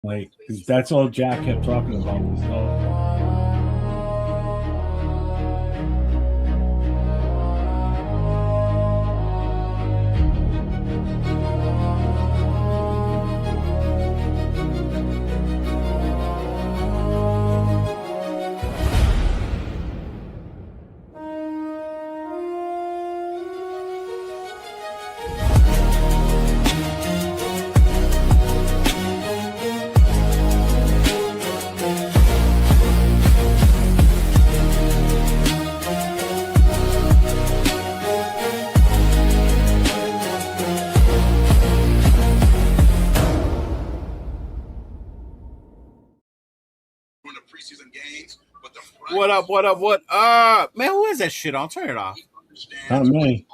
Like that's all Jack kept talking about was Preseason games, but the What up? What up? What up? Man, who is that shit on? Turn it off. not me.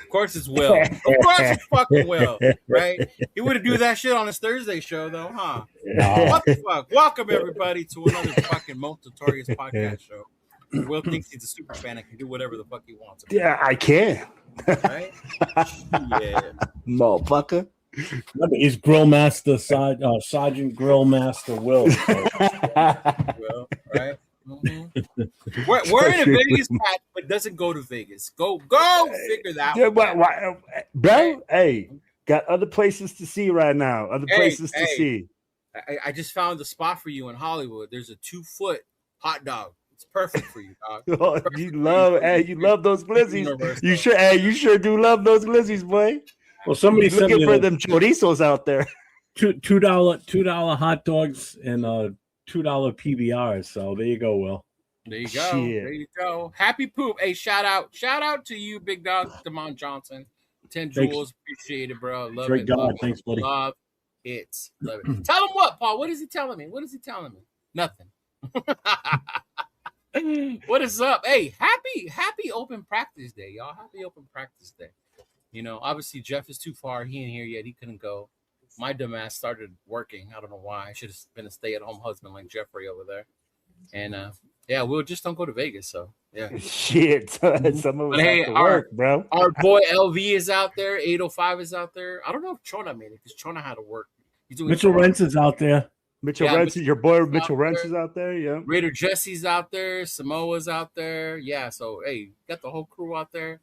Of course it's Will. Of course it's fucking Will, right? He wouldn't do that shit on his Thursday show, though, huh? No. What the fuck? Welcome, everybody, to another fucking most notorious podcast show. Will thinks he's a super fan and can do whatever the fuck he wants. Yeah, I can. Right? Yeah. Motherfucker. He's Grill Master Sergeant Grill Master Will. Well, right? Mm-hmm. We're in Vegas, Pat, but doesn't go to Vegas. Go figure that Yeah, out. bro, hey, got other places to see right now. Other places to see. I just found a spot for you in Hollywood. There's a 2-foot hot dog. It's perfect for you, dog. Oh, you love those glizzies. You sure do love those glizzies, boy. Well, somebody's looking for them chorizos out there. $2 hot dogs and $2 PBRs. So there you go, Will. There you go. Shit. There you go. Happy poop. Hey, shout out to you, big dog, Damon Johnson. 10 jewels. Appreciate it, bro. Love it. God. Thanks, buddy. Love it. Love it. Tell him what, Paul? What is he telling me? Nothing. What is up? Hey, happy open practice day, y'all. Happy open practice day. You know, obviously Jeff is too far. He ain't here yet. He couldn't go. My dumbass started working. I don't know why. I should have been a stay-at-home husband like Jeffrey over there. And we'll just don't go to Vegas. So yeah. Shit. Some of us have to work, bro. Our boy LV is out there. 805 is out there. I don't know if Chona made it because Chona had to work. He's doing Mitchell Rentz is out there. Mitchell Rentz, your boy Mitchell Rentz is out there. Yeah. Raider Jesse's out there. Samoa's out there. Yeah. So hey, got the whole crew out there.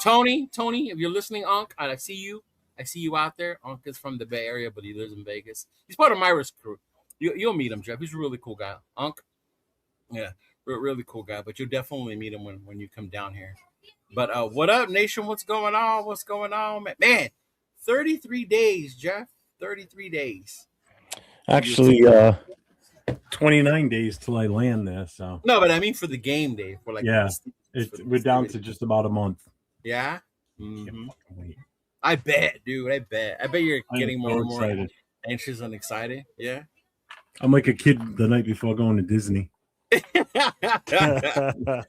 Tony, if you're listening, Unc, I see you. I see you out there. Unc is from the Bay Area, but he lives in Vegas. He's part of Myra's crew. You'll meet him, Jeff. He's a really cool guy. Unc, yeah, really cool guy. But you'll definitely meet him when you come down here. But what up, nation? What's going on? Man, 33 days, Jeff. 33 days. Actually, 29 days till I land there. So no, but I mean for the game day. For like we're down to just about a month. Yeah. Mm-hmm. I bet, dude. I bet you're getting more and more anxious and excited. Yeah. I'm like a kid the night before going to Disney.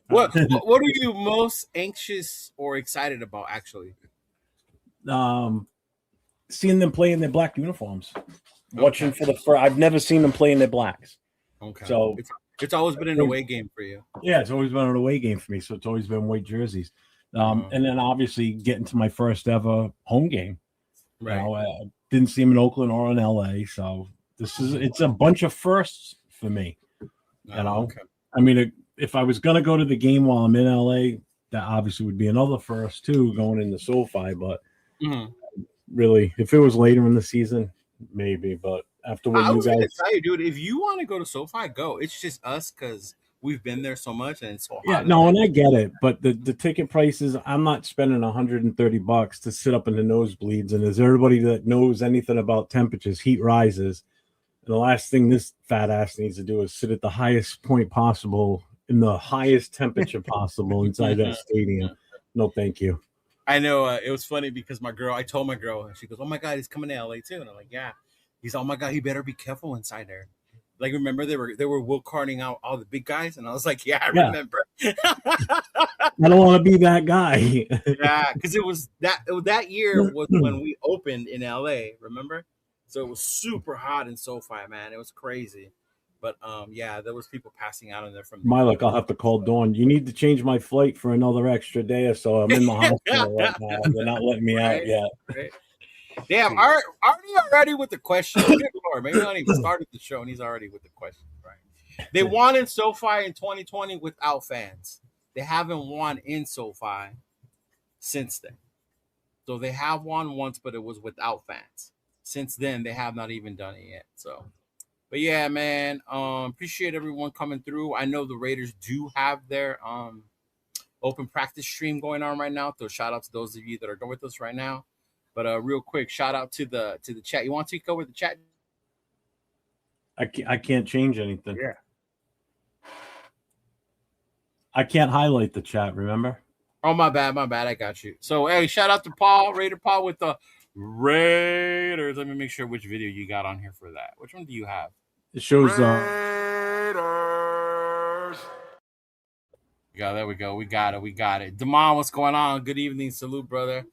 What are you most anxious or excited about, actually? Seeing them play in their black uniforms. Watching for the first. I've never seen them play in their blacks. Okay. So it's always been an away game for you. Yeah, it's always been an away game for me. So it's always been white jerseys. And then obviously getting to my first ever home game. Right. You know, I didn't see him in Oakland or in LA. So it's a bunch of firsts for me. You know, okay. I mean, if I was going to go to the game while I'm in LA, that obviously would be another first too, going into SoFi. But really, if it was later in the season, maybe. But after what you guys tell you, dude, if you want to go to SoFi, go. It's just us because we've been there so much and it's so hot. Yeah, no, and I get it, but the ticket prices, I'm not spending $130 to sit up in the nosebleeds. And as everybody that knows anything about temperatures, heat rises. And the last thing this fat ass needs to do is sit at the highest point possible in the highest temperature possible inside that stadium. No, thank you. I know it was funny because I told my girl, and she goes, "Oh my God, he's coming to LA too." And I'm like, "Yeah." He's, "Oh my God, he better be careful inside there." Like, remember they were will carding out all the big guys, and I was like, "Yeah, I remember." I don't want to be that guy. Yeah, because it was that year was when we opened in LA. Remember? So it was super hot in SoFi, man. It was crazy. But there was people passing out in there from my luck. I'll have to call Dawn. You need to change my flight for another extra day or so. I'm in the hospital right now. They're not letting me out yet. Right. Damn, already with the question. Good Lord, maybe not even started the show and he's already with the question, right? They won in SoFi in 2020 without fans. They haven't won in SoFi since then. So they have won once, but it was without fans. Since then, they have not even done it yet. So, but yeah, man, appreciate everyone coming through. I know the Raiders do have their open practice stream going on right now. So shout out to those of you that are going with us right now. But real quick, shout out to the chat. You want to go with the chat? I can't change anything. Yeah. I can't highlight the chat, remember? Oh, my bad. I got you. So, hey, shout out to Paul, Raider Paul with the Raiders. Let me make sure which video you got on here for that. Which one do you have? It shows Raiders. Yeah, there we go. We got it. Damon, what's going on? Good evening. Salute, brother.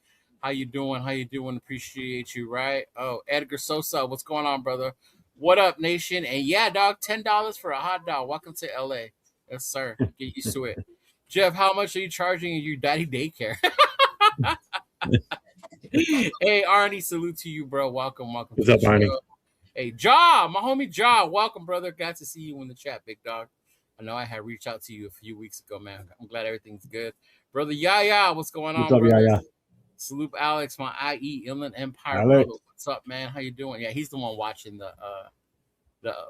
How you doing? Appreciate you, right? Oh, Edgar Sosa, what's going on, brother? What up, nation? And yeah, dog, $10 for a hot dog. Welcome to LA. Yes, sir. Get used to it. Jeff, how much are you charging in your daddy daycare? Hey, Arnie, salute to you, bro. Welcome. What's up, Arnie? Hey, Ja, my homie Ja. Welcome, brother. Got to see you in the chat, big dog. I know I had reached out to you a few weeks ago, man. I'm glad everything's good. Brother Yaya, what's going on, up, brother? Yaya? Salute Alex, my IE Inland Empire Alex. brother. What's up, man? How you doing? Yeah, he's the one watching the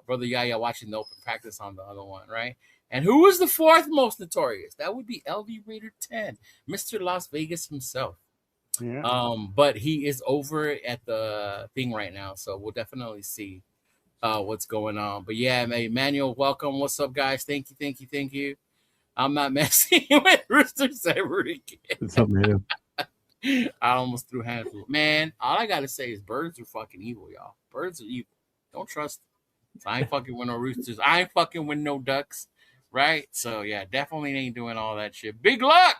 brother Yaya watching the open practice on the other one, right? And who is the fourth most notorious? That would be LV Raider 10, Mr. Las Vegas himself. Yeah. But he is over at the thing right now, so we'll definitely see what's going on. But yeah, Emmanuel, welcome. What's up, guys? Thank you. I'm not messing with Roosters ever again. What's up, man? I almost threw hands. Man, all I gotta say is birds are fucking evil, y'all. Birds are evil. Don't trust them. So I ain't fucking with no roosters. I ain't fucking with no ducks. Right? So yeah, definitely ain't doing all that shit. Big Luck!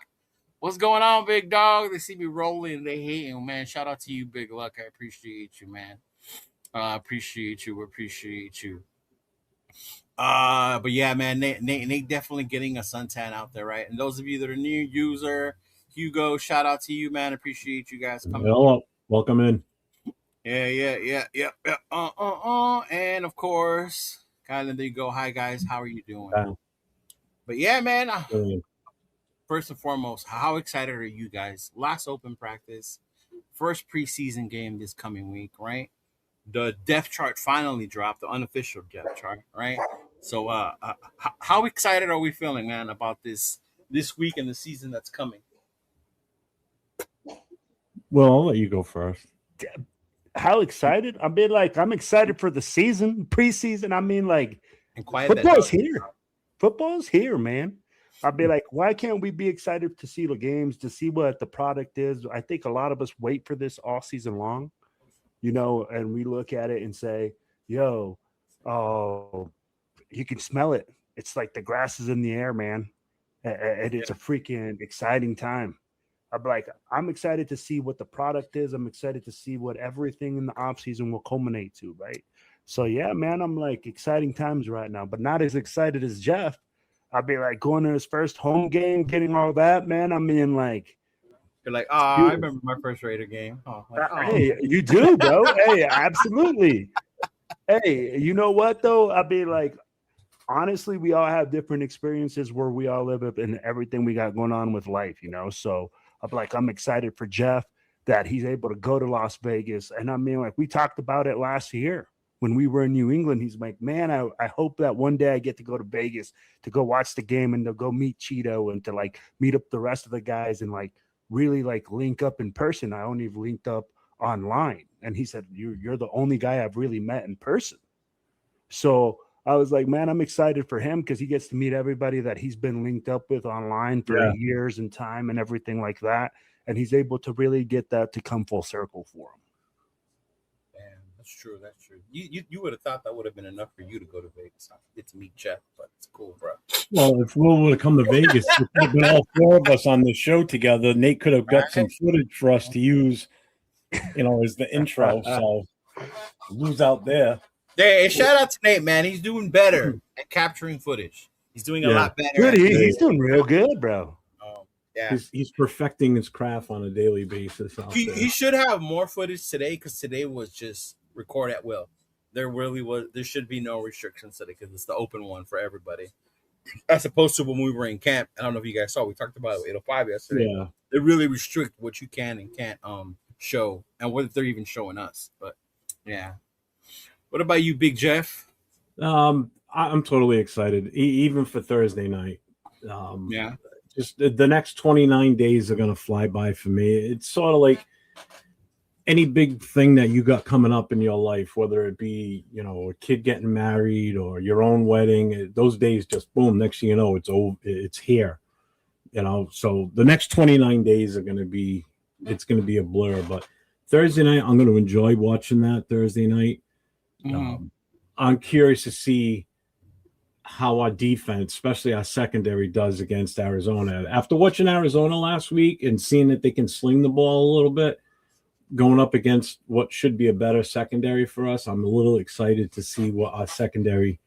What's going on, big dog? They see me rolling, they hating, man. Shout out to you, Big Luck. I appreciate you, man. Appreciate you. But yeah, man, Nate definitely getting a suntan out there, right? And those of you that are new user, Hugo, shout out to you, man. Appreciate you guys coming. Hello, welcome in. Yeah. And of course, kind of there you go. Hi guys, how are you doing? But yeah, man. First and foremost, how excited are you guys? Last open practice, first preseason game this coming week, right? The depth chart finally dropped, the unofficial depth chart, right? So, how excited are we feeling, man, about this week and the season that's coming? Well, I'll let you go first. How excited? I mean, like, I'm excited for the season, preseason. I mean, like, and football's here. Football's here, man. I'd be like, why can't we be excited to see the games, to see what the product is? I think a lot of us wait for this all season long, you know, and we look at it and say, yo, oh, you can smell it. It's like the grass is in the air, man. And it's a freaking exciting time. I'm like, I'm excited to see what the product is. I'm excited to see what everything in the offseason will culminate to, right? So, yeah, man, I'm like exciting times right now, but not as excited as Jeff. I'll be like going to his first home game, getting all that, man. I mean, like, you're like, I remember my first Raider game. Hey, you do, bro. Hey, absolutely. Hey, you know what though? I'll be like, honestly, we all have different experiences where we all live up in everything we got going on with life, you know. So I'm like, I'm excited for Jeff that he's able to go to Las Vegas, and I mean, like we talked about it last year. When we were in New England, he's like, man, I hope that one day I get to go to Vegas to go watch the game and to go meet Cheeto and to like meet up the rest of the guys and like really like link up in person. I only linked up online. And he said, you're the only guy I've really met in person. So I was like, man, I'm excited for him because he gets to meet everybody that he's been linked up with online for years and time and everything like that. And he's able to really get that to come full circle for him. That's true. You would have thought that would have been enough for you to go to Vegas. I get to meet Jeff, but it's cool, bro. Well, if Will would have come to Vegas, it would have been all four of us on the show together. Nate could have got some footage for us to use, you know, as the intro. So lose out there. Hey, shout out to Nate, man. He's doing better at capturing footage. He's doing a lot better. He's doing real good, bro. Yeah. He's perfecting his craft on a daily basis out there. He should have more footage today because today was just record at will. There should be no restrictions today because it's the open one for everybody. As opposed to when we were in camp, I don't know if you guys saw, we talked about it with 805 yesterday. Yeah. They really restrict what you can and can't show and what they're even showing us. But yeah. What about you, Big Jeff? I'm totally excited, even for Thursday night. Yeah. Just the next 29 days are going to fly by for me. It's sort of like any big thing that you got coming up in your life, whether it be, a kid getting married or your own wedding, those days just boom, next thing you know, it's over, it's here, so the next 29 days are going to be a blur. But Thursday night, I'm going to enjoy watching that Thursday night. I'm curious to see how our defense, especially our secondary, does against Arizona. After watching Arizona last week and seeing that they can sling the ball a little bit, going up against what should be a better secondary for us, I'm a little excited to see what our secondary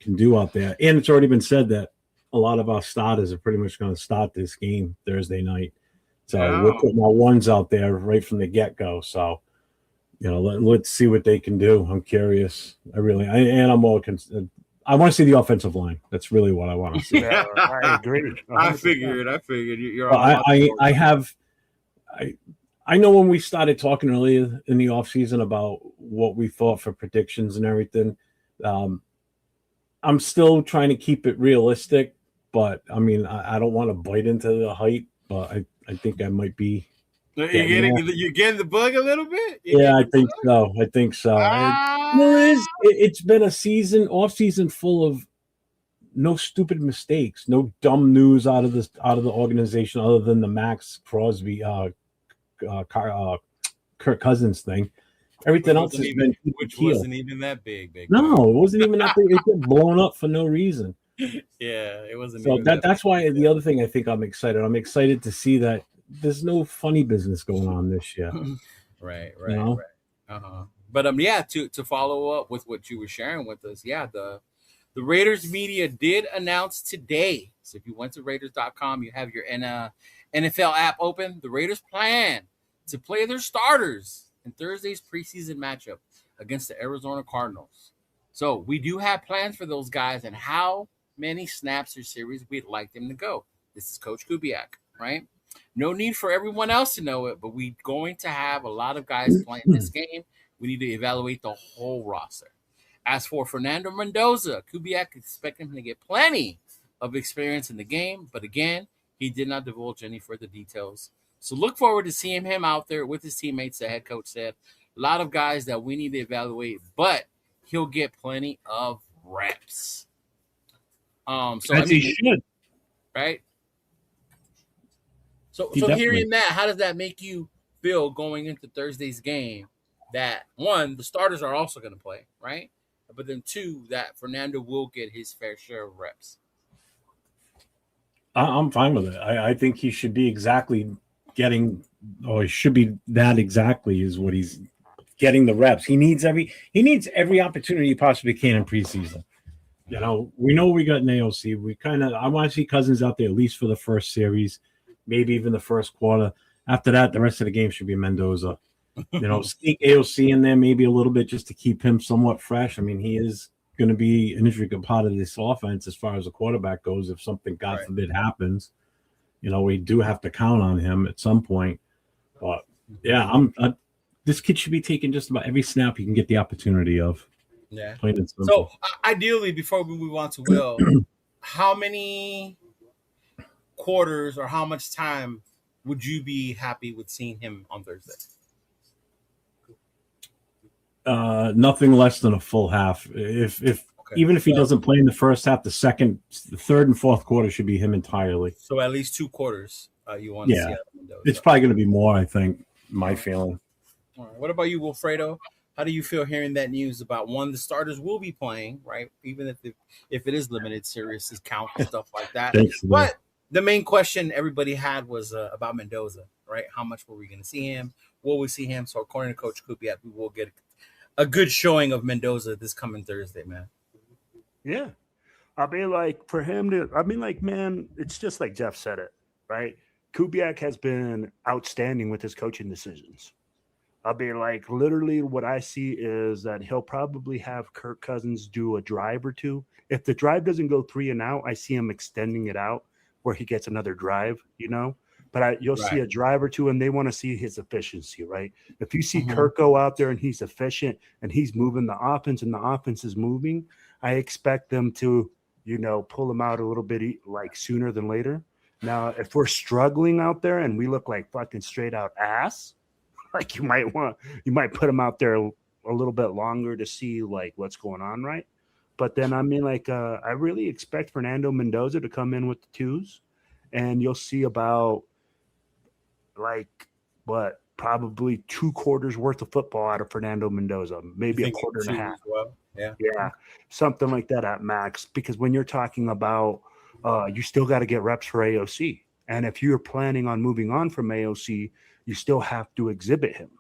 can do out there. And it's already been said that a lot of our starters are pretty much going to start this game Thursday night. So we're putting our ones out there right from the get-go. So, let's see what they can do. I'm curious. I'm all concerned. I want to see the offensive line. That's really what I want to see. Yeah, I agree. 100%. I figured. You're I know when we started talking earlier in the offseason about what we thought for predictions and everything, I'm still trying to keep it realistic, but I don't want to bite into the hype, but I think I might be. You're getting the bug a little bit? I think so. It's been a off season full of no stupid mistakes, no dumb news out of the organization other than the Max Crosby, Kirk Cousins thing. Everything else has been wasn't even that big. No, it wasn't even that big. It got blown up for no reason. Yeah, it wasn't. So that's why the other thing I think I'm excited. I'm excited to see that there's no funny business going on this year. Right. But to follow up with what you were sharing with us, the Raiders media did announce today. So if you went to Raiders.com, you have your NFL app open. The Raiders plan to play their starters in Thursday's preseason matchup against the Arizona Cardinals. So we do have plans for those guys and how many snaps or series we'd like them to go. This is Coach Kubiak, right? No need for everyone else to know it, but we're going to have a lot of guys playing this game. We need to evaluate the whole roster. As for Fernando Mendoza, Kubiak expected him to get plenty of experience in the game, but again, he did not divulge any further details. So look forward to seeing him out there with his teammates, the head coach said. A lot of guys that we need to evaluate, but he'll get plenty of reps. He should. Right? So hearing that, how does that make you feel going into Thursday's game? That one, the starters are also going to play, right? But then two, that Fernando will get his fair share of reps. I'm fine with it. I think he should be exactly getting, or he should be that exactly is what he's getting the reps. He needs every opportunity he possibly can in preseason. We know we got an AOC. I want to see Cousins out there at least for the first series, maybe even the first quarter. After that, the rest of the game should be Mendoza. Sneak AOC in there maybe a little bit just to keep him somewhat fresh. He is going to be an integral part of this offense as far as the quarterback goes. If something, God forbid, happens, we do have to count on him at some point. But this kid should be taking just about every snap he can get the opportunity of. Yeah. So ideally, before we move on to Will, how many quarters or how much time would you be happy with seeing him on Thursday? Nothing less than a full half. Even if he doesn't play in the first half, the third and fourth quarter should be him entirely. So at least 2 quarters you want to see. It's probably going to be more, I think, my feeling. All right. What about you, Wilfredo? How do you feel hearing that news about one, the starters will be playing, right? Even if it is limited series, count and stuff like that. But the main question everybody had was about Mendoza, right? How much were we going to see him? Will we see him? So according to Coach Kubiak, we will get a good showing of Mendoza this coming Thursday, man. Yeah. For him to, man, it's just like Jeff said it, right? Kubiak has been outstanding with his coaching decisions. I'll be like, literally, what I see is that he'll probably have Kirk Cousins do a drive or two. If the drive doesn't go 3 and out, I see him extending it out where he gets another drive, you know. But you'll see a drive or two, and they want to see his efficiency, right? If you see Kirk go out there and he's efficient and he's moving the offense and the offense is moving, I expect them to, you know, pull him out a little bit like sooner than later. Now, if we're struggling out there and we look like fucking straight out ass, like you might put him out there a little bit longer to see like what's going on, right? But then I mean, like I really expect Fernando Mendoza to come in with the twos, and you'll see about like what probably 2 quarters worth of football out of Fernando Mendoza, maybe a quarter and a half. Well, yeah, something like that at max. Because when you're talking about you still got to get reps for AOC, and if you're planning on moving on from AOC, you still have to exhibit him.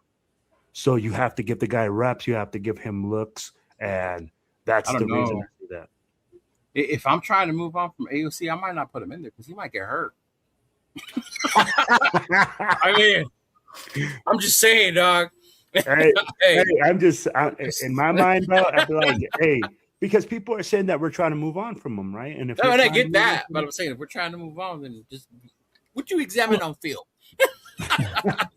So you have to give the guy reps, you have to give him looks, and that's the reason I see that. If I'm trying to move on from AOC, I might not put him in there because he might get hurt. I mean, I'm just saying, dog. Hey, in my mind, bro, I'd be like, hey, because people are saying that we're trying to move on from him, right? And if I get that, but I'm saying if we're trying to move on, then just would you examine on field?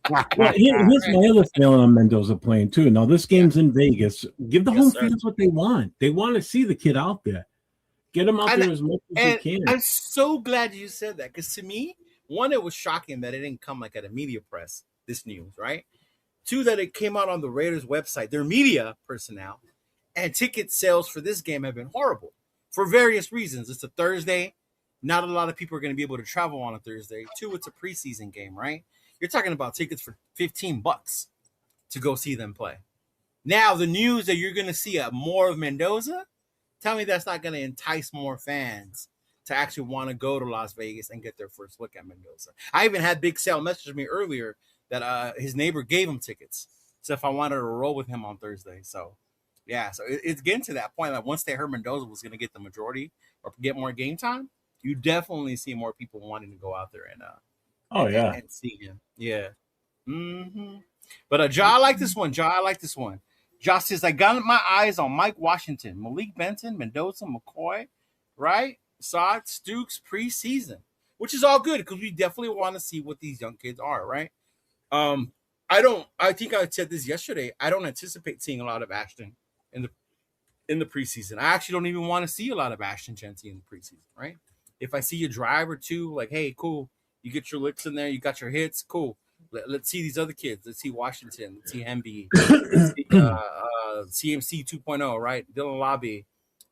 Well, here's my other feeling on Mendoza playing too. Now this game's in Vegas. Give the home fans what they want. They want to see the kid out there. Get him out there as much as you can. I'm so glad you said that because to me, one, it was shocking that it didn't come like at a media press. This news, right? 2, that it came out on the Raiders website, their media personnel, and ticket sales for this game have been horrible for various reasons. It's a Thursday. Not a lot of people are going to be able to travel on a Thursday. 2, it's a preseason game, right? You're talking about tickets for $15 to go see them play. Now, the news that you're going to see more of Mendoza, tell me that's not going to entice more fans to actually want to go to Las Vegas and get their first look at Mendoza. I even had Big Sal message me earlier that his neighbor gave him tickets. So if I wanted to roll with him on Thursday. So, yeah. So it's getting to that point. Like once they heard Mendoza was going to get the majority or get more game time, you definitely see more people wanting to go out there and and see him. Yeah. Mm-hmm. But Ja, I like this one. Ja says, I got my eyes on Mike Washington, Malik Benton, Mendoza, McCoy, right? Saad, Stooks, preseason, which is all good because we definitely want to see what these young kids are, right? I think I said this yesterday. I don't anticipate seeing a lot of Ashton in the preseason. I actually don't even want to see a lot of Ashton Genty in the preseason, right? If I see a drive or two, like, hey, cool, you get your licks in there, you got your hits, cool. Let's see these other kids. Let's see Washington. Let's see Hemby. Let's see, CMC 2.0, right? Dylan Lobby.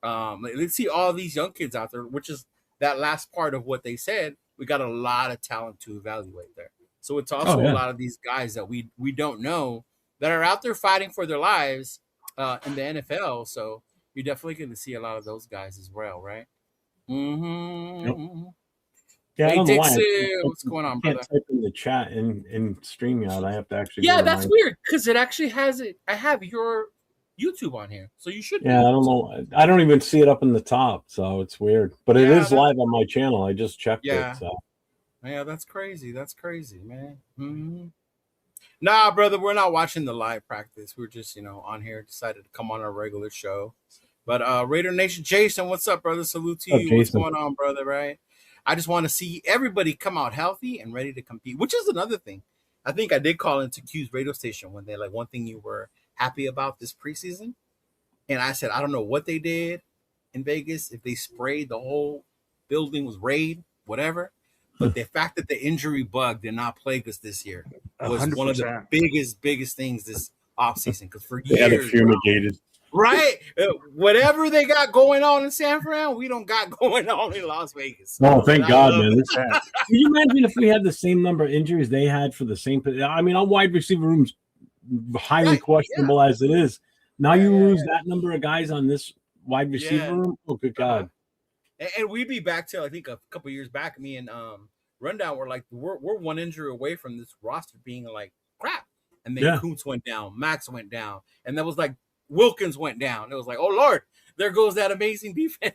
Let's see all these young kids out there, which is that last part of what they said. We got a lot of talent to evaluate there. So it's also a lot of these guys that we don't know that are out there fighting for their lives in the NFL. So you're definitely going to see a lot of those guys as well, right? Mm-hmm. Yep. Yeah, hey, Dixon, what's going on, brother? I can't type in the chat and StreamYard. I have to actually. Yeah, that's weird because it actually has it. I have your YouTube on here, so you should. Yeah, I don't know. I don't even see it up in the top, so it's weird. But it is live on my channel. I just checked it. So. Yeah, that's crazy. That's crazy, man. Mm-hmm. Nah, brother, we're not watching the live practice. We're just, on here. Decided to come on our regular show. But Raider Nation, Jason, what's up, brother? Salute to you. Jason? What's going on, brother? Right? I just want to see everybody come out healthy and ready to compete, which is another thing. I think I did call into Q's radio station one day, like one thing you were happy about this preseason. And I said, I don't know what they did in Vegas, if they sprayed the whole building was raid, whatever. But the fact that the injury bug did not plague us this year was 100%. One of the biggest things this offseason. Because for years, had it fumigated. Right? Whatever they got going on in San Fran, we don't got going on in Las Vegas. Oh, thank God, man. Can you imagine if we had the same number of injuries they had for the same – I mean, our wide receiver room's highly questionable as it is. Now you lose that number of guys on this wide receiver room? Oh, good God. And we'd be back to, I think, a couple of years back, me and Rundown were like, we're one injury away from this roster being like crap. And then Kuntz went down, Max went down, and that was like Wilkins went down. It was like, oh, Lord, there goes that amazing defense.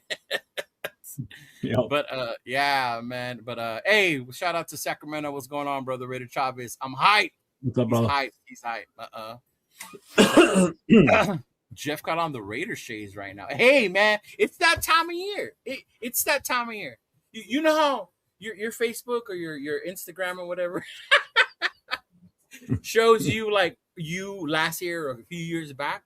But yeah, man. But hey, shout out to Sacramento. What's going on, brother Raider Chavez? I'm hyped. What's up, brother? He's hyped. Jeff got on the Raider shades right now. Hey, man, it's that time of year. It's that time of year. You know how your Facebook or your Instagram or whatever shows you like you last year or a few years back.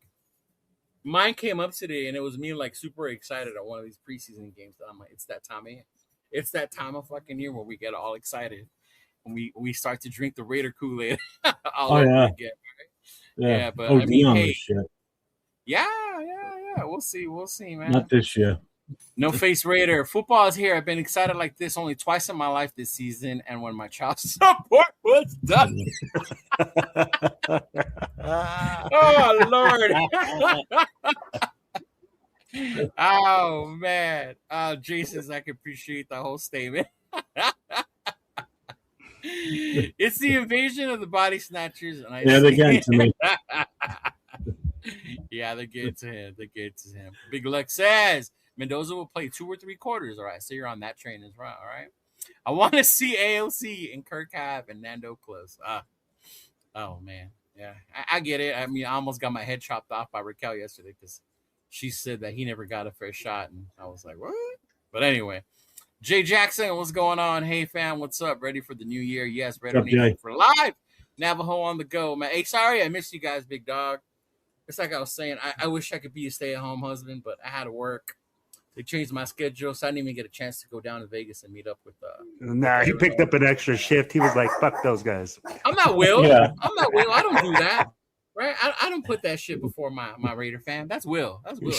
Mine came up today, and it was me like super excited at one of these preseason games. I'm like, it's that time of year. It's that time of fucking year where we get all excited when we start to drink the Raider Kool-Aid all over again. Right? Yeah, but I mean, hey, yeah. We'll see, man. Not this year. No face Raider. Football is here. I've been excited like this only twice in my life this season, and when my child support was done. Oh Lord. Oh man. Jason, I can appreciate the whole statement. It's the invasion of the body snatchers, and they're getting to me. Yeah, they're getting to him. Big Lex says Mendoza will play 2 or 3 quarters. All right, so you're on that train as well. All right. I want to see AOC and Kirk Have and Nando close. Oh man, yeah, I get it. I mean, I almost got my head chopped off by Raquel yesterday because she said that he never got a fair shot, and I was like, what? But anyway, Jay Jackson, what's going on? Hey fam, what's up? Ready for the new year? Yes, ready for live Navajo on the go, man. Hey, sorry I missed you guys, big dog. It's like I was saying, I wish I could be a stay-at-home husband, but I had to work. They changed my schedule, so I didn't even get a chance to go down to Vegas and meet up with. He picked up an extra shift. He was like, "Fuck those guys." I'm not Will. Yeah. I'm not Will. I don't do that. Right? I don't put that shit before my Raider fan. That's Will. That's Will.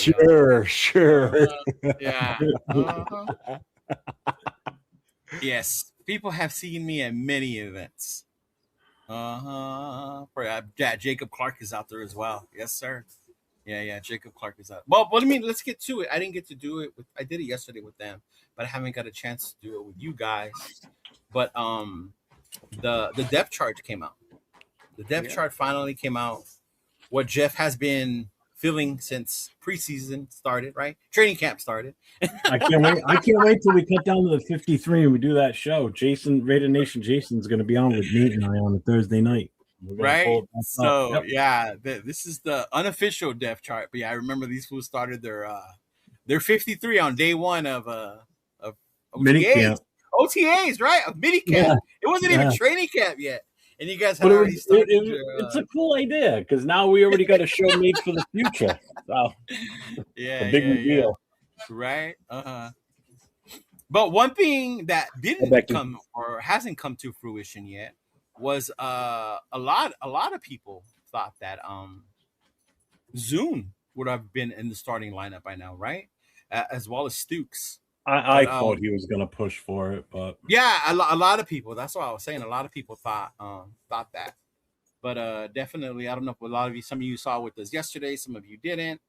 Sure. Yeah. Yes. People have seen me at many events. Jacob Clark is out there as well. Yes, sir. Yeah. Jacob Clark is out. Well, let's get to it. I didn't get to do it. I did it yesterday with them, but I haven't got a chance to do it with you guys. But the depth chart came out. The depth chart finally came out. What Jeff has been feeling since preseason started, right? Training camp started. I can't wait till we cut down to the 53 and we do that show. Jason, Raider Nation Jason's going to be on with Nate and I on a Thursday night. Right. So this is the unofficial depth chart. But yeah, I remember these fools started their 53 on day one of minicamp. OTAs, right? Of minicamp. Yeah. It wasn't even training camp yet. And you guys had already started. It's a cool idea because now we already got a show made for the future. So a big reveal. Right. But one thing that didn't come or hasn't come to fruition yet was a lot of people thought that Zune would have been in the starting lineup by now, right? As well as Stukes. I thought he was going to push for it, but yeah, a lot of people. That's what I was saying. A lot of people thought that, but definitely, I don't know if some of you saw with us yesterday, some of you didn't,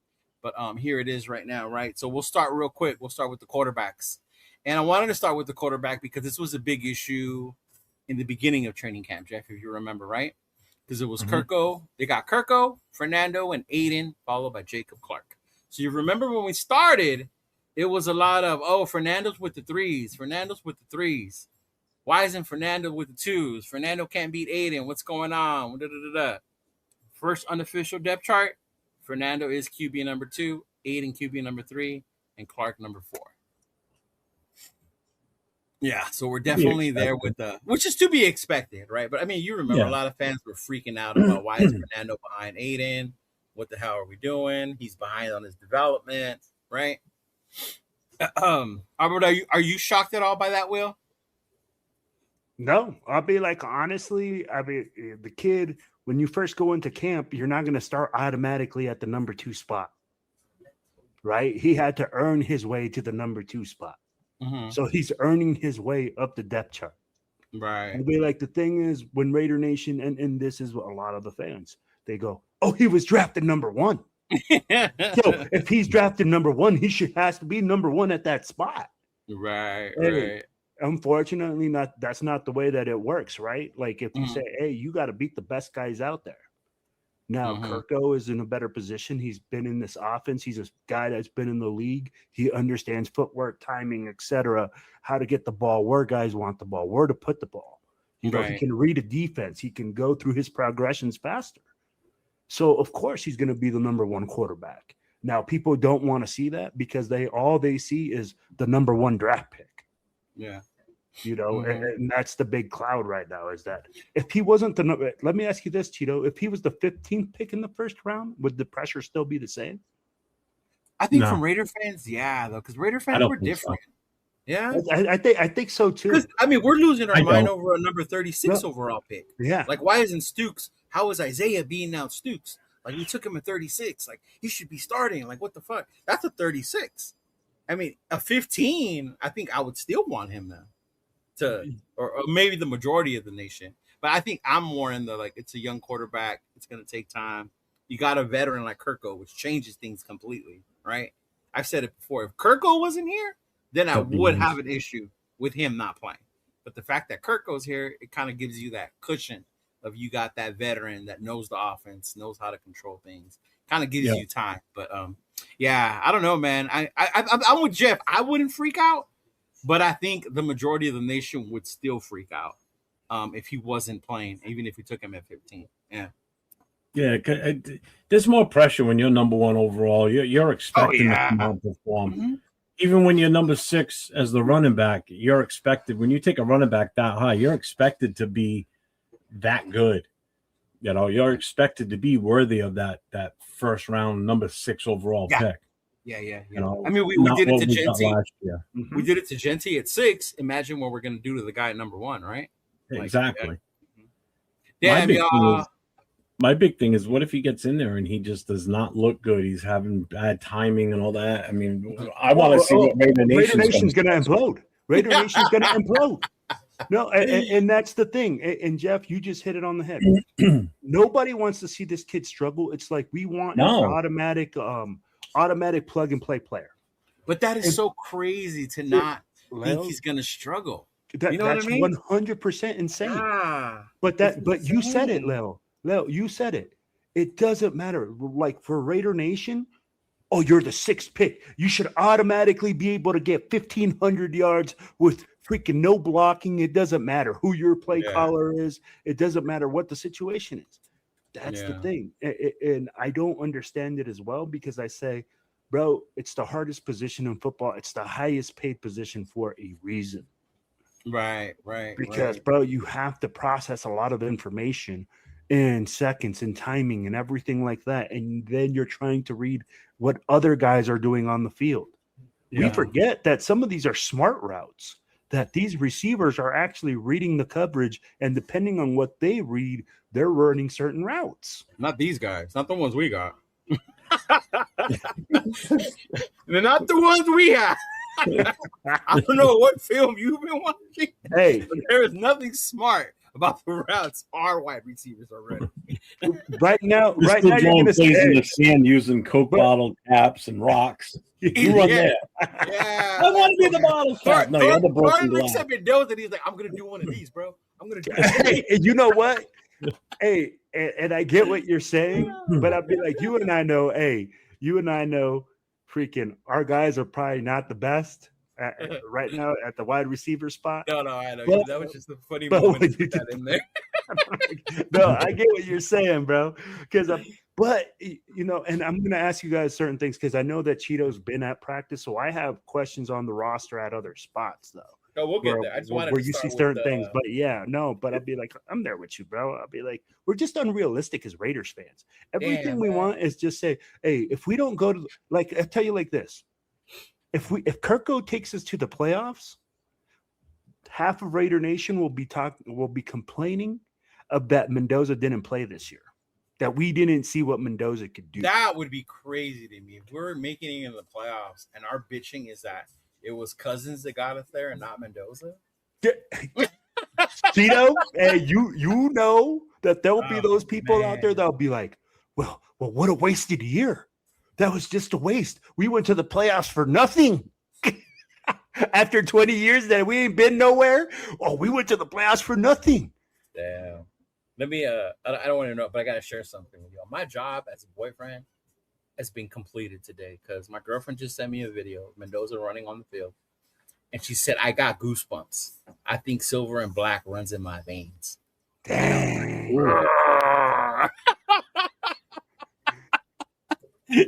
but here it is right now, right? So we'll start real quick. We'll start with the quarterbacks, and I wanted to start with the quarterback because this was a big issue in the beginning of training camp, Jeff, if you remember, right? Because it was Kirko. They got Kirko, Fernando, and Aiden, followed by Jacob Clark. So you remember when we started. It was a lot of, Fernando's with the threes. Why isn't Fernando with the twos? Fernando can't beat Aiden. What's going on? First unofficial depth chart, Fernando is QB number 2, Aiden QB number 3, and Clark number 4. Yeah, so we're definitely there with which is to be expected, right? But I mean, you remember a lot of fans were freaking out about why is Fernando behind Aiden? What the hell are we doing? He's behind on his development, right? Albert, are you shocked at all by that, Will? No, I'll be like, honestly, the kid, when you first go into camp, you're not going to start automatically at the number 2 spot, right? He had to earn his way to the number 2 spot. So he's earning his way up the depth chart. Right. I'll be like, the thing is, when Raider Nation, and this is a lot of the fans, they go, oh, he was drafted number 1. So if he's drafted number 1, he has to be number 1 at that spot. Right. Unfortunately, that's not the way that it works, right? Like if you say, hey, you got to beat the best guys out there. Now, Kirko is in a better position. He's been in this offense. He's a guy that's been in the league. He understands footwork, timing, etc., how to get the ball, where guys want the ball, where to put the ball. He can read a defense. He can go through his progressions faster. So, of course, he's going to be the number one quarterback. Now, people don't want to see that because all they see is the number one draft pick. Yeah. And that's the big cloud right now is that if he wasn't let me ask you this, Cheeto, if he was the 15th pick in the first round, would the pressure still be the same? I think from Raider fans, yeah, though, because Raider fans were different. So. Yeah, I think so too. I mean, we're losing our mind over a number 36 overall pick. Yeah, like why isn't Stukes? How is Isaiah being out Stukes? Like we took him at 36. Like he should be starting. Like what the fuck? That's a 36. I mean, a 15. I think I would still want him now. Or maybe the majority of the nation. But I think I'm more in the it's a young quarterback. It's going to take time. You got a veteran like Kirko, which changes things completely, right? I've said it before. If Kirko wasn't here, then I would have an issue with him not playing. But the fact that Kirko's here, it kind of gives you that cushion of you got that veteran that knows the offense, knows how to control things. Kind of gives you time. But, I don't know, man. I'm with Jeff. I wouldn't freak out. But I think the majority of the nation would still freak out if he wasn't playing, even if we took him at 15. Yeah. Yeah, there's more pressure when you're number one overall. You're expecting to come out and perform. Mm-hmm. Even when you're number 6 as the running back, you're expected. When you take a running back that high, you're expected to be that good. You're expected to be worthy of that first round number 6 overall pick. Yeah. I mean, we did it to Genty last year. Mm-hmm. We did it to Genty at 6. Imagine what we're going to do to the guy at number 1, right? Exactly. Damn, my big thing is, what if he gets in there and he just does not look good? He's having bad timing and all that. I mean, I want to see what Raider Nation's going to implode. Raider Nation's going to implode. No, and that's the thing. And Jeff, you just hit it on the head. Nobody wants to see this kid struggle. It's like we want an automatic plug and play player. But that is so crazy to not think he's going to struggle. You know that's what I mean? 100% insane. But you said it, Leo, you said it. It doesn't matter. Like for Raider Nation, you're the 6th pick. You should automatically be able to get 1,500 yards with freaking no blocking. It doesn't matter who your play caller is. It doesn't matter what the situation is. That's the thing. And I don't understand it as well because I say, bro, it's the hardest position in football. It's the highest paid position for a reason. Right. Because, bro, you have to process a lot of information in seconds and timing and everything like that. And then you're trying to read what other guys are doing on the field. We forget that some of these are smart routes, that these receivers are actually reading the coverage, and depending on what they read, they're running certain routes. Not these guys, not the ones we got. They're not the ones we have. I don't know what film you've been watching. Hey, but there is nothing smart about the routes our wide receivers are running. Right now, you're going to plays in the sand using Coke bottle caps and rocks. You run there. Yeah, I want to be the bottle cap. No, you're the broken glass. Looks at Mendoza and he's like, "I'm going to do one of these, bro. I'm going to do." Hey, and you know what? Hey, and I get what you're saying, but I'd be like, you and I know, freaking our guys are probably not the best right now at the wide receiver spot. No, I know. That was just a funny moment to put that in there. No, I get what you're saying, bro. But and I'm going to ask you guys certain things because I know that Cheeto's been at practice, so I have questions on the roster at other spots, though. No, we'll get there. I just wanted where to you see certain things, but but I'd be like, I'm there with you, bro. I'll be like, we're just unrealistic as Raiders fans. Everything we want is just say, hey, if we don't go to I tell you like this, if Kirko takes us to the playoffs, half of Raider Nation will be complaining that Mendoza didn't play this year, that we didn't see what Mendoza could do. That would be crazy to me if we're making it in the playoffs and our bitching is that it was Cousins that got us there and not Mendoza. Cheeto, hey, you know that there'll be those people out there that'll be like, well, what a wasted year. That was just a waste. We went to the playoffs for nothing. After 20 years that we ain't been nowhere. We went to the playoffs for nothing. Damn. Let me. I don't want to know, but I gotta share something with you. My job as a boyfriend has been completed today because my girlfriend just sent me a video of Mendoza running on the field, and she said, "I got goosebumps. I think silver and black runs in my veins." Dang.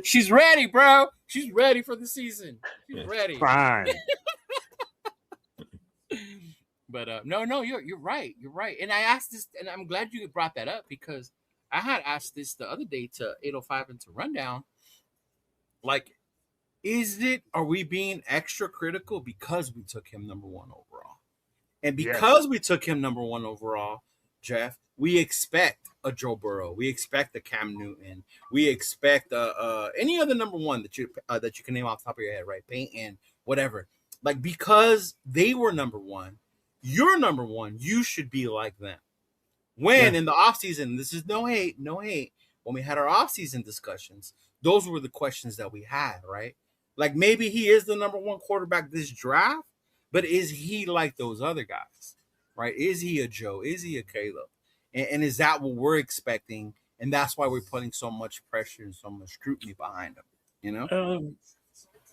She's ready, bro. She's ready for the season. She's ready. Fine. But no, you're right. You're right. And I asked this, and I'm glad you brought that up because I had asked this the other day to 805 and to Rundown. Like, are we being extra critical because we took him number 1 overall? And because we took him number 1 overall, Jeff, we expect a Joe Burrow. We expect a Cam Newton. We expect any other number 1 that you can name off the top of your head, right? Peyton, whatever. Like, because they were number 1, you're number 1. You should be like them. When in the offseason, this is no hate. When we had our offseason discussions, those were the questions that we had, right? Like, maybe he is the number 1 quarterback this draft, but is he like those other guys, right? Is he a Joe? Is he a Caleb? And is that what we're expecting? And that's why we're putting so much pressure and so much scrutiny behind him, you know?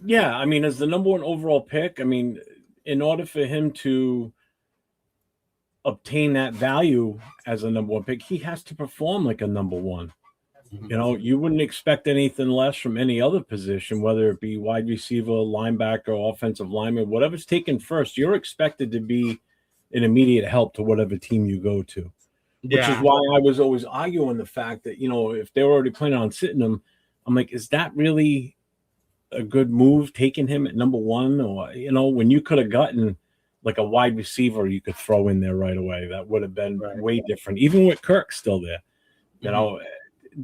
Yeah, I mean, as the number 1 overall pick, I mean, in order for him to obtain that value as a number 1 pick, he has to perform like a number 1. You know, you wouldn't expect anything less from any other position, whether it be wide receiver, linebacker, offensive lineman, whatever's taken first. You're expected to be an immediate help to whatever team you go to, which is why I was always arguing the fact that, you know, if they were already planning on sitting him, I'm like, is that really a good move taking him at number 1? Or, you know, when you could have gotten like a wide receiver you could throw in there right away, that would have been way different, even with Kirk still there. You know,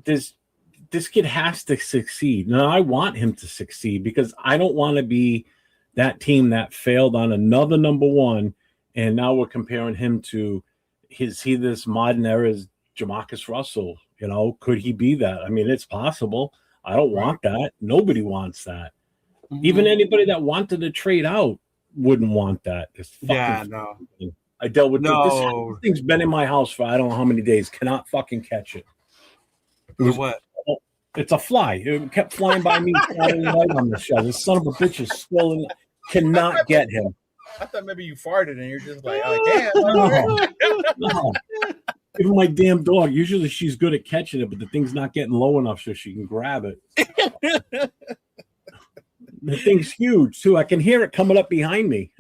this kid has to succeed. Now, I want him to succeed because I don't want to be that team that failed on another number 1, and now we're comparing him to this modern era's Jamarcus Russell. You know, could he be that? I mean, it's possible. I don't want that. Nobody wants that. Even anybody that wanted to trade out wouldn't want that. No. I dealt with this thing's been in my house for I don't know how many days. Cannot fucking catch it. What? It's a fly. It kept flying by me Saturday night on the show. This son of a bitch is still in. Cannot get him. I thought maybe you farted and you're just like, oh, damn. No. Even my damn dog, usually she's good at catching it, but the thing's not getting low enough so she can grab it. The thing's huge, too. I can hear it coming up behind me.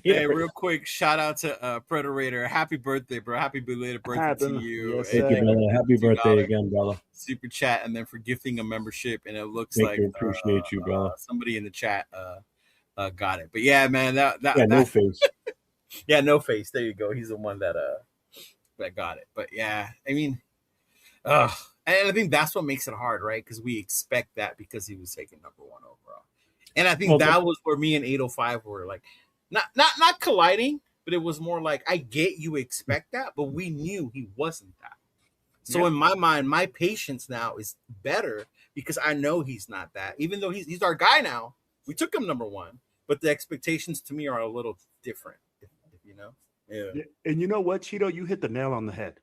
Hey, real quick, shout out to Predator. Happy birthday, bro. Happy belated birthday to you. Yes, thank you, brother. Happy birthday again, brother. Super chat, and then for gifting a membership. And it looks thank you. Appreciate you, brother. Somebody in the chat got it. But yeah, man, no face. Yeah, no face. There you go. He's the one that got it. But yeah, I mean, and I think that's what makes it hard, right? Because we expect that because he was taken number 1 overall. And I think that was where me and 805 were like, not colliding, but it was more like, I get you expect that, but we knew he wasn't that. So in my mind, my patience now is better because I know he's not that. Even though he's our guy now, we took him number 1, but the expectations to me are a little different, if you know? Yeah. And you know what, Cheeto? You hit the nail on the head.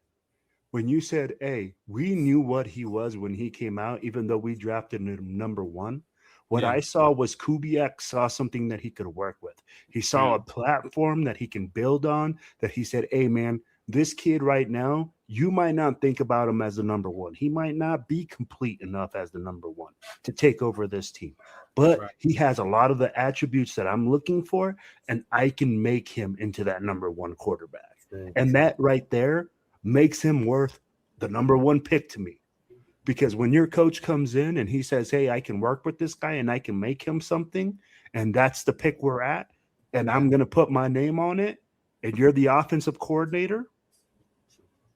When you said, hey, we knew what he was when he came out, even though we drafted him number 1. What I saw was Kubiak saw something that he could work with. He saw a platform that he can build on, that he said, hey, man, this kid right now, you might not think about him as the number 1. He might not be complete enough as the number 1 to take over this team. But he has a lot of the attributes that I'm looking for, and I can make him into that number 1 quarterback. And that right there makes him worth the number 1 pick to me. Because when your coach comes in and he says, hey, I can work with this guy and I can make him something, and that's the pick we're at, and I'm going to put my name on it, and you're the offensive coordinator,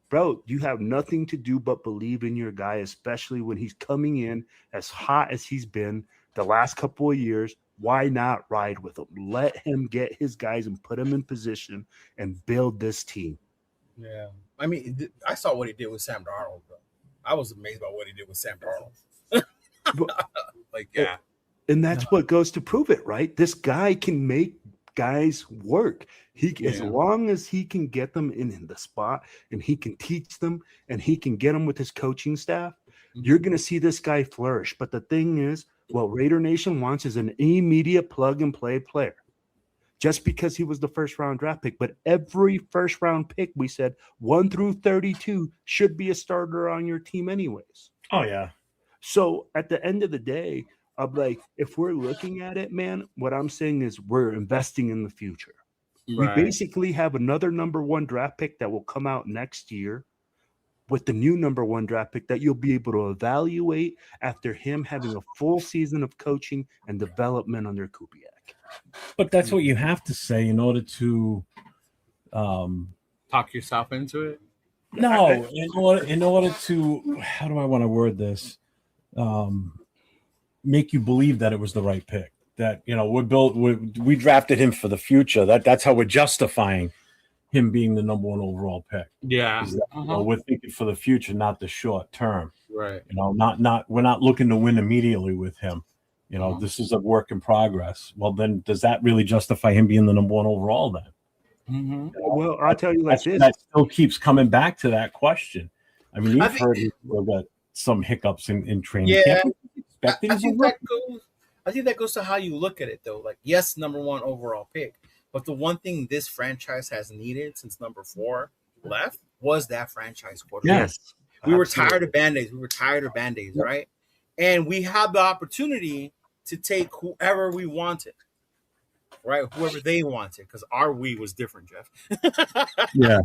bro, you have nothing to do but believe in your guy, especially when he's coming in as hot as he's been the last couple of years. Why not ride with him? Let him get his guys and put him in position and build this team. Yeah. I mean, I saw what he did with Sam Darnold, bro. I was amazed by what he did with Sam Darnold. And that's what goes to prove it, right? This guy can make guys work. As long as he can get them in the spot and he can teach them and he can get them with his coaching staff, you're going to see this guy flourish. But the thing is, what Raider Nation wants is an immediate plug and play player. Just because he was the first round draft pick, but every first round pick, we said 1 through 32 should be a starter on your team anyways. Oh yeah. So at the end of the day, I'm like, if we're looking at it, man, what I'm saying is we're investing in the future. Right. We basically have another number 1 draft pick that will come out next year with the new number 1 draft pick that you'll be able to evaluate after him having a full season of coaching and development under Kubiak. But that's what you have to say in order to talk yourself into it. No, in order to, how do I want to word this? Make you believe that it was the right pick. That, you know, we drafted him for the future. That's how we're justifying him being the number 1 overall pick. Yeah. That, you know, we're thinking for the future, not the short term. Right. You know, we're not looking to win immediately with him. You know, this is a work in progress. Well, then does that really justify him being the number 1 overall then? Mm-hmm. You know, well, I'll tell you like this. That still keeps coming back to that question. I mean, you've heard that some hiccups in training camp. I think that goes to how you look at it, though. Like, yes, number 1 overall pick. But the one thing this franchise has needed since number 4 left was that franchise quarterback. Yes. We were tired of Band-Aids. Right? And we had the opportunity to take whoever we wanted, right? Whoever they wanted, because our we was different, Jeff. Yeah.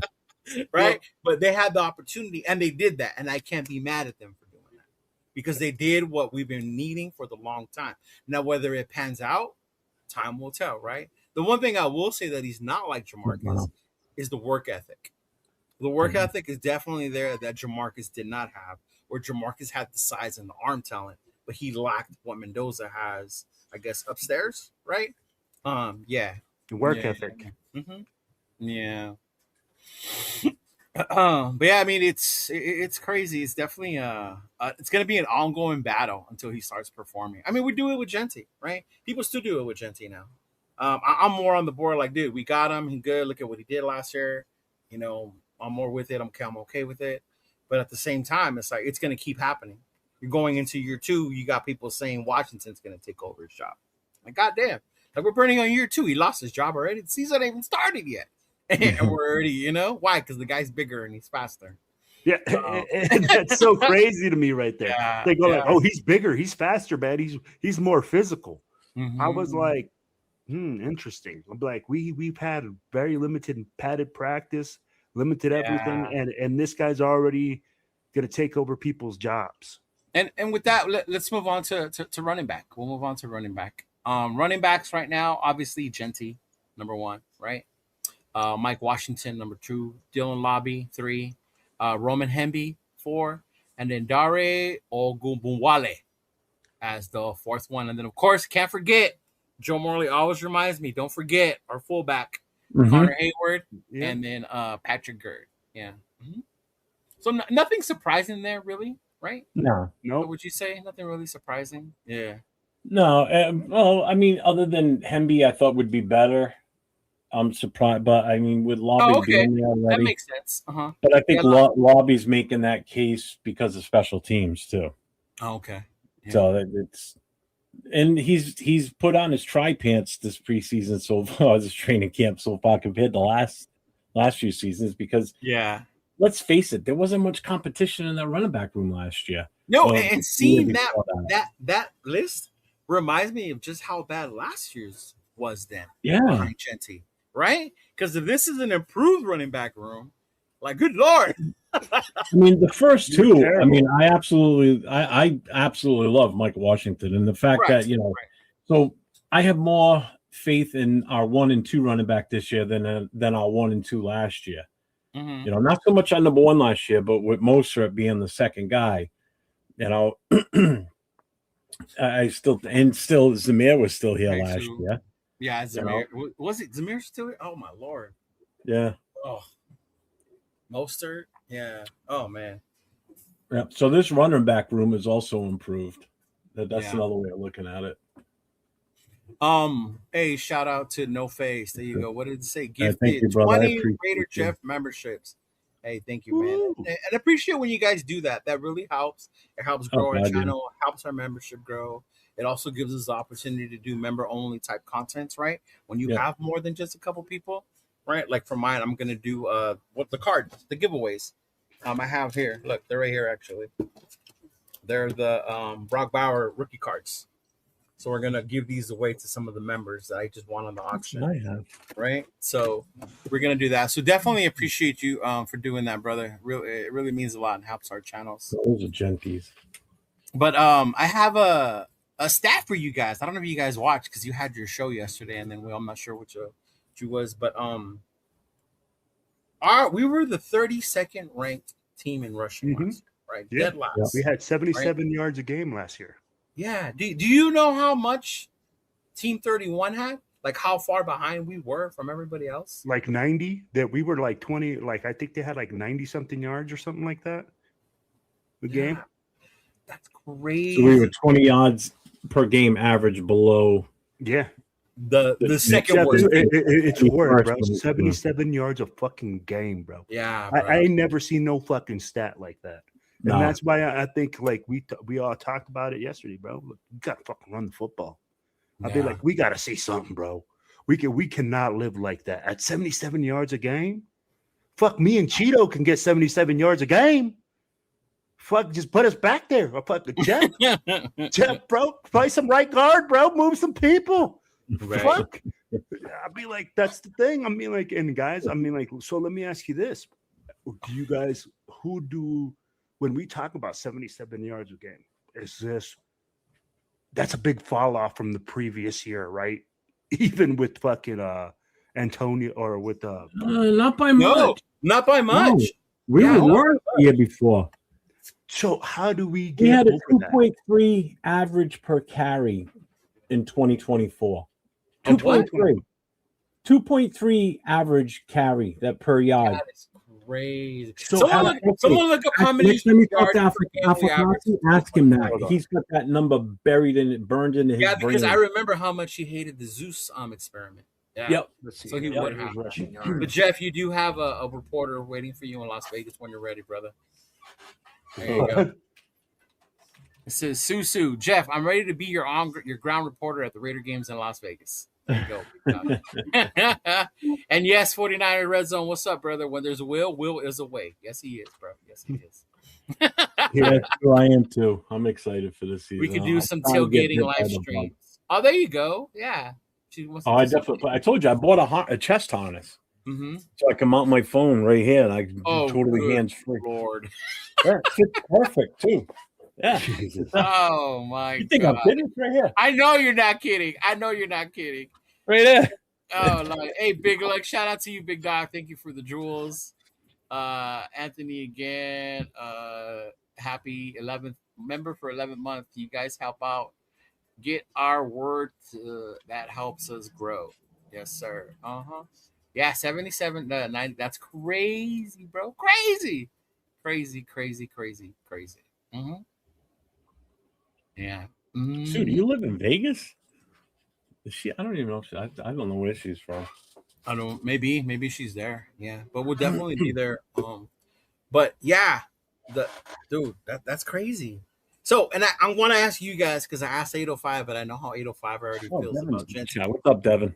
Right? But they had the opportunity, and they did that, and I can't be mad at them for doing that because they did what we've been needing for the long time. Now, whether it pans out, time will tell, right? The one thing I will say that he's not like Jamarcus is the work ethic. The work ethic is definitely there that Jamarcus did not have, where Jamarcus had the size and the arm talent, but he lacked what Mendoza has, I guess, upstairs, right? Yeah. The work ethic. Mm-hmm. Yeah. But yeah, I mean, it's crazy. It's definitely it's gonna be an ongoing battle until he starts performing. I mean, we do it with Genti, right? People still do it with Genti now. I'm more on the board, like, dude, we got him. He's good. Look at what he did last year. You know, I'm more with it. I'm okay with it. But at the same time, it's like it's gonna keep happening. You're going into year 2. You got people saying Washington's gonna take over his job. Like, goddamn. Like, we're burning on year 2. He lost his job already. The season ain't even started yet. And we're already, you know, why? Because the guy's bigger and he's faster. Yeah, and that's so crazy to me right there. Yeah, they go like, "Oh, he's bigger, he's faster, man. He's more physical." Mm-hmm. I was like, interesting. I'm like, we've had very limited padded practice, limited everything, and this guy's already gonna take over people's jobs. And with that, let's move on to running back. We'll move on to running back. Running backs right now, obviously Genti, number 1, right? Mike Washington, number 2, Dylan Lobby, 3, Roman Hemby, 4, and then Dare Ogunbunwale as the 4th one. And then, of course, can't forget, Joe Morley always reminds me, don't forget our fullback, Connor Hayward, and then Patrick Gerd. Yeah. Mm-hmm. So nothing surprising there, really, right? No. What would you say? Nothing really surprising? Yeah. No. Well, I mean, other than Hemby, I thought would be better. I'm surprised, but I mean, with Lobby being there already, that makes sense. But I think Lobby's making that case because of special teams too. Oh, okay. Yeah. So and he's put on his tri pants this preseason so far, this training camp so far compared to last few seasons because let's face it, there wasn't much competition in that running back room last year. No, and seeing that list reminds me of just how bad last year's was then. Yeah. Genti. Right? Because if this is an improved running back room, like, good Lord. I mean, the first 2, I mean, I absolutely love Mike Washington and the fact that, you know, so I have more faith in our 1 and 2 running back this year than our 1 and 2 last year. Mm-hmm. You know, not so much on number 1 last year, but with Mostert being the second guy, you know, still Zamir was still here last year. Yeah, Zamir. You know? Was it Zamir still here? Oh, my Lord. Yeah. Oh. Mostert? Yeah. Oh, man. Yeah. So this running back room is also improved. That's another way of looking at it. Hey, shout out to No Face. There you go. What did it say? Thank Gifted you, brother. I 20 appreciate Raider you. Jeff memberships. Hey, thank you, man. Woo. And I appreciate when you guys do that. That really helps. It helps grow our God, yeah. channel, helps our membership grow. It also gives us the opportunity to do member only type contents, right? When you Yeah. have more than just a couple people, right? Like for mine, I'm gonna do what the cards, the giveaways. I have here. Look, they're right here actually. They're the Brock Bauer rookie cards. So we're gonna give these away to some of the members that I just won on the auction, right? So we're gonna do that. So definitely appreciate you for doing that, brother. It really means a lot and helps our channels. Those are genties. But I have a stat for you guys. I don't know if you guys watched because you had your show yesterday, and then I'm not sure which you was, but we were the 32nd ranked team in rushing last year, right? Yeah. Dead last. We had 77 yards a game last year. Yeah. Do you know how much Team 31 had? Like how far behind we were from everybody else? Like 90, that we were like 20, like I think they had like 90 something yards or something like that. The game. That's crazy. So we were 20 yards per game average below. Yeah. The second worst. It's worse, bro. First, 77 yards a fucking game, bro. Yeah, bro. I ain't never seen no fucking stat like that. And No. that's why I think like we all talked about it yesterday, bro. Look, you gotta fucking run the football. I'd be like, we gotta see something, bro. We cannot live like that. At 77 yards a game, fuck, me and Cheeto can get 77 yards a game. Fuck, just put us back there. Or fuck the Jeff, bro. Play some right guard, bro. Move some people. Right. Fuck. I'd be like, that's the thing. I mean, like, and guys, I mean, like, so let me ask you this. Do you guys, when we talk about 77 yards a game, that's a big fall off from the previous year, right? Even with fucking Antonio or with not by much. No, not by much. No. We were worse the year before. So how do we get We had a over that? 2.3 average per carry in 2024. Oh, 2.3. 2.3 average carry that per yard. That is crazy. So someone look up how many next time you talk yards to per game we average. ask him that. Hold on. He's got that number burned into his Yeah, because brain. I remember how much he hated the Zeus experiment. Yeah. Yep. Let's see. So he Yep. would have. His rushing yards. But Jeff, you do have a reporter waiting for you in Las Vegas when you're ready, brother. There you go. It says, Susu, Jeff, I'm ready to be your ground reporter at the Raider games in Las Vegas. There you go. And yes, 49er Red Zone, what's up, brother? When there's a Will is a way. Yes, he is, bro. Yes, he is. Yeah, that's who I am too. I'm excited for this season. We could do I'm some trying to get tailgating bit by live the bug. streams. Oh, there you go. Yeah. She wants to Oh, I do some- definitely. I told you I bought a chest harness, Mhm. so I can mount my phone right here, and I can Oh, do totally good hands free. Lord. Yeah, it fits perfect too. Yeah. Jesus. Oh, my You think God. I'm kidding? It's right here, I know you're not kidding. I know you're not kidding. right there. Oh, like, hey, Big Luck, shout out to you, Big Dog. Thank you for the jewels. Anthony again. Happy 11th member for 11th month. You guys help out. Get our word that helps us grow. Yes, sir. Yeah, 77, 90. That's crazy, bro. Crazy. Yeah. Dude, do you live in Vegas? Is she? I don't even know. If I don't know where she's from. I don't. Maybe she's there. Yeah, but we'll definitely be there. But yeah, that's crazy. So, and I want to ask you guys because I asked 805, but I know how 805 already feels Devin's about in the Genty. chat. What's up, Devin?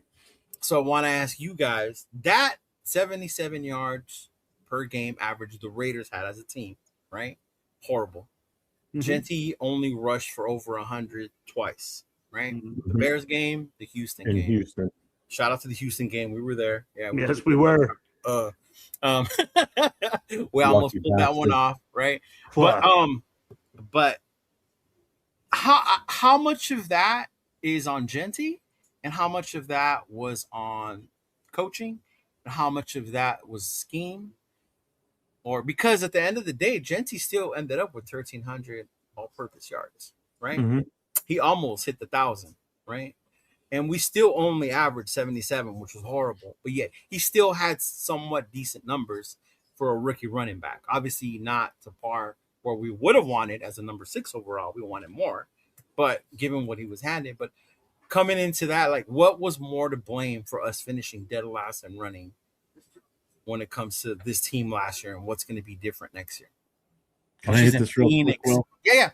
So I want to ask you guys that 77 yards per game average the Raiders had as a team, right? Horrible. Mhm. Genty only rushed for over 100 twice, right? Mhm. The Bears game, the Houston In game. Houston. Shout out to the Houston game. We were there. Yeah. Yes, we were. We almost Lucky pulled that one bastard. off, right? Fuck. But how much of that is on Genty, and how much of that was on coaching, and how much of that was scheme? Or because at the end of the day, Genty still ended up with 1,300 all-purpose yards, right? Mhm. He almost hit the 1,000, right? And we still only averaged 77, which was horrible. But yet he still had somewhat decent numbers for a rookie running back. Obviously not to par where we would have wanted as a number 6 overall. We wanted more, but given what he was handed. But coming into that, like, what was more to blame for us finishing dead last and running when it comes to this team last year, and what's going to be different next year? Can I hit this real quick, Will? Yeah.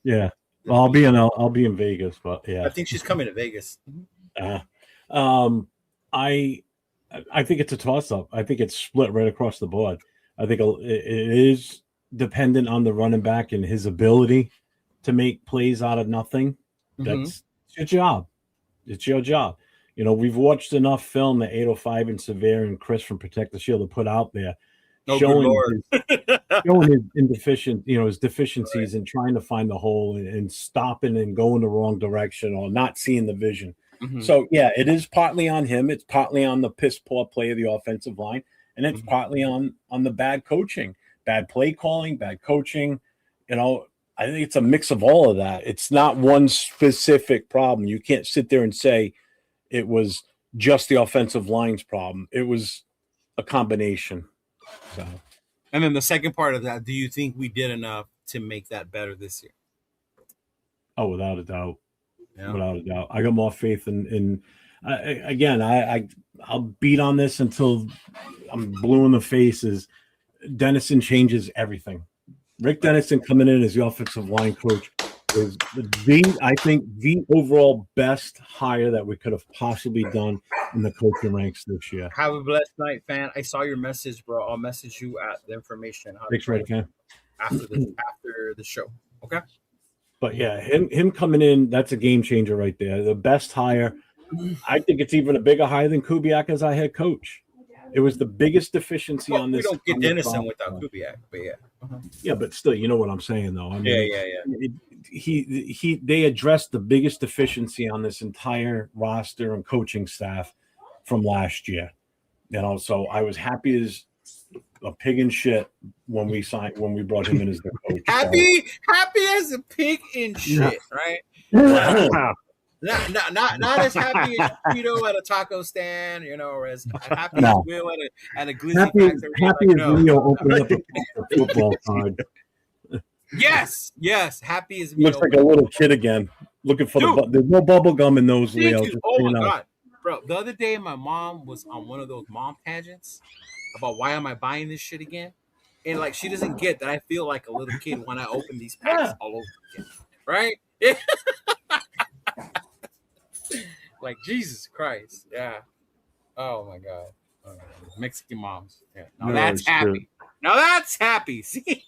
Yeah. Well, I'll be in Vegas, but yeah. I think she's coming to Vegas. I think it's a toss-up. I think it's split right across the board. I think it is dependent on the running back and his ability to make plays out of nothing. That's your job. It's your job. You know, we've watched enough film that 805 and Severe and Chris from Protect the Shield to put out there, showing his deficiencies and trying to find the hole and stopping and going the wrong direction or not seeing the vision. So, yeah, it is partly on him. It's partly on the piss poor play of the offensive line, and it's partly on the bad coaching, bad play calling, bad coaching. You know, I think it's a mix of all of that. It's not one specific problem. You can't sit there and say it was just the offensive line's problem. It was a combination. So, and then the second part of that, do you think we did enough to make that better this year? Oh, without a doubt. Yeah. Without a doubt. I got more faith in I'll beat on this until I'm blue in the faces. Dennison changes everything. Rick Dennison coming in as the offensive line coach is I think the overall best hire that we could have possibly done in the coaching ranks this year. Have a blessed night, fan. I saw your message, bro. I'll message you at the information. Thanks, Red Can. After the show. Okay. But yeah, him coming in, that's a game changer right there. The best hire. I think it's even a bigger hire than Kubiak as our head coach. It was the biggest deficiency on this. We don't get Dennison without Kubiak, but yeah. Yeah, but still, you know what I'm saying, though. I mean, yeah. They addressed the bigged deficiency on this entire roster and coaching staff from last year. You know, so I was happy as a pig in shit when we brought him in as the coach. Happy as a pig in shit, right? Not as happy as Cheeto at a taco stand, you know, or as happy as Will at a glizzy factory. Happy as Leo opening up a football card. Yes, happy as Looks like a little kid again, looking for there's no bubble gum in those, Leo. Oh my god, bro! The other day, my mom was on one of those mom pageants about why am I buying this shit again, and like she doesn't get that I feel like a little kid when I open these packs all over again, right? Like Jesus Christ, yeah. Oh my god, Mexican moms. Yeah. Now that's happy. True. Now that's happy. See,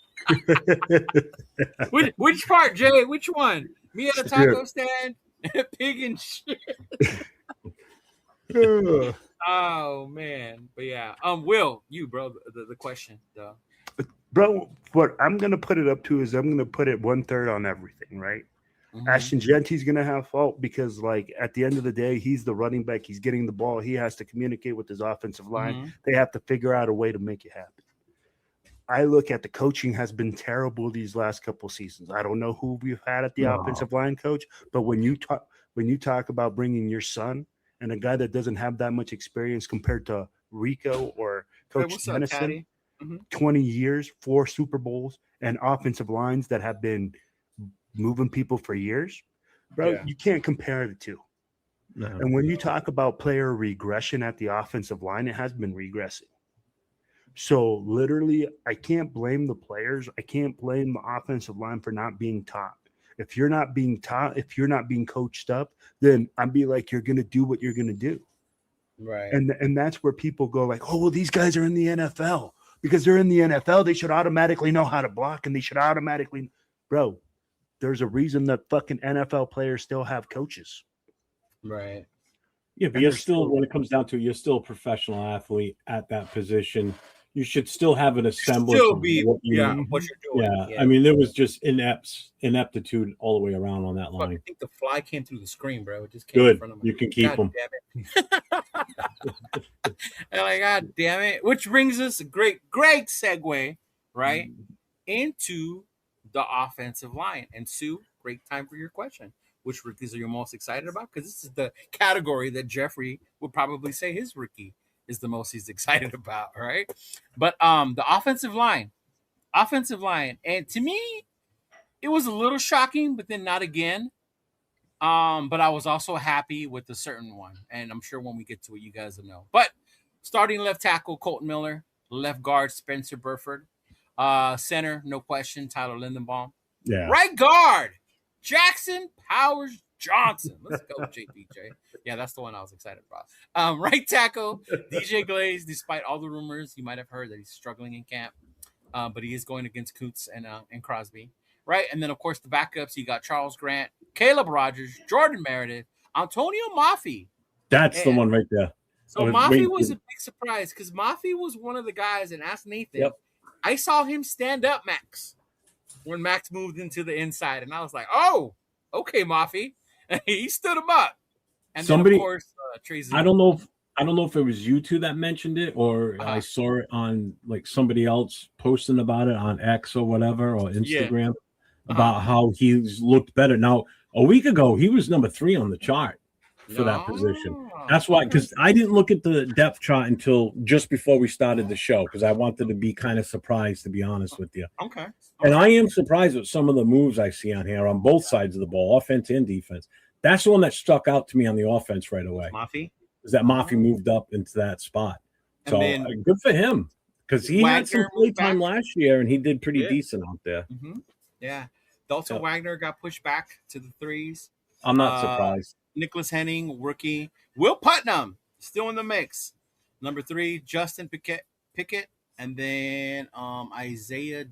which part, Jay? Which one? Me at a taco stand, pig and shit. Oh man, but yeah. Will you, bro? The question, though. Bro, what I'm gonna put it up to is I'm gonna put it 1/3 on everything, right? Ashton Genty's going to have fault because, like, at the end of the day, he's the running back. He's getting the ball. He has to communicate with his offensive line. They have to figure out a way to make it happen. I look at the coaching has been terrible these last couple seasons. I don't know who we've had at the offensive line coach, but when you talk about bringing your son and a guy that doesn't have that much experience compared to Rico or Coach Dennison, 20 years, 4 Super Bowls, and offensive lines that have been moving people for years, bro, you can't compare the two. No. And when you talk about player regression at the offensive line, it has been regressing. So literally, I can't blame the players. I can't blame the offensive line for not being taught. If you're not being taught, if you're not being coached up, then I'd be like, you're going to do what you're going to do. Right. And that's where people go like, oh, well, these guys are in the NFL. Because they're in the NFL, they should automatically know how to block, and they should automatically – bro, there's a reason that fucking NFL players still have coaches. Right. Yeah, but you're still, when it comes down to it, you're still a professional athlete at that position. You should still have an semblance of what you're doing. Yeah. I mean, there was just ineptitude all the way around on that line. I think the fly came through the screen, bro. It just came in front of me. You can keep them. And like, God damn it. Which brings us a great segue, right, into the offensive line. And Sue, great time for your question. Which rookies are you most excited about? Because this is the category that Jeffrey would probably say his rookie is the most he's excited about, right? But the offensive line. And to me, it was a little shocking, but then not again. But I was also happy with a certain one, and I'm sure when we get to it, you guys will know. But starting left tackle Colton Miller, left guard Spencer Burford, center no question Tyler Lindenbaum, Yeah. right guard Jackson Powers Johnson. Let's go JPJ. Yeah, that's the one I was excited about. Right tackle DJ Glaze. Despite all the rumors, you might have heard that he's struggling in camp, but he is going against Coots and Crosby. Right, and then of course the backups. You got Charles Grant, Caleb Rogers, Jordan Meredith, Antonio Mafi. That's the one right there. So Mafi was a big surprise because Mafi was one of the guys, and ask Nathan. Yep. I saw him stand up Max when Max moved into the inside, and I was like, "Oh, okay, Mafi." He stood him up. And somebody, then of course, Tracy. I don't know if it was you two that mentioned it, or I saw it on like somebody else posting about it on X or whatever, or Instagram about how he's looked better. Now, a week ago, he was number 3 on the chart for that position. That's why, because I didn't look at the depth chart until just before we started the show, because I wanted to be kind of surprised, to be honest with you. Okay. And I am surprised with some of the moves I see on here on both sides of the ball, offense and defense. That's the one that stuck out to me on the offense right away. Mafi? Is that Mafi moved up into that spot. So good for him, because he had some play time last year, and he did pretty decent out there. Mm-hmm. Yeah. Dalton Wagner got pushed back to the 3s. I'm not surprised. Nicholas Henning, rookie. Will Putnam, still in the mix. Number 3, Justin Pickett. And then Isaiah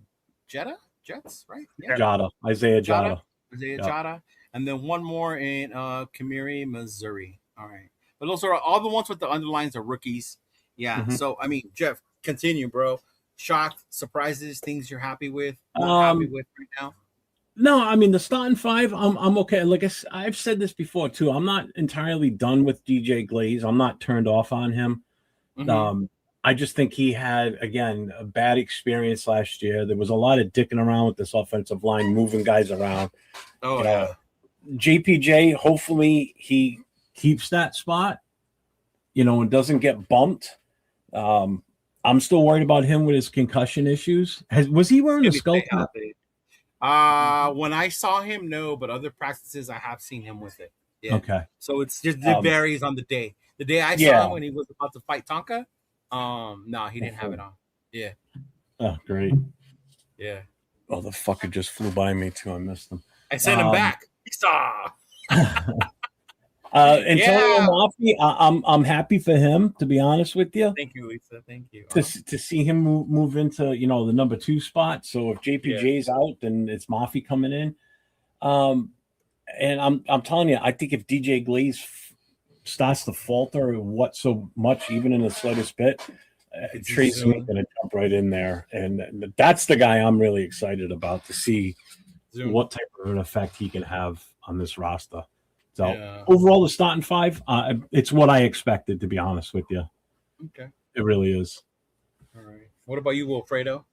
Jets, right? Yeah. Jada. Isaiah Jada. Jada. And then one more in Kamiri, Missouri. All right. But those are all the ones with the underlines are rookies. Yeah. Mm-hmm. So, I mean, Jeff, continue, bro. Shocked, surprises, things you're happy with, not happy with right now? No, I mean, the starting 5, I'm okay. Like I've said this before, too. I'm not entirely done with DJ Glaze. I'm not turned off on him. Mm-hmm. I just think he had, again, a bad experience last year. There was a lot of dicking around with this offensive line, moving guys around. Oh, yeah. JPJ, hopefully he keeps that spot, and doesn't get bumped. I'm still worried about him with his concussion issues. Was he wearing a skull cap? When I saw him, no, but other practices I have seen him with it. Yeah. Okay. So it varies on the day. The day I saw him when he was about to fight Tonka, no, he didn't have it on. Yeah. Oh, great. Yeah. Oh, the fucker just flew by me too. I missed him. I sent him back. He saw. Antonio Mafi, I'm happy for him, to be honest with you. Thank you, Lisa. Thank you. To see him move into the number 2 spot. So if JPJ's out, then it's Mafi coming in. And I'm telling you, I think if DJ Glaze starts to falter what so much, even in the slightest bit, Tracy's going to jump right in there, and that's the guy I'm really excited about to see what type of an effect he can have on this roster. So overall, the starting 5, it's what I expected, to be honest with you. Okay, it really is. All right. What about you, Wilfredo?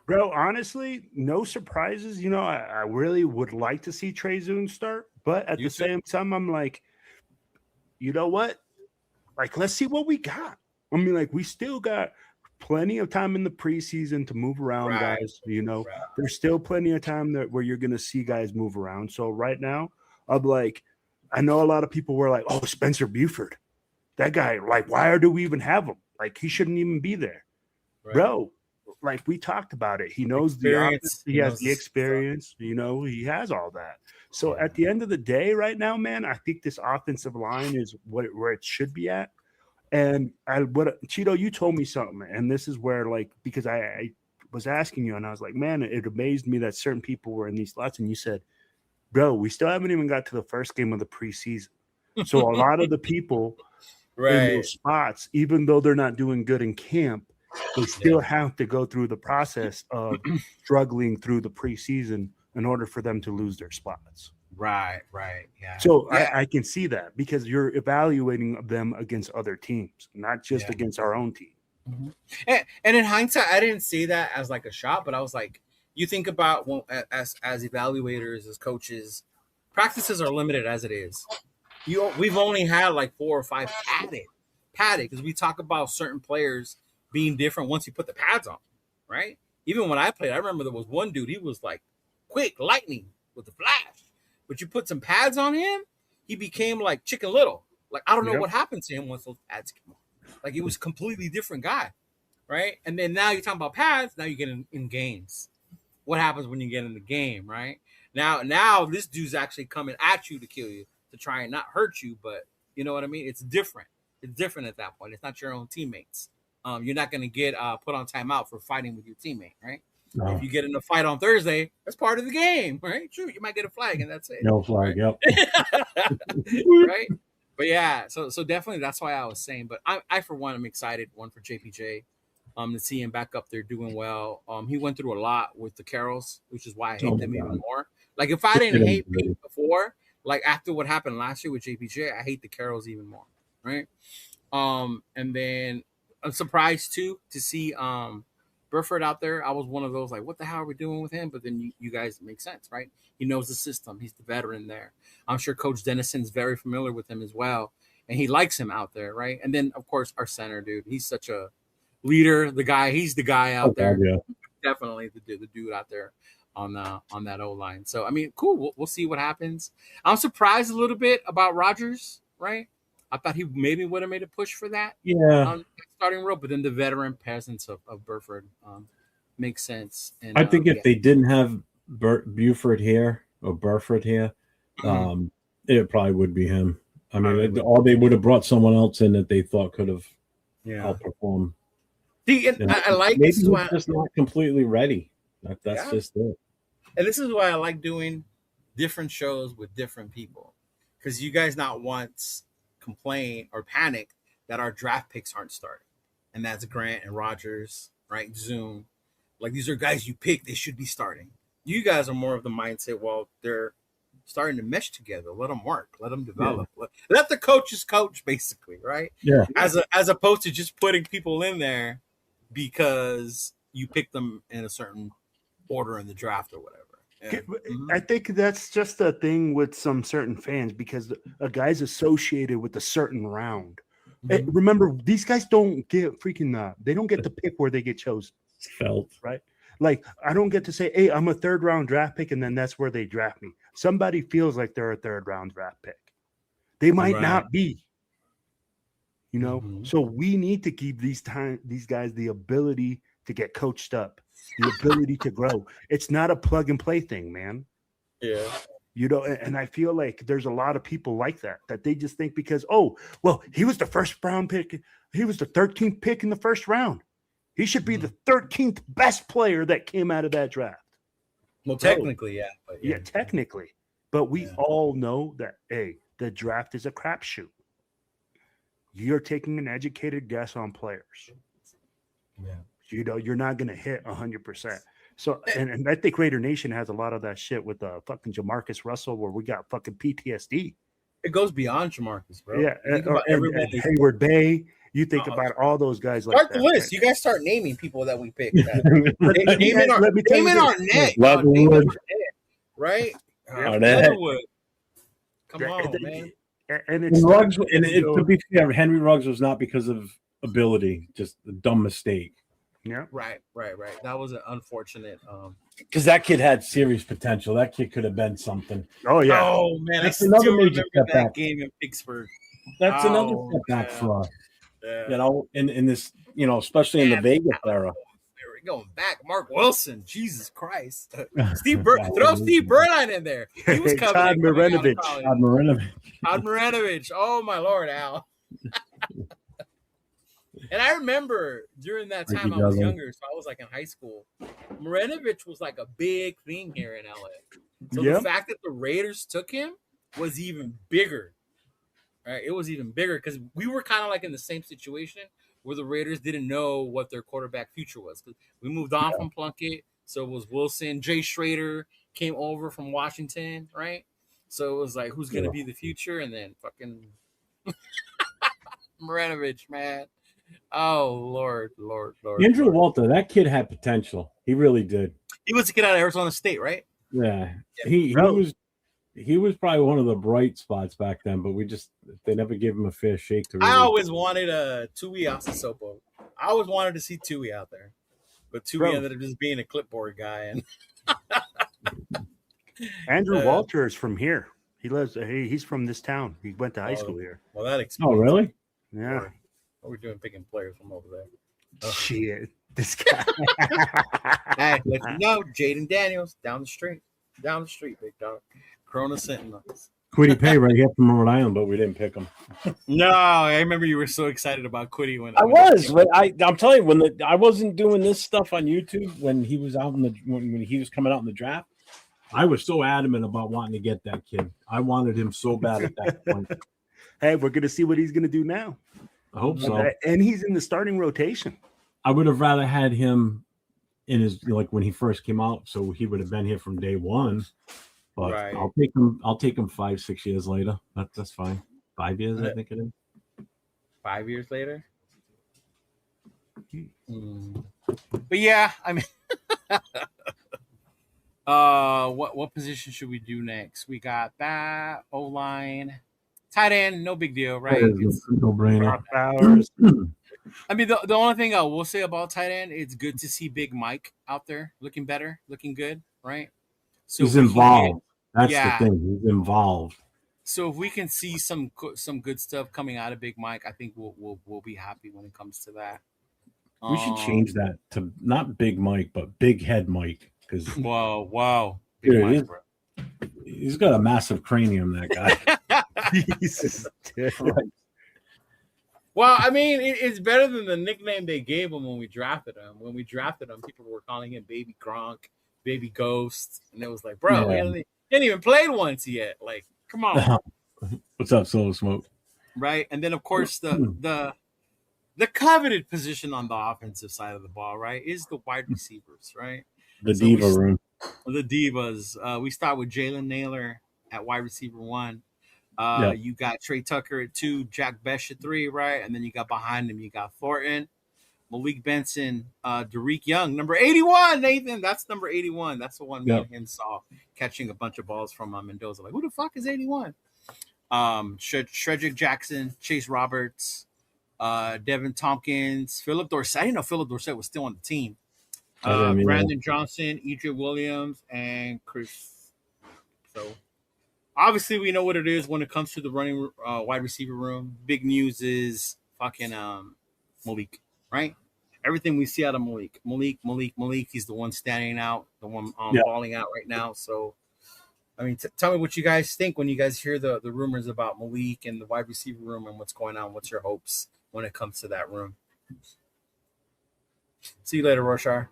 Bro, honestly, no surprises. I really would like to see Trey Zoon start, but at the same time, I'm like, you know what? Like, let's see what we got. I mean, like, we still got plenty of time in the preseason to move around, guys. There's still plenty of time where you're going to see guys move around. So right now, I'm like, I know a lot of people were like, oh, Spencer Buford, that guy, like, why do we even have him? Like, he shouldn't even be there. Right. Bro, like, we talked about it. He knows the offense. He has the experience. He has all that. So at the end of the day right now, man, I think this offensive line is where it should be at. And Cheeto, you told me something, and this is where, like, because I was asking you, and I was like, man, it amazed me that certain people were in these slots, and you said, bro, we still haven't even got to the first game of the preseason. So a lot of the people in those spots, even though they're not doing good in camp, they still have to go through the process of struggling through the preseason in order for them to lose their spots. Right. Yeah. So I can see that because you're evaluating them against other teams, not just against our own team. Mm-hmm. And in hindsight, I didn't see that as like a shot, but I was like, you think about as evaluators, as coaches, practices are limited as it is. We've only had like 4 or 5 padded because we talk about certain players being different once you put the pads on, right? Even when I played, I remember there was one dude, he was like quick lightning with the flash. but you put some pads on him, he became like Chicken Little. Like, I don't know Yep. what happened to him once those pads came on. Like, he was a completely different guy, right? And then now you're talking about pads. Now you get in games. What happens when you get in the game, right? Now this dude's actually coming at you to kill you, to try and not hurt you, but you know what I mean? It's different. It's different at that point. It's not your own teammates. You're not going to get put on timeout for fighting with your teammate, right? No. If you get in a fight on Thursday, that's part of the game, right? Sure, you might get a flag, and that's it. No flag, right? yep. Right? But yeah, so definitely that's why I was saying. But I for one, I'm excited. One for JPJ, to see him back up there doing well. He went through a lot with the Carrolls, which is why I hate them even more. Like, if I didn't hate Pete before, like after what happened last year with JPJ, I hate the Carrolls even more, right? And then I'm surprised too to see Burford out there. I was one of those like, what the hell are we doing with him? But then you guys make sense, right? He knows the system. He's the veteran there. I'm sure Coach Dennison's very familiar with him as well, and he likes him out there, right? And then of course our center dude, he's such a leader. He's the guy out there. Yeah. Definitely the dude out there on that O line. So I mean, cool. We'll see what happens. I'm surprised a little bit about Rodgers, right? I thought he maybe would have made a push for that. Yeah. Starting role, but then the veteran presence of Burford makes sense. And I think if they didn't have Burford here, it probably would be him. I mean, or they would have brought someone else in that they thought could have outperformed. See, and I like maybe this he's why, just not completely ready. That's just it. and this is why I like doing different shows with different people, because you guys not once complain or panic that our draft picks aren't starting, and that's Grant and Rodgers, right? Zoom, like these are guys you pick; they should be starting. You guys are more of the mindset, well, they're starting to mesh together. Let them work. Let them develop. Yeah. Let the coaches coach, basically, right? Yeah. As opposed to just putting people in there because you pick them in a certain order in the draft or whatever. Yeah. I think that's just a thing with some certain fans, because a guy's associated with a certain round. Mm-hmm. Remember, these guys don't get freaking they don't get to pick where they get chosen. Felt right. Like, I don't get to say, hey, I'm a third round draft pick, and then that's where they draft me. Somebody feels like they're a third round draft pick. They might not be, you know? Mm-hmm. So we need to give these guys the ability to get coached up, the ability to grow. It's not a plug and play thing, man. Yeah. You know, and I feel like there's a lot of people like that they just think because, oh, well, he was the first round pick. He was the 13th pick in the first round. He should be the 13th best player that came out of that draft. Well, technically, yeah. But yeah, technically. But we all know that, hey, the draft is a crapshoot. You're taking an educated guess on players. Yeah. You know, you're not going to hit 100%. So, and I think Raider Nation has a lot of that shit with fucking Jamarcus Russell, where we got fucking PTSD. It goes beyond Jamarcus, bro. Yeah, and Hayward Bay. You think about all those guys like that. Start the list. Right? You guys start naming people that we picked. Damon Arnett. Right? Leatherwood. Come on, man. And it's Ruggs, to be fair, Henry Ruggs was not because of ability, just a dumb mistake. Yeah. Right. That was an unfortunate. Because that kid had serious potential. That kid could have been something. Oh yeah. Oh man, that's another major that game in Pittsburgh. That's another setback for us. Yeah. You know, in this, you know, especially in the Vegas era. We're going back. Mark Wilson, Jesus Christ. Throw Steve Berline in there. He was coming. Todd Marinovich. Todd Marinovich. Oh my Lord, Al. And I remember during that time I was younger, so I was like in high school. Marinovich was like a big thing here in LA. So the fact that the Raiders took him was even bigger. Right? It was even bigger because we were kind of like in the same situation where the Raiders didn't know what their quarterback future was. Because we moved on from Plunkett, so it was Wilson. Jay Schrader came over from Washington, right? So it was like, who's going to be the future? And then fucking Marinovich, man. Oh, Lord. Andrew Walter, that kid had potential. He really did. He was a kid out of Arizona State, right? Yeah. He was probably one of the bright spots back then, but they never gave him a fair shake. To really. I always wanted a Tui Asasopo. I always wanted to see Tui out there, but Tui ended up just being a clipboard guy. And Andrew Walter is from here. He lives. He's from this town. He went to high school here. Well, that explains. Oh, really? Yeah. What are we doing picking players from over there? Shit, this guy. Hey, let you know, Jaden Daniels down the street, big dog. Corona Sentinels. Quiddy Pay right here from Rhode Island, but we didn't pick him. No, I remember you were so excited about Quiddy when I was. But I'm telling you, I wasn't doing this stuff on YouTube when he was out when he was coming out in the draft. I was so adamant about wanting to get that kid. I wanted him so bad at that point. Hey, we're gonna see what he's gonna do now. I hope so. And he's in the starting rotation. I would have rather had him in his when he first came out, so he would have been here from day one. But right. I'll take him 5-6 years later. That's fine. 5 years, I think it is. 5 years later. But yeah, I mean, what position should we do next? We got that O-line, tight end. No big deal, right? No brainer. I mean, the only thing I will say about tight end, it's good to see Big Mike out there looking better, looking good, right? So he's involved. That's the thing. He's involved. So if we can see some good stuff coming out of Big Mike, I think we'll be happy when it comes to that. We should change that to not Big Mike, but Big Head Mike. Because wow, Big Mike, he's got a massive cranium. That guy. Jesus. Well, I mean, it's better than the nickname they gave him when we drafted him. When we drafted him, people were calling him Baby Gronk, Baby Ghost, and it was like, bro, he hadn't even played once yet. Like, come on. What's up, Solo Smoke? Right, and then of course the coveted position on the offensive side of the ball, right, is the wide receivers, right? The diva room. The divas. We start with Jalen Naylor at wide receiver 1. You got Trey Tucker at 2, Jack Besh at 3, right? And then you got behind him, you got Thornton, Malik Benson, Derek Young, number 81, Nathan. That's number 81. That's the one me and him saw catching a bunch of balls from Mendoza. Like, who the fuck is 81? Shredrick Jackson, Chase Roberts, Devin Tompkins, Philip Dorsett. I didn't know Philip Dorsett was still on the team. Brandon Johnson, Edric Williams, and Chris. So obviously, we know what it is when it comes to the running wide receiver room. Big news is fucking Malik, right? Everything we see out of Malik. He's the one standing out, the one balling out right now. So, I mean, tell me what you guys think when you guys hear the rumors about Malik and the wide receiver room and what's going on. What's your hopes when it comes to that room? See you later, Rorschach.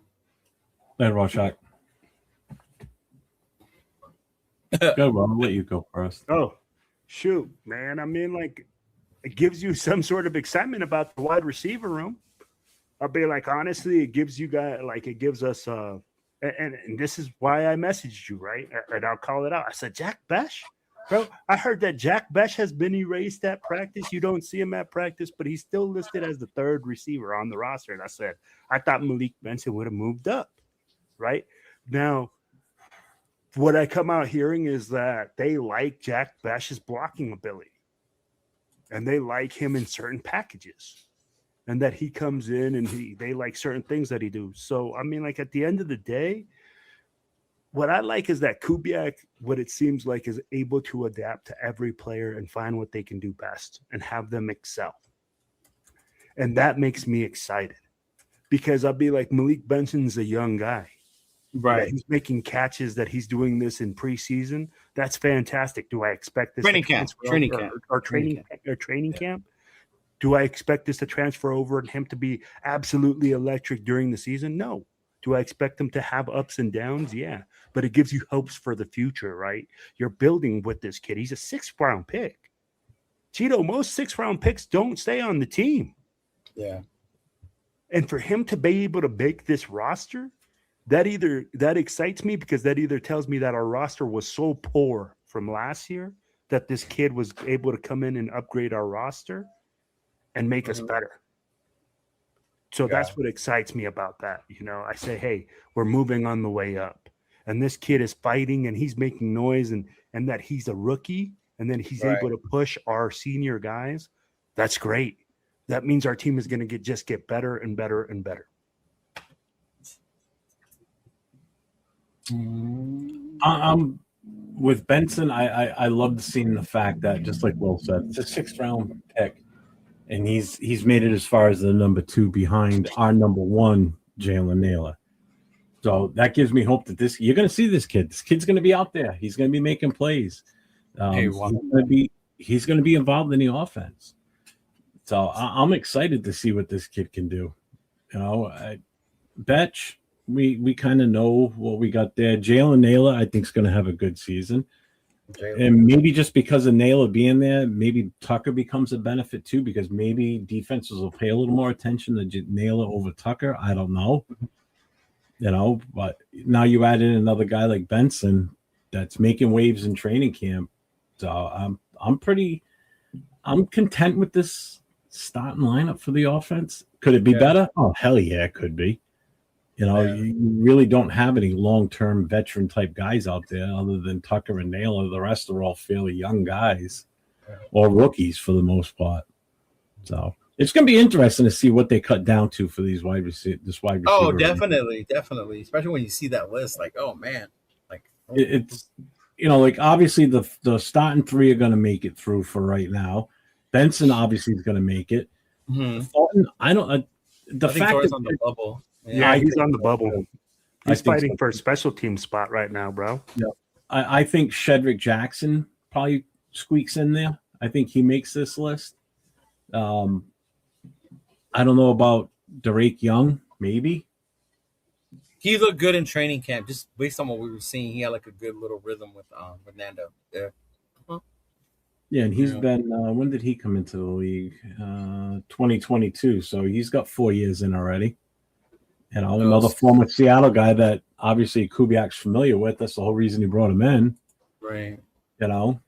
Later, Rorschach. Go, Ron. I'll let you go first. Oh, shoot, man. I mean, like, it gives you some sort of excitement about the wide receiver room. I'll be like, honestly, it gives you guys, like, it gives us, and this is why I messaged you, right? And I'll call it out. I said, Jack Besh? Bro, I heard that Jack Besh has been erased at practice. You don't see him at practice, but he's still listed as the 3rd receiver on the roster. And I said, I thought Malik Benson would have moved up, right? Now, what I come out hearing is that they like Jack Besh's blocking ability. And they like him in certain packages. And that he comes in and they like certain things that he do. So, I mean, like, at the end of the day, what I like is that Kubiak, what it seems like, is able to adapt to every player and find what they can do best and have them excel. And that makes me excited because I'll be like, Malik Benson's a young guy. Right. He's making catches, that he's doing this in preseason. That's fantastic. Do I expect this training camp? Do I expect this to transfer over and him to be absolutely electric during the season? No. Do I expect him to have ups and downs? Yeah. But it gives you hopes for the future, right? You're building with this kid. He's a 6th-round pick. Cheeto, most 6th-round picks don't stay on the team. Yeah. And for him to be able to make this roster, that excites me because that either tells me that our roster was so poor from last year that this kid was able to come in and upgrade our roster and make us better. So that's what excites me about that. You know, I say, hey, we're moving on the way up. And this kid is fighting and he's making noise and that he's a rookie and then he's able to push our senior guys. That's great. That means our team is going to get better and better and better. I'm with Benson, I loved seeing the fact that, just like Will said, it's a 6th round pick, and he's made it as far as the number 2 behind our number 1, Jalen Naylor. So that gives me hope that you're going to see this kid. This kid's going to be out there. He's going to be making plays. He's going to be involved in the offense. So I'm excited to see what this kid can do. You know, Betch, we kind of know what we got there. Jalen Naylor, I think, is going to have a good season. And maybe just because of Naylor being there, maybe Tucker becomes a benefit too, because maybe defenses will pay a little more attention to Naylor over Tucker. I don't know. You know, but now you add in another guy like Benson that's making waves in training camp. So I'm content with this starting lineup for the offense. Could it be better? Oh, hell yeah, it could be. You know, you really don't have any long-term veteran type guys out there other than Tucker and Naylor. The rest are all fairly young guys or rookies for the most part. So it's going to be interesting to see what they cut down to for these wide receiver. Oh, definitely. Especially when you see that list, like, oh man, like it's, you know, like obviously the starting 3 are going to make it through for right now. Benson obviously is going to make it. Thornton, I don't. The fact Thornton's on the bubble. Yeah, he's on the bubble. He's fighting for a special team spot right now, bro. Yeah, I think Shedrick Jackson probably squeaks in there. I think he makes this list. I don't know about Derek Young, maybe. He looked good in training camp, just based on what we were seeing. He had like a good little rhythm with Nando. Yeah. Yeah, and he's been. When did he come into the league? 2022. So he's got 4 years in already. You know, another former Seattle guy that obviously Kubiak's familiar with. That's the whole reason he brought him in. Right. You know,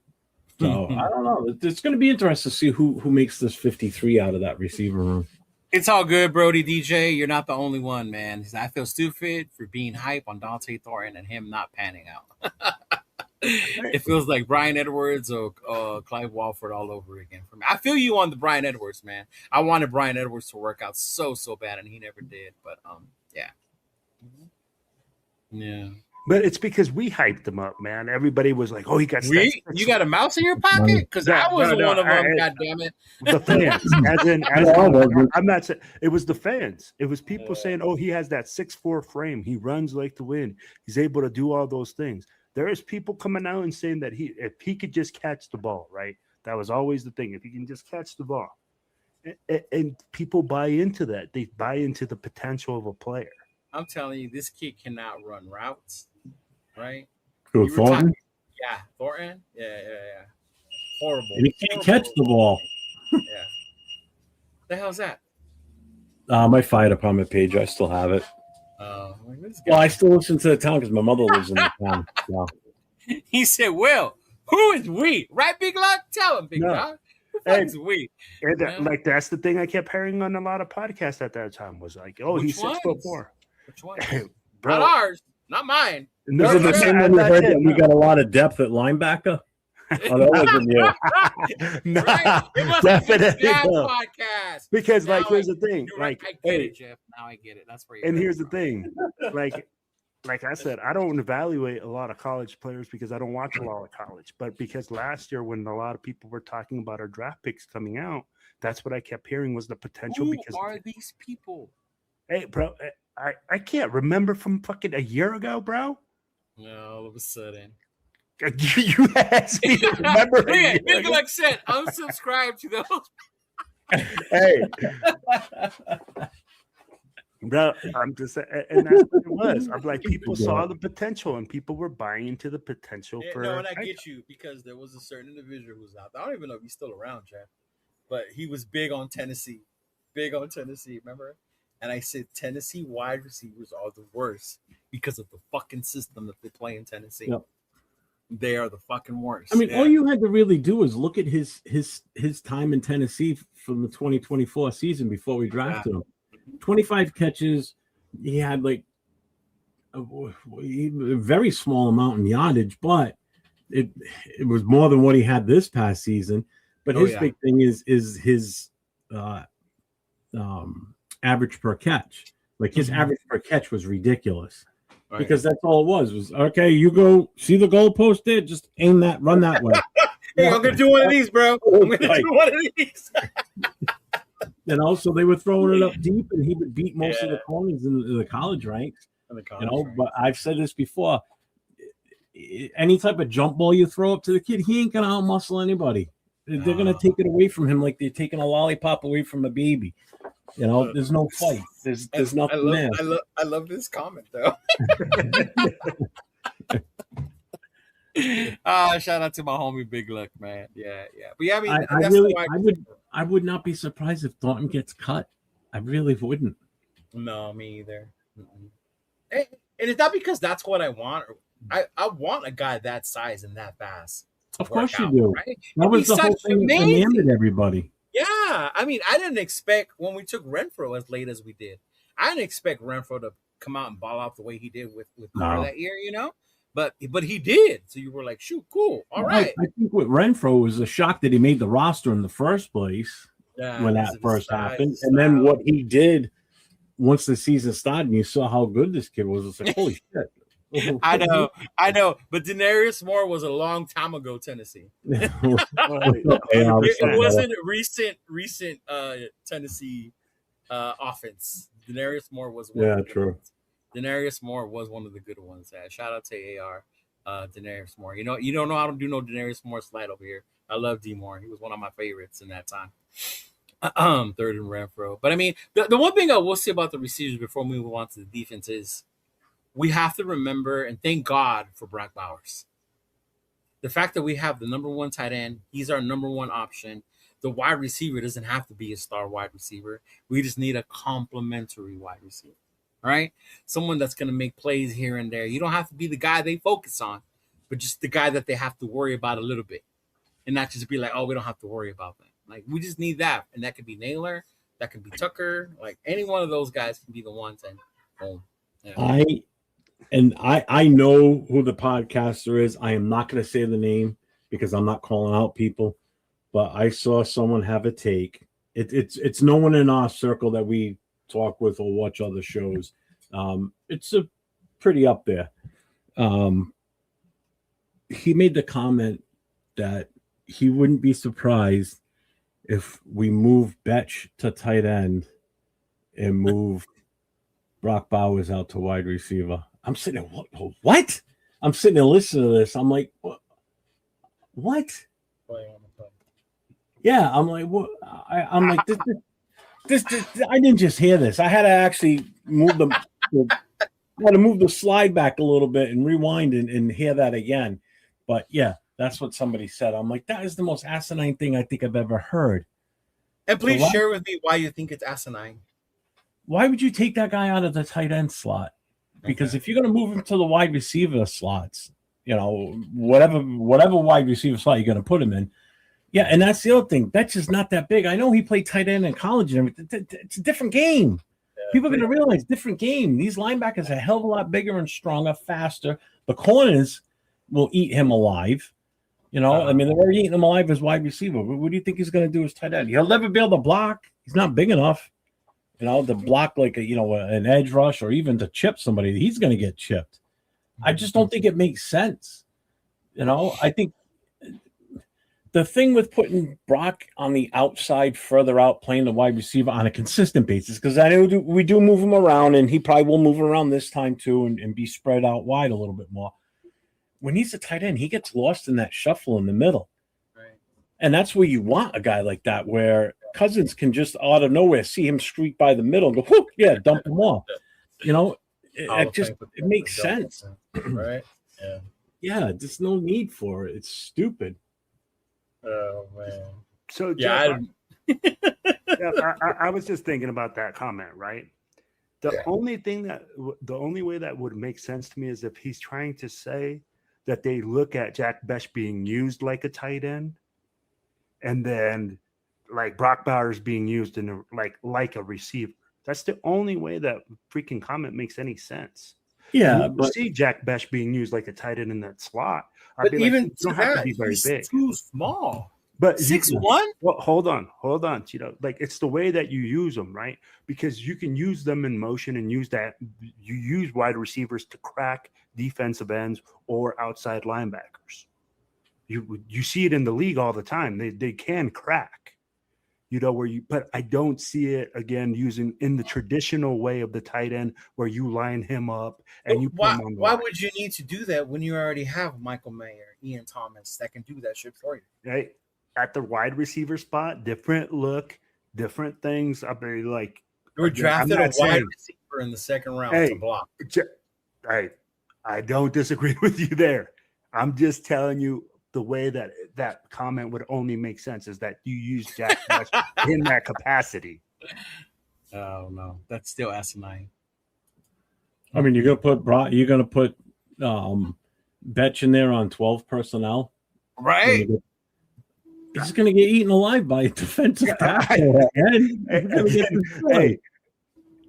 so I don't know. It's going to be interesting to see who makes this 53 out of that receiver room. It's all good, Brody DJ. You're not the only one, man. I feel stupid for being hype on Dante Thornton and him not panning out. It feels like Brian Edwards or Clive Walford all over again for me. I feel you on the Brian Edwards, man. I wanted Brian Edwards to work out so bad, and he never did. But yeah. But it's because we hyped him up, man. Everybody was like, "Oh, he got you got a mouse in your pocket?" Because I was one of them. God damn it! The fans, I'm not saying it was the fans. It was people saying, "Oh, he has that 6'4" frame. He runs like the wind. He's able to do all those things." There is people coming out and saying that if he could just catch the ball, right? That was always the thing. If he can just catch the ball, and people buy into that. They buy into the potential of a player. I'm telling you, this kid cannot run routes, right? Who, Thornton? Yeah, Thornton. Yeah. Horrible. And he can't catch the ball. Yeah. The hell's that? My fire department page. I still have it. Well, I still listen to the town because my mother lives in the town. So. He said, "Will, who is we? Right, Big Luck? Tell him, Big Luck. Who is we?" And that's the thing I kept hearing on a lot of podcasts at that time was like, "Oh, he's 6'4". Which one? Bro, not ours, not mine. No, is it the same one you heard that we got a lot of depth at linebacker? Oh, that wasn't you. No, right? Definitely no. Podcast. Because now here's the thing. Like, I get it, Jeff. Now I get it. That's where. And here's the thing. Like I said, I don't evaluate a lot of college players because I don't watch a lot of college. But because last year, when a lot of people were talking about our draft picks coming out, that's what I kept hearing was the potential. Who are these people? Hey, bro, I can't remember from fucking a year ago, bro. No, all of a sudden. You asked me to remember. Big Luck said, unsubscribe to those. Hey. Bro, I'm just saying, and that's what it was. I'm like, people saw the potential and people were buying into the potential for. No, and I get you because there was a certain individual who's out there. I don't even know if he's still around, Jeff, but he was big on Tennessee. Remember? And I said, Tennessee wide receivers are the worst because of the fucking system that they play in Tennessee. Yep. They are the fucking worst. I mean, all you had to really do is look at his time in Tennessee from the 2024 season before we drafted him. 25 catches. He had like a very small amount in yardage, but it was more than what he had this past season. But his big thing is his average per catch. Like his average per catch was ridiculous. Right. Because that's all it was okay. You go see the goalpost there, just aim that, run that way. Hey, I'm gonna do one of these, bro. I'm gonna do one of these. So they were throwing it up deep, and he would beat most of the corners in the college ranks. But I've said this before. Any type of jump ball you throw up to the kid, he ain't gonna outmuscle anybody. They're gonna take it away from him like they're taking a lollipop away from a baby. There's no fight. There's nothing there. I love this comment though. Shout out to my homie Big Luck, man. Yeah. But yeah, I mean, I would not be surprised if Thornton gets cut. I really wouldn't. No, me either. And it's not because that's what I want. I want a guy that size and that fast. Of course you do. Right? That was the whole thing that enamored everybody. Yeah. I mean, I didn't expect when we took Renfro as late as we did. I didn't expect Renfro to come out and ball out the way he did with Carr that year, But he did. So you were like, shoot, cool. All right. I think with Renfro was a shock that he made the roster in the first place when that first happened. And then what he did once the season started and you saw how good this kid was, it's like, holy shit. I know. But Denarius Moore was a long time ago, Tennessee. It wasn't recent Tennessee offense. Denarius Moore was one of the good ones. Denarius Moore was one of the good ones. Shout out to AR, Denarius Moore. You don't know how to do no Denarius Moore slide over here. I love D Moore. He was one of my favorites in that time. Third in Renfro. But I mean, the one thing I will say about the receivers before we move on to the defense is we have to remember and thank God for Brock Bowers. The fact that we have the number one tight end, he's our number one option. The wide receiver doesn't have to be a star wide receiver. We just need a complementary wide receiver. Right? Someone that's going to make plays here and there. You don't have to be the guy they focus on, but just the guy that they have to worry about a little bit. And not just be like, oh, we don't have to worry about that. Like, we just need that. And that could be Naylor. That could be Tucker. Like, any one of those guys can be the ones. And boom. Yeah. I know who the podcaster is. I am not going to say the name because I'm not calling out people. But I saw someone have a take. It's no one in our circle that we talk with or watch other shows. It's a pretty up there. He made the comment that he wouldn't be surprised if we move Betch to tight end and move Brock Bowers out to wide receiver. I'm sitting there, what? I'm sitting there listening to this. I'm like, what? Yeah, I'm like, what? I'm like, this. I didn't just hear this. I had to actually move the slide back a little bit and rewind and hear that again. But yeah, that's what somebody said. I'm like, that is the most asinine thing I think I've ever heard. And please share with me why you think it's asinine. Why would you take that guy out of the tight end slot? Because if you're going to move him to the wide receiver slots, whatever wide receiver slot you're going to put him in. Yeah, and that's the other thing. Betch is not that big. I know he played tight end in college and everything. It's a different game. Yeah, people are going to realize different game. These linebackers are a hell of a lot bigger and stronger, faster. The corners will eat him alive. I mean, they're already eating him alive as wide receiver. What do you think he's going to do as tight end? He'll never be able to block. He's not big enough, to block like an edge rush or even to chip somebody. He's going to get chipped. I just don't think it makes sense. I think the thing with putting Brock on the outside, further out, playing the wide receiver on a consistent basis, because I know we do move him around, and he probably will move around this time too and be spread out wide a little bit more. When he's a tight end, he gets lost in that shuffle in the middle. Right. And that's where you want a guy like that, where Cousins can just out of nowhere see him streak by the middle and go, whoop, yeah, dump him off. It makes sense. Right? Yeah. Yeah, there's no need for it. It's stupid. Oh, man. So, yeah, I was just thinking about that comment, right? The only way that would make sense to me is if he's trying to say that they look at Jack Betch being used like a tight end, and then like Brock Bowers being used in like a receiver. That's the only way that freaking comment makes any sense. Yeah, but see Jack Betch being used like a tight end in that slot. But even like, don't have to be very big. Too small. But 6'1"? Well, hold on, Cheeto. Like it's the way that you use them, right? Because you can use them in motion and use that. You use wide receivers to crack defensive ends or outside linebackers. You see it in the league all the time. They can crack. But I don't see it again using in the traditional way of the tight end where you line him up and you put him on the why line. would you need to do that when you already have Michael Mayer, Ian Thomas that can do that shit for you? Right? At the wide receiver spot, different look, different things. I'll be like, You were drafted a wide saying, receiver in the second round to block. I don't disagree with you there. I'm just telling you the way that comment would only make sense is that you use Jack West in that capacity. Oh no, that's still asinine. I mean, you're gonna put Betch in there on 12 personnel, right? He's gonna get eaten alive by a defensive tackle. Hey,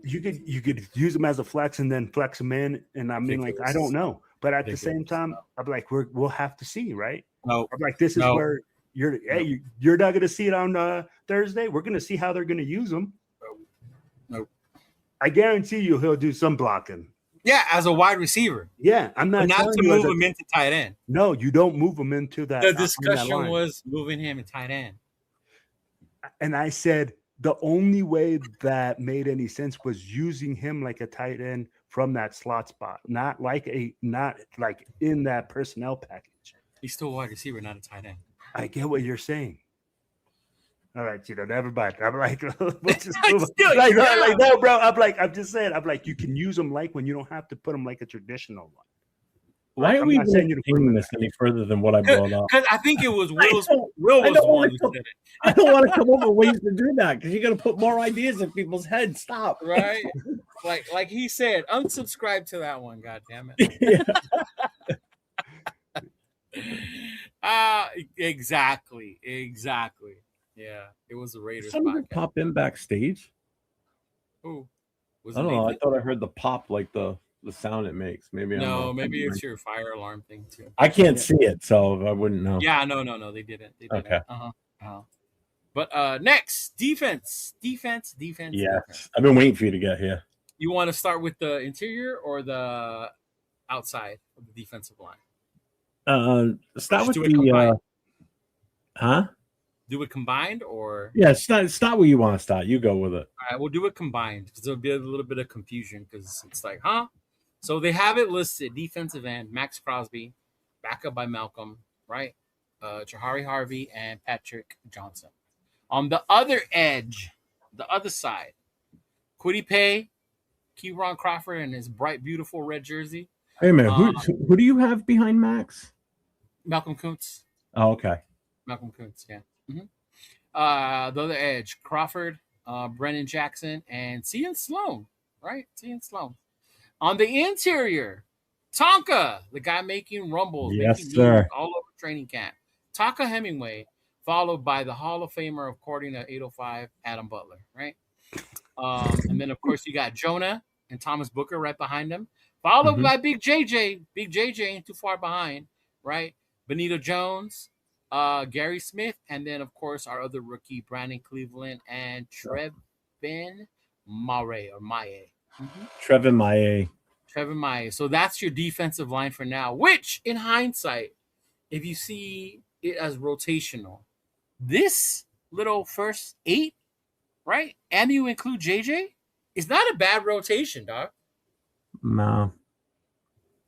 you could use him as a flex and then flex him in, and I mean, like I don't know, but at the same time, I'm like we'll have to see, right? No, I'm like this is where you're not going to see it on Thursday. We're going to see how they're going to use him. Nope. I guarantee you he'll do some blocking. Yeah, as a wide receiver. Yeah, I'm not to move him into tight end. No, you don't move him into that. The discussion was moving him in tight end. And I said the only way that made any sense was using him like a tight end from that slot spot, not like in that personnel package. He's still a wide receiver, not a tight end. I get what you're saying. All right, never mind. I'm like, no, bro. I'm just saying. I'm like, you can use them like when you don't have to put them like a traditional one. Why are we saying you to bring this any further than what I brought up? Because I think it was Will was the one who said it. I don't want to come up with ways to do that because you're going to put more ideas in people's heads. Stop. Right? like he said, unsubscribe to that one. God damn it. Exactly. Yeah, it was the Raiders. Somebody pop in backstage. Who? I don't know. I thought I heard the pop, like the sound it makes. Maybe maybe it's your fire alarm thing too. I can't see it, so I wouldn't know. Yeah, no, they didn't. Okay. But next, defense. Yes, defense. I've been waiting for you to get here. You want to start with the interior or the outside of the defensive line? Start with the Do it combined or start where you want to start. You go with it. All right, we'll do it combined because there'll be a little bit of confusion because it's like, So they have it listed: defensive end Max Crosby, backup by Malcolm, right? Jahari Harvey and Patrick Johnson. On the other edge, the other side, Kwity Paye, Keyron Crawford in his bright, beautiful red jersey. Hey man, who do you have behind Max? Malcolm Kuntz. Oh, okay. Malcolm Kuntz, yeah. Mm-hmm. The other edge, Crawford, Brennan Jackson, and Cian Sloan, right? Cian Sloan. On the interior, Tonka, the guy making rumbles, making sir, all over training camp. Tonka Hemingway, followed by the Hall of Famer, according to 805, Adam Butler, right? And then, of course, you got Jonah and Thomas Booker right behind him, followed by Big JJ. Big JJ ain't too far behind, right? Benito Jones, Gary Smith, and then, of course, our other rookie, Brandon Cleveland, and Trevin Maye. Trevin Maye. So that's your defensive line for now, which, in hindsight, if you see it as rotational, this little first 8, right, and you include JJ, is not a bad rotation, dog. No.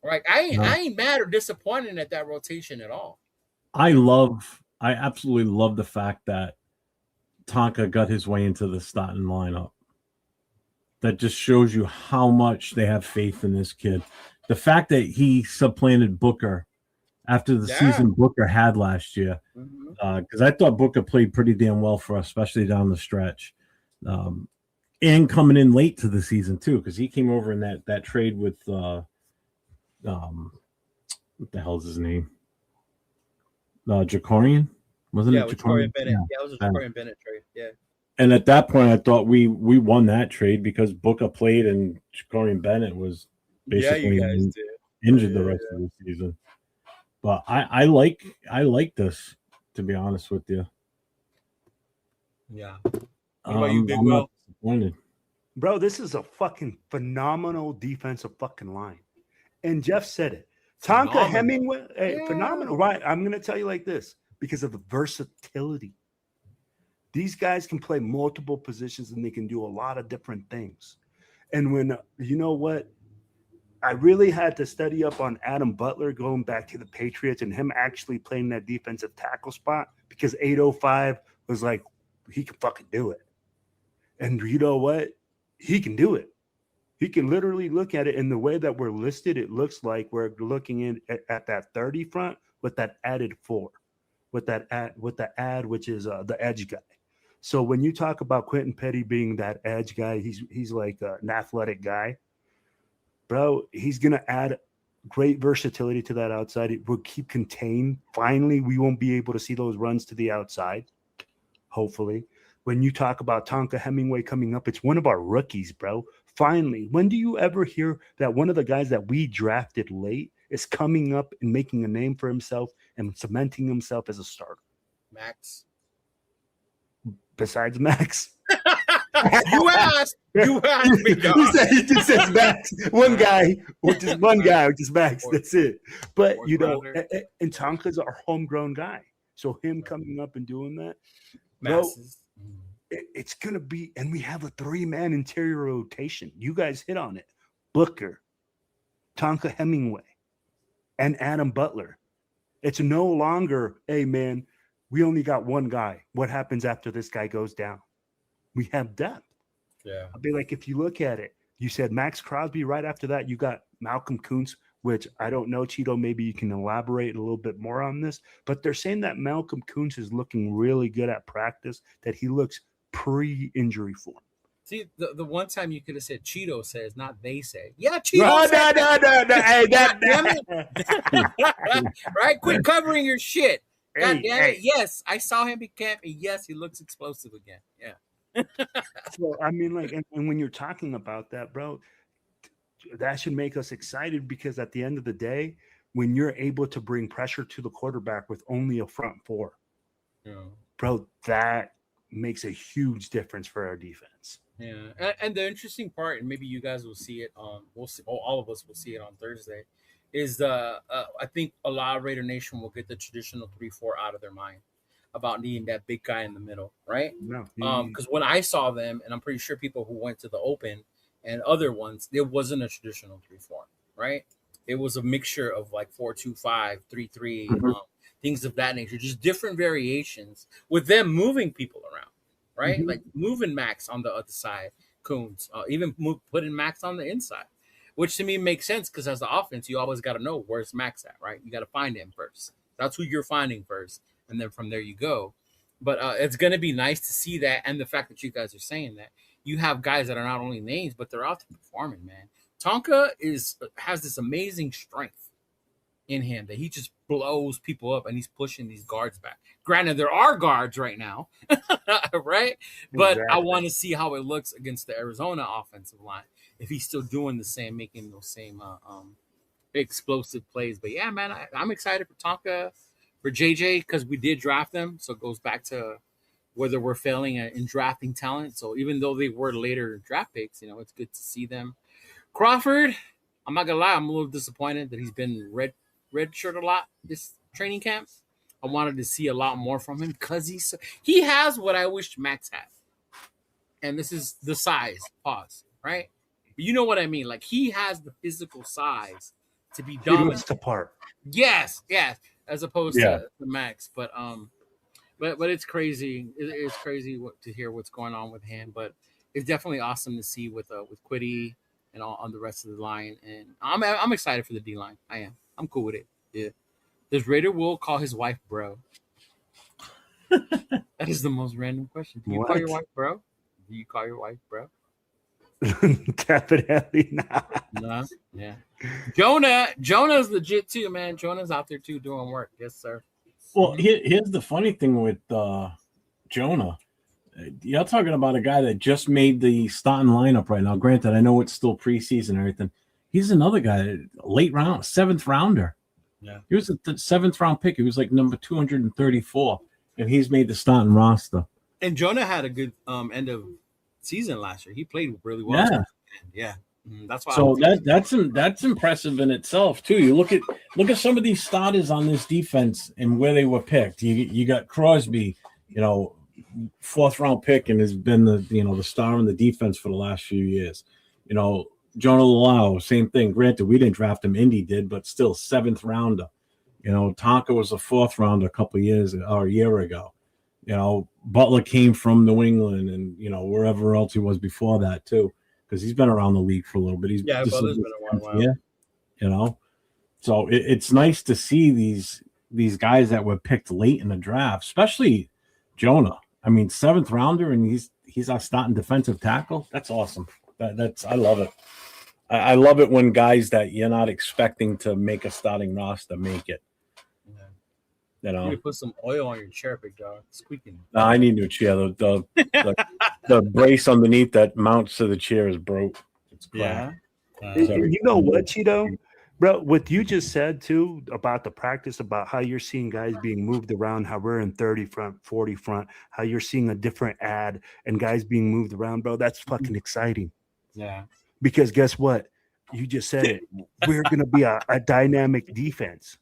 Right, I ain't mad or disappointed at that rotation at all. I absolutely love the fact that Tonka got his way into the starting lineup. That just shows you how much they have faith in this kid. The fact that he supplanted Booker after the season Booker had last year, because I thought Booker played pretty damn well for us, especially down the stretch, and coming in late to the season too, because he came over in that trade with what the hell's his name? Jacorian? Wasn't it Jacorian Bennett? Yeah, it was a Jacorian Bennett trade. Yeah. And at that point, I thought we won that trade because Booker played and Jacorian Bennett was basically injured the rest of the season. But I like this to be honest with you. Yeah. What about you, Big I'm Will? not disappointed. Bro, this is a fucking phenomenal defensive fucking line. And Jeff said it. Tonka Phenomenal. Hemingway, Yeah. phenomenal. Right. I'm going to tell you like this because of the versatility. These guys can play multiple positions and they can do a lot of different things. And when, you know what? I really had to study up on Adam Butler going back to the Patriots and him actually playing that defensive tackle spot because 805 was like, he can fucking do it. And you know what? He can do it. He can literally look at it in the way that we're listed. It looks like we're looking in at that 30 front with that added 4, with the add, which is the edge guy. So when you talk about Quentin Petty being that edge guy, he's like an athletic guy, bro. He's gonna add great versatility to that outside. It will keep contained. Finally, we won't be able to see those runs to the outside. Hopefully. When you talk about Tonka Hemingway coming up, it's one of our rookies, bro. Finally, when do you ever hear that one of the guys that we drafted late is coming up and making a name for himself and cementing himself as a starter? Max. Besides Max. You asked, big dog. He just says Max. One guy, which is Max. That's it. But, you know, and Tonka's our homegrown guy. So him coming up and doing that, bro, it's going to be, and we have a 3-man interior rotation. You guys hit on it. Booker, Tonka Hemingway, and Adam Butler. It's no longer, hey, man, we only got one guy. What happens after this guy goes down? We have depth. Yeah. I'll be like, if you look at it, you said Max Crosby. Right after that, you got Malcolm Kuntz, which I don't know, Cheeto. Maybe you can elaborate a little bit more on this. But they're saying that Malcolm Kuntz is looking really good at practice, that he looks pre-injury form. See, the one time you could have said Cheeto says, not they say. Yeah, Cheeto says. No. Hey, that. Right? Quit covering your shit. God Hey, damn it. hey. Yes, I saw him in camp, and yes, he looks explosive again. Yeah. So, I mean, like, and when you're talking about that, bro, that should make us excited because at the end of the day, when you're able to bring pressure to the quarterback with only a front 4, bro, that makes a huge difference for our defense. Yeah, and the interesting part, and maybe you guys will see it. We'll see. All of us will see it on Thursday. Is I think a lot of Raider Nation will get the traditional 3-4 out of their mind about needing that big guy in the middle, right? No, Because when I saw them, and I'm pretty sure people who went to the Open and other ones, it wasn't a traditional 3-4, right? It was a mixture of like 4-2-5, 3-3, things of that nature, just different variations with them moving people around, right? Like moving Max on the other side, Coons, even putting Max on the inside, which to me makes sense because as the offense, you always got to know where's Max at, right? You got to find him first. That's who you're finding first, and then from there you go. But it's going to be nice to see that, and the fact that you guys are saying that you have guys that are not only names, but they're out there performing, man. Tonka has this amazing strength in him that he just blows people up, and he's pushing these guards back. Granted, there are guards right now, right? But Exactly. I want to see how it looks against the Arizona offensive line if he's still doing the same, making those same explosive plays. But yeah, man, I'm excited for Tonka, for JJ, because we did draft them. So it goes back to whether we're failing in drafting talent. So even though they were later draft picks, you know, it's good to see them. Crawford, I'm not gonna lie, I'm a little disappointed that he's been red shirt a lot this training camp. I wanted to see a lot more from him because he has what I wished Max had. And this is the size, pause, right? But you know what I mean? Like, he has the physical size to be dominant. to part. Yes, as opposed to Max. But it's crazy. It's crazy to hear what's going on with him. But it's definitely awesome to see with Quiddy and all on the rest of the line. And I'm excited for the D line. I am. I'm cool with it. Yeah. Does Raider Will call his wife bro? That is the most random question. Do you call your wife bro? Do you call your wife bro? Definitely not. No. Yeah. Jonah's legit too, man. Jonah's out there too doing work. Yes, sir. Well, here's the funny thing with Jonah. You're talking about a guy that just made the starting lineup right now. Granted, I know it's still preseason and everything. He's another guy, late round, 7th rounder. Yeah. He was the 7th round pick. He was like number 234. and he's made the starting roster. And Jonah had a good end of season last year. He played really well. Yeah. Yeah. That's why. So that's impressive in itself too. You look at some of these starters on this defense and where they were picked. You got Crosby, 4th round pick, and has been the star in the defense for the last few years. Jonah Lau, same thing. Granted, we didn't draft him, Indy did, but still 7th rounder. Tonka was a 4th rounder a year ago. Butler came from New England and wherever else he was before that too. Because he's been around the league for a little bit. Butler's been a while. Yeah, so it's nice to see these guys that were picked late in the draft, especially Jonah. I mean, 7th rounder, and he's our starting defensive tackle. That's awesome. I love it. I love it when guys that you're not expecting to make a starting roster make it. You need to put some oil on your chair, big dog. Squeaking. No, I need a new chair. The brace underneath that mounts to the chair is broke. It's yeah. You know what, Cheeto? Bro, what you just said too about the practice, about how you're seeing guys being moved around, how we're in 30 front, 40 front, how you're seeing a different ad and guys being moved around, bro. That's fucking exciting. Yeah. Because guess what? You just said it. We're going to be a dynamic defense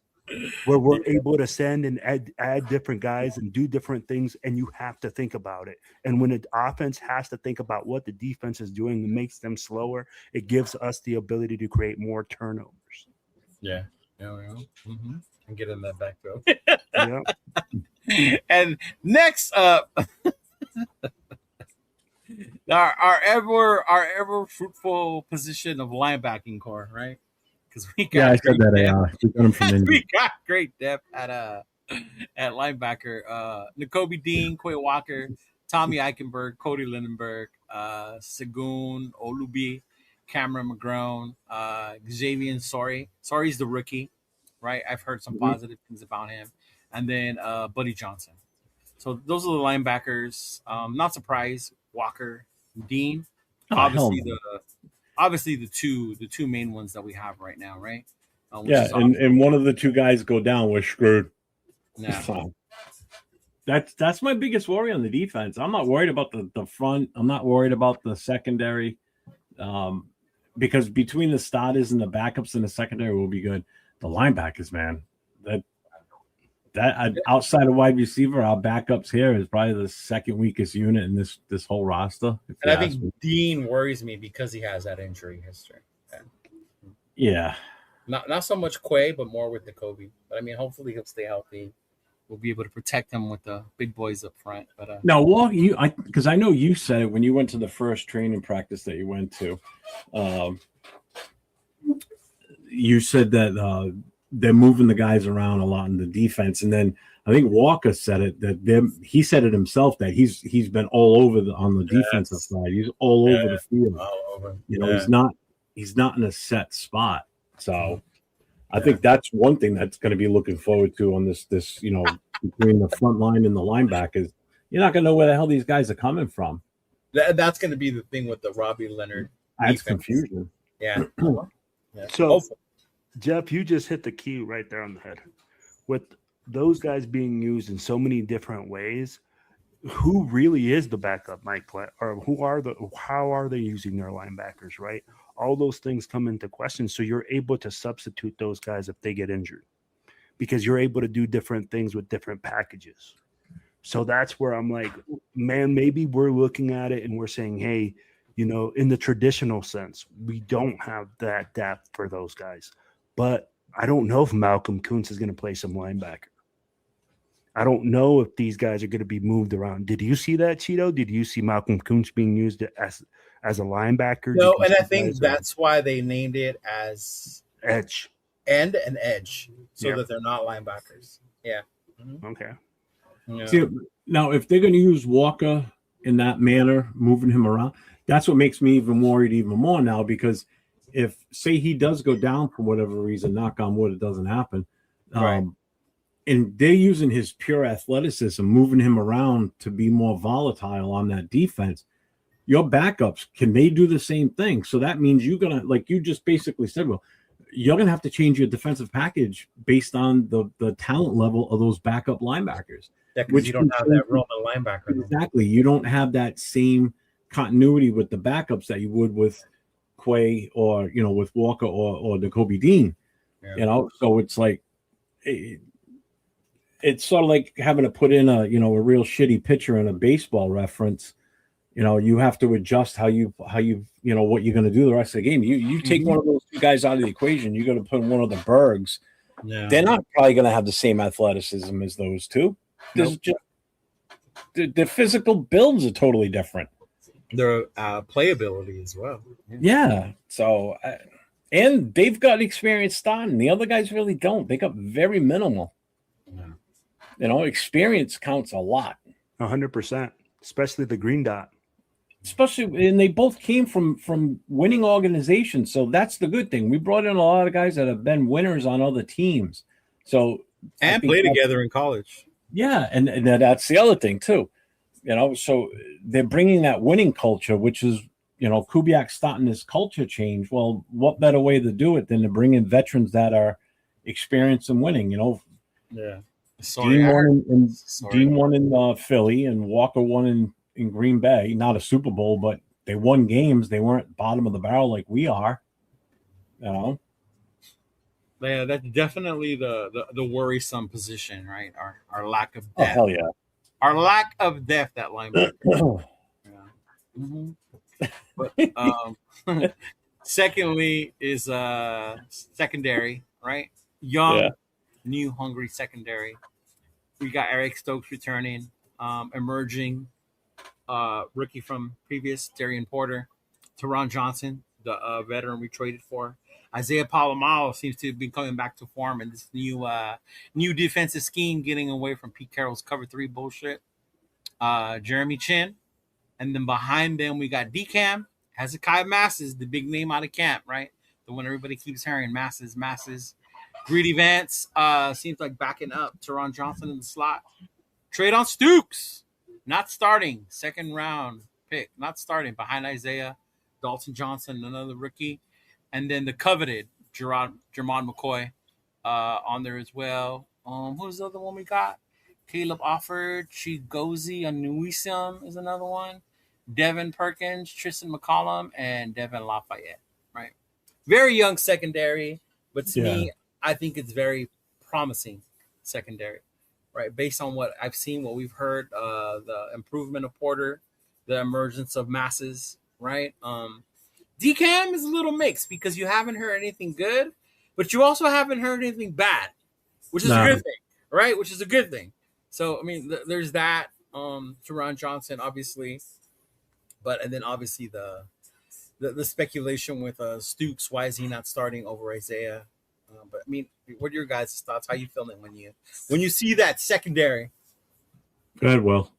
where we're able to send and add different guys and do different things, and you have to think about it. And when the offense has to think about what the defense is doing and makes them slower, it gives us the ability to create more turnovers. Yeah. Mm-hmm. And get in that backfield. Yeah. And next up, our ever fruitful position of linebacking core, right? Because we got I said that. We got him from Indy. we got great depth at linebacker. Nakobe Dean, Quay Walker, Tommy Eichenberg, Cody Lindenberg, Segun Olubi, Cameron McGrone, Xavier Sorry. Sorry's the rookie, right? I've heard some positive things about him. And then Buddy Johnson. So those are the linebackers. Not surprised, Walker, Dean. Obviously the two main ones that we have right now, right? And one of the two guys go down, we're screwed. Yeah. So that's my biggest worry on the defense. I'm not worried about the front. I'm not worried about the secondary. Because between the starters and the backups in the secondary will be good. The linebackers, man, that outside of wide receiver, our backups here is probably the second weakest unit in this whole roster. And I think Dean worries me because he has that injury history. Yeah. Not so much Quay, but more with Nakobe. But I mean, hopefully he'll stay healthy. We'll be able to protect him with the big boys up front. But now, because I know you said it when you went to the first training practice that you went to. You said that they're moving the guys around a lot in the defense, and then I think Walker said it he said it himself that he's been all over on the defensive side. He's all over the field. all over. He's not in a set spot. So I think that's one thing that's going to be looking forward to on this between the front line and the linebackers. You're not going to know where the hell these guys are coming from. That's going to be the thing with the Robbie Leonard. That's confusion. Yeah. So, Jeff, you just hit the key right there on the head. With those guys being used in so many different ways, who really is the backup Mike play, or how are they using their linebackers, right? All those things come into question. So you're able to substitute those guys if they get injured because you're able to do different things with different packages. So that's where I'm like, man, maybe we're looking at it and we're saying, hey, in the traditional sense, we don't have that depth for those guys. But I don't know if Malcolm Kuntz is going to play some linebacker. I don't know if these guys are going to be moved around. Did you see that, Cheeto? Did you see Malcolm Kuntz being used as a linebacker? No, and I think that's why they named it as edge. And an edge, so that they're not linebackers. Yeah. Mm-hmm. Okay. Yeah. See, now, if they're going to use Walker in that manner, moving him around, that's what makes me even worried even more now, because if, say, he does go down for whatever reason, knock on wood, it doesn't happen, right. And they're using his pure athleticism, moving him around to be more volatile on that defense, your backups, can they do the same thing? So that means you're going to, like you just basically said, well, you're going to have to change your defensive package based on the talent level of those backup linebackers. Yeah, because which you don't have that Roman linebacker. Though. Exactly. You don't have that same continuity with the backups that you would with Quay or, with Walker or the Kobe Dean, so it's like, it's sort of like having to put in a real shitty pitcher in a baseball reference. You have to adjust how you what you're going to do the rest of the game. You take one of those two guys out of the equation, you got to put one of the Bergs. Yeah. They're not probably going to have the same athleticism as those two. There's just the physical builds are totally different. Their playability as well. Yeah. So, and they've got experience starting. The other guys really don't. They got very minimal. Yeah. Experience counts a lot. 100%, especially the green dot. Especially, and they both came from winning organizations. So that's the good thing. We brought in a lot of guys that have been winners on other teams. So and play together in college. Yeah, and that's the other thing too. So they're bringing that winning culture, which is, Kubiak's starting this culture change. Well, what better way to do it than to bring in veterans that are experienced in winning? Yeah. Dean won in Philly, and Walker won in Green Bay. Not a Super Bowl, but they won games. They weren't bottom of the barrel like we are. Yeah, that's definitely the worrisome position, right? Our lack of depth. Oh, hell yeah. Our lack of depth at linebacker. But secondly is secondary, right? Young, new, hungry secondary. We got Eric Stokes returning, emerging rookie from previous, Darian Porter, Teron Johnson, the veteran we traded for. Isaiah Palomalo seems to have been coming back to form in this new defensive scheme, getting away from Pete Carroll's cover 3 bullshit. Jeremy Chin. And then behind them, we got DCAM, Hezekiah Masses, the big name out of camp, right? The one everybody keeps hearing, Masses. Greedy Vance seems like backing up Teron Johnson in the slot. Traydon Stukes, not starting. Second round pick, not starting. Behind Isaiah, Dalton Johnson, another rookie. And then the coveted Jermon McCoy on there as well. Who's the other one we got? Caleb Offord, Chigozie Anuisim is another one. Devin Perkins, Tristan McCollum, and Devin Lafayette, right? Very young secondary, but to me, I think it's very promising secondary, right? Based on what I've seen, what we've heard, the improvement of Porter, the emergence of Masses, right? DCAM is a little mixed because you haven't heard anything good, but you also haven't heard anything bad, which is a good thing, right? Which is a good thing. So, I mean, there's that. Teron Johnson, obviously, and then obviously the speculation with Stukes. Why is he not starting over Isaiah? But I mean, what are your guys' thoughts? How you feeling when you see that secondary? Good, Will.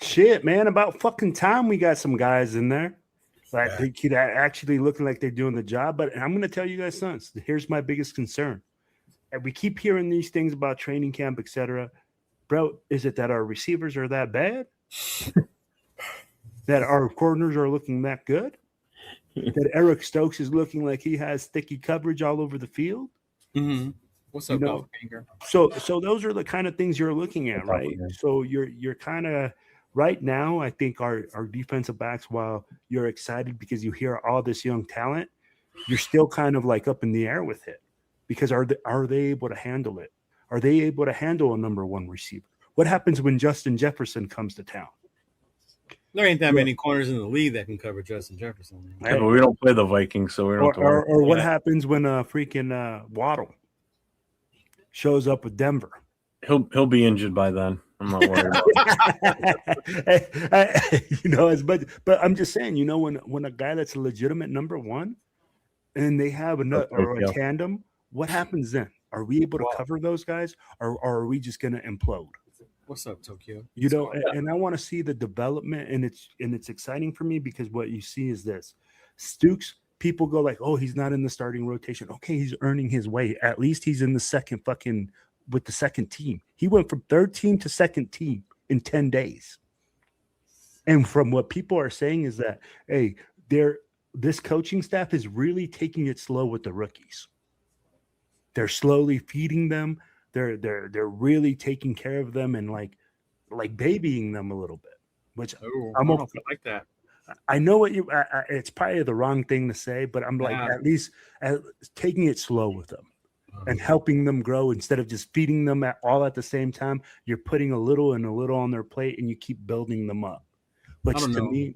Shit, man! About fucking time we got some guys in there that actually looking like they're doing the job. But I'm going to tell you guys something. Here's my biggest concern. And we keep hearing these things about training camp, etc. Bro, is it that our receivers are that bad? That our corners are looking that good? That Eric Stokes is looking like he has sticky coverage all over the field? Mm-hmm. What's up, Golf Finger? So those are the kind of things you're looking at, right? So you're kind of right now. I think our defensive backs, while you're excited because you hear all this young talent, you're still kind of like up in the air with it. Because are they able to handle it? Are they able to handle a number one receiver? What happens when Justin Jefferson comes to town? There ain't that many corners in the league that can cover Justin Jefferson. Right? Yeah, but we don't play the Vikings, so we don't. Or what happens when freaking Waddle shows up with Denver? He'll be injured by then. I'm not worried about it. But I'm just saying, when a guy that's a legitimate number one, and they have a tandem. What happens then? Are we able to cover those guys, or are we just going to implode? What's up, Tokyo? And I want to see the development, and it's exciting for me because what you see is this: Stukes. People go like, "Oh, he's not in the starting rotation." Okay, he's earning his way. At least he's in the with the second team. He went from third team to second team in 10 days. And from what people are saying is that, hey, this coaching staff is really taking it slow with the rookies. They're slowly feeding them. they're really taking care of them and like babying them a little bit, which Ooh, I'm I don't know if I like that. I know what you. It's probably the wrong thing to say, but I'm like at least taking it slow with them and helping them grow instead of just feeding them all at the same time. You're putting a little and a little on their plate, and you keep building them up. Which to me,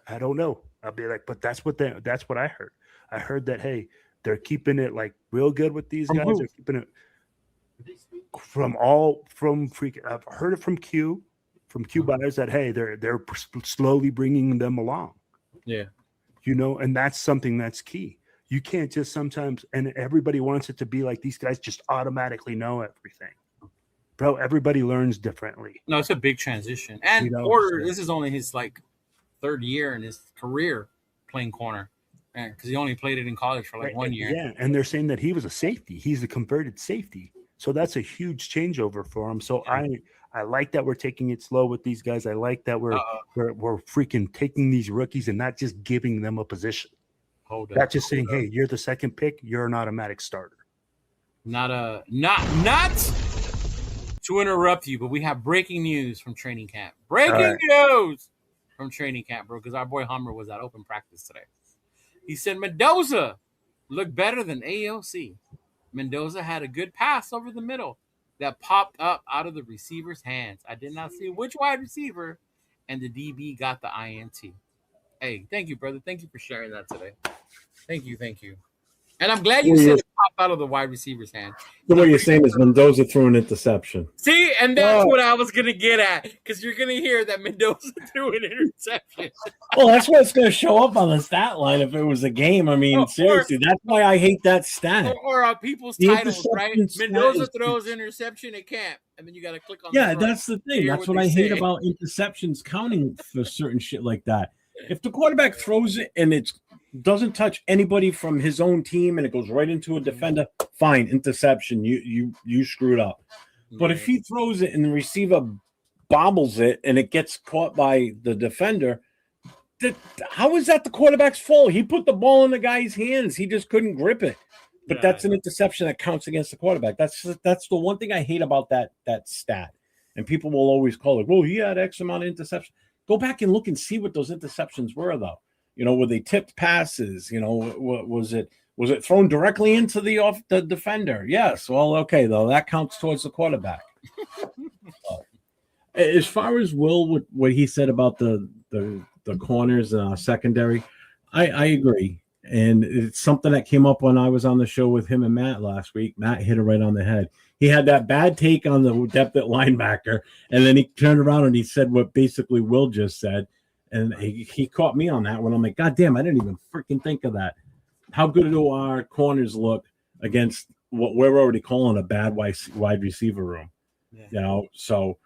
I don't know. I'll be like, but that's what I heard. I heard that hey, they're keeping it like real good with these guys. They're keeping it from freak. I've heard it from Q buyers that hey, they're slowly bringing them along. Yeah, and that's something that's key. You can't just sometimes, and everybody wants it to be like these guys just automatically know everything. Bro, everybody learns differently. No, it's a big transition. And Porter, this is only his like third year in his career playing corner, because he only played it in college for like 1 year. Yeah, and they're saying that he was a safety. He's a converted safety. So that's a huge changeover for him. So I like that we're taking it slow with these guys. I like that we're freaking taking these rookies and not just giving them a position. Not just saying, hey, you're the second pick, you're an automatic starter. Not to interrupt you, but we have breaking news from training camp. Breaking news from training camp, bro, because our boy Hummer was at open practice today. He said Mendoza looked better than AOC. Mendoza had a good pass over the middle that popped up out of the receiver's hands. I did not see which wide receiver, and the DB got the INT. Hey, thank you, brother. Thank you for sharing that today. Thank you. And I'm glad you said it popped out of the wide receiver's hand. So what you're saying is Mendoza threw an interception. See, and that's what I was going to get at, because you're going to hear that Mendoza threw an interception. Well, that's what's going to show up on the stat line if it was a game. I mean, seriously, that's why I hate that stat. Or people's titles, right? Mendoza throws interception at camp, and then you got to click on that's the thing. That's what I hate about interceptions counting for certain shit like that. If the quarterback throws it and it doesn't touch anybody from his own team and it goes right into a defender, fine, interception. You screwed up. But if he throws it and the receiver bobbles it and it gets caught by the defender, how is that the quarterback's fault? He put the ball in the guy's hands. He just couldn't grip it. But that's an interception that counts against the quarterback. That's the one thing I hate about that stat. And people will always call it, well, he had X amount of interceptions. Go back and look and see what those interceptions were, though. Were they tipped passes? Was it thrown directly into the defender? Yes. Well, okay, though. That counts towards the quarterback. As far as Will, what he said about the corners secondary, I agree. And it's something that came up when I was on the show with him and Matt last week. Matt hit it right on the head. He had that bad take on the depth at linebacker, and then he turned around and he said what basically Will just said. And he caught me on that one. I'm like, God damn, I didn't even freaking think of that. How good do our corners look against what we're already calling a bad wide receiver room? Yeah. So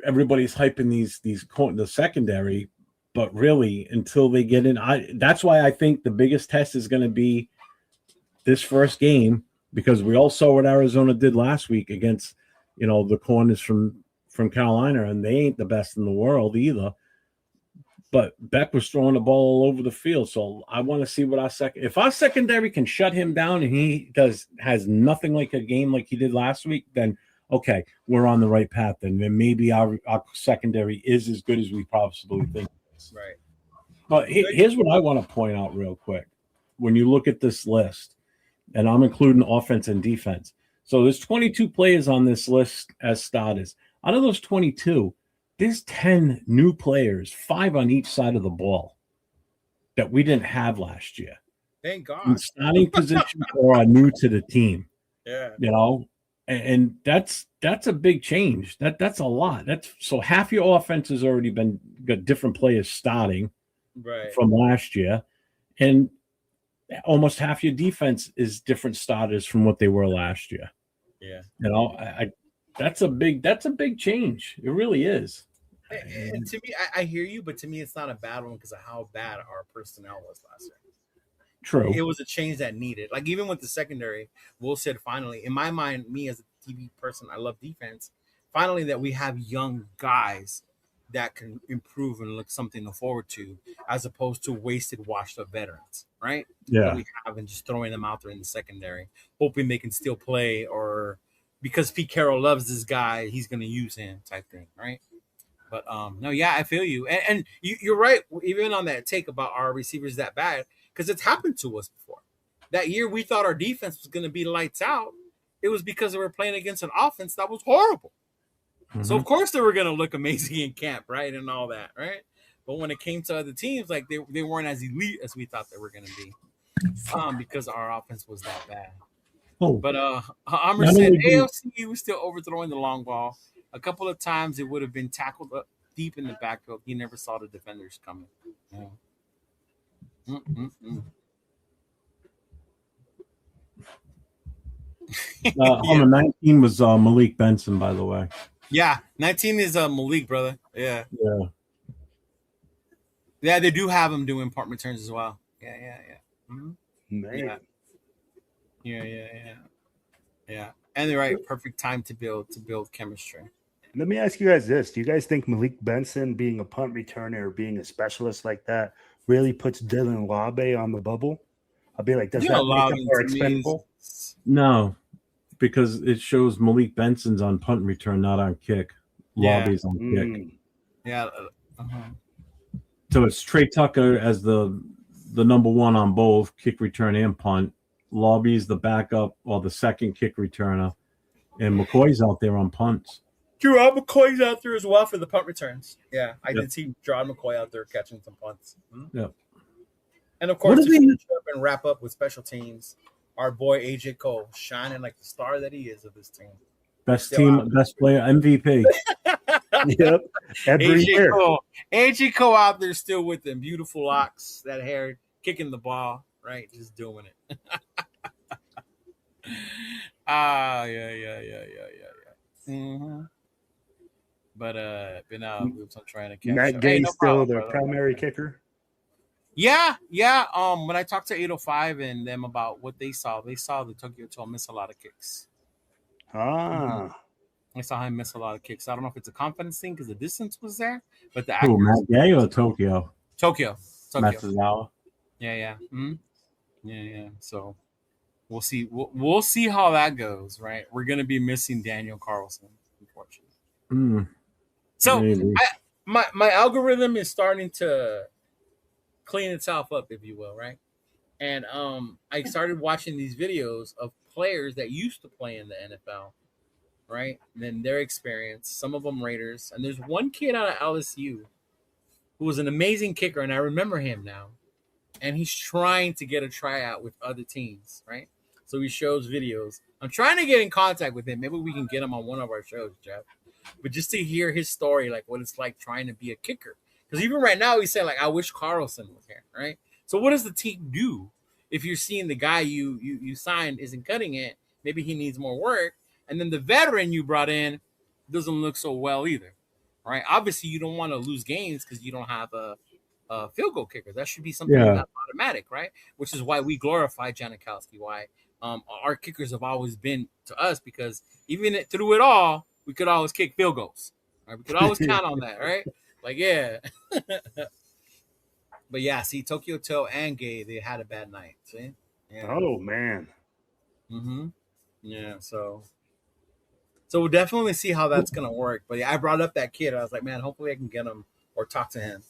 everybody's hyping the secondary, but really until they get in, that's why I think the biggest test is going to be this first game, because we all saw what Arizona did last week against, the corners from Carolina, and they ain't the best in the world either. But Beck was throwing the ball all over the field, so I want to see what if our secondary can shut him down and he has nothing like a game like he did last week, then okay, we're on the right path. And then maybe our secondary is as good as we possibly think it is. Right. But here's what I want to point out real quick. When you look at this list, and I'm including offense and defense, so there's 22 players on this list as starters. Out of those 22, there's 10 new players, 5 on each side of the ball, that we didn't have last year. Thank God. In starting positions or are new to the team. Yeah. And that's a big change. That's a lot. So half your offense has already got different players starting from last year, and almost half your defense is different starters from what they were last year. Yeah. That's a big change. It really is. And to me, I hear you, but to me, it's not a bad one because of how bad our personnel was last year. True. It was a change that needed. Like, even with the secondary, Will said finally, in my mind, me as a TV person, I love defense. Finally, that we have young guys that can improve and look something to forward to, as opposed to wasted, washed up veterans, right? Yeah. That we have and just throwing them out there in the secondary, hoping they can still play or because Pete Carroll loves this guy, he's going to use him type thing, right? But no, yeah, I feel you, and you're right. Even on that take about our receivers that bad, because it's happened to us before. That year we thought our defense was going to be lights out. It was because they were playing against an offense that was horrible. Mm-hmm. So of course they were going to look amazing in camp, right, and all that, right? But when it came to other teams, like they weren't as elite as we thought they were going to be, because our offense was that bad. Oh. But Amr said AFC was still overthrowing the long ball. A couple of times it would have been tackled up deep in the backfield. He never saw the defenders coming. Yeah. Number 19 was Malik Benson, by the way. Yeah, 19 is Malik, brother. Yeah. Yeah, they do have him doing punt returns as well. Yeah. Mm-hmm. Yeah. And they're right. Perfect time to build chemistry. Let me ask you guys this. Do you guys think Malik Benson being a punt returner or being a specialist like that really puts Dylan Labe on the bubble? I'll be like, does that make him more expendable? No, because it shows Malik Benson's on punt return, not on kick. Labe's on kick. Yeah. So it's Trey Tucker as the number one on both kick return and punt. Labe's the backup or the second kick returner. And McCoy's out there on punts. Gerard McCoy's out there as well for the punt returns. Yeah, I did see Gerard McCoy out there catching some punts. Yep. And of course, to finish up and wrap up with special teams, our boy AJ Cole shining like the star that he is of this team. Best player, MVP. Yep. Every year. AJ Cole out there still with them. Beautiful locks, that hair, kicking the ball, right? Just doing it. Yeah. Mm-hmm. But been out I'm trying to catch Matt Gay still their primary kicker. Yeah. When I talked to 805 and them about what they saw the Tokyo Toe miss a lot of kicks. I saw him miss a lot of kicks. I don't know if it's a confidence thing because the distance was there, but the Matt Gay or Tokyo? Tokyo. Matsuzawa. Yeah. Mm-hmm. Yeah. So we'll see. We'll see how that goes. Right, we're gonna be missing Daniel Carlson, unfortunately. So my algorithm is starting to clean itself up, if you will, right? And I started watching these videos of players that used to play in the NFL, right? And then their experience, some of them Raiders. And there's one kid out of LSU who was an amazing kicker, and I remember him now. And he's trying to get a tryout with other teams, right? So he shows videos. I'm trying to get in contact with him. Maybe we can get him on one of our shows, Jeff. But just to hear his story, like what it's like trying to be a kicker. Because even right now, he's saying, like, I wish Carlson was here, right? So what does the team do if you're seeing the guy you signed isn't cutting it? Maybe he needs more work. And then the veteran you brought in doesn't look so well either, right? Obviously, you don't want to lose games because you don't have a field goal kicker. That should be something that's automatic, right? Which is why we glorify Janikowski, why our kickers have always been to us, because even through it all, we could always kick field goals. Right? We could always count on that, right? Like, yeah. But yeah, see, Tokyo Toe and Gay, they had a bad night. See? Yeah. Oh, man. Mm-hmm. Yeah, so we'll definitely see how that's going to work. But yeah, I brought up that kid. I was like, man, hopefully I can get him or talk to him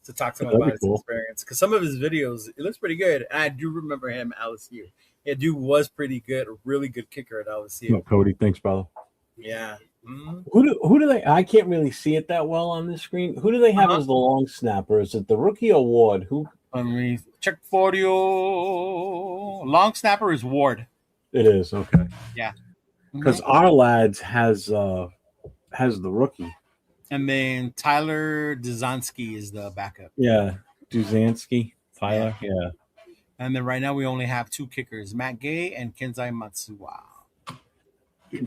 about his experience. Because some of his videos, it looks pretty good. And I do remember him at LSU. Yeah, dude was pretty good, a really good kicker at LSU. No, Cody, thanks, brother. Yeah. Mm-hmm. Who do they? I can't really see it that well on the screen. Who do they have as the long snapper? Is it the rookie or Ward? Who? Let me check for you. Long snapper is Ward. It is, okay. Yeah. Because our lads has the rookie. And then Tyler Duzanski is the backup. Yeah, Duzanski, Tyler, yeah. And then right now we only have two kickers, Matt Gay and Kenzai Matsuwa.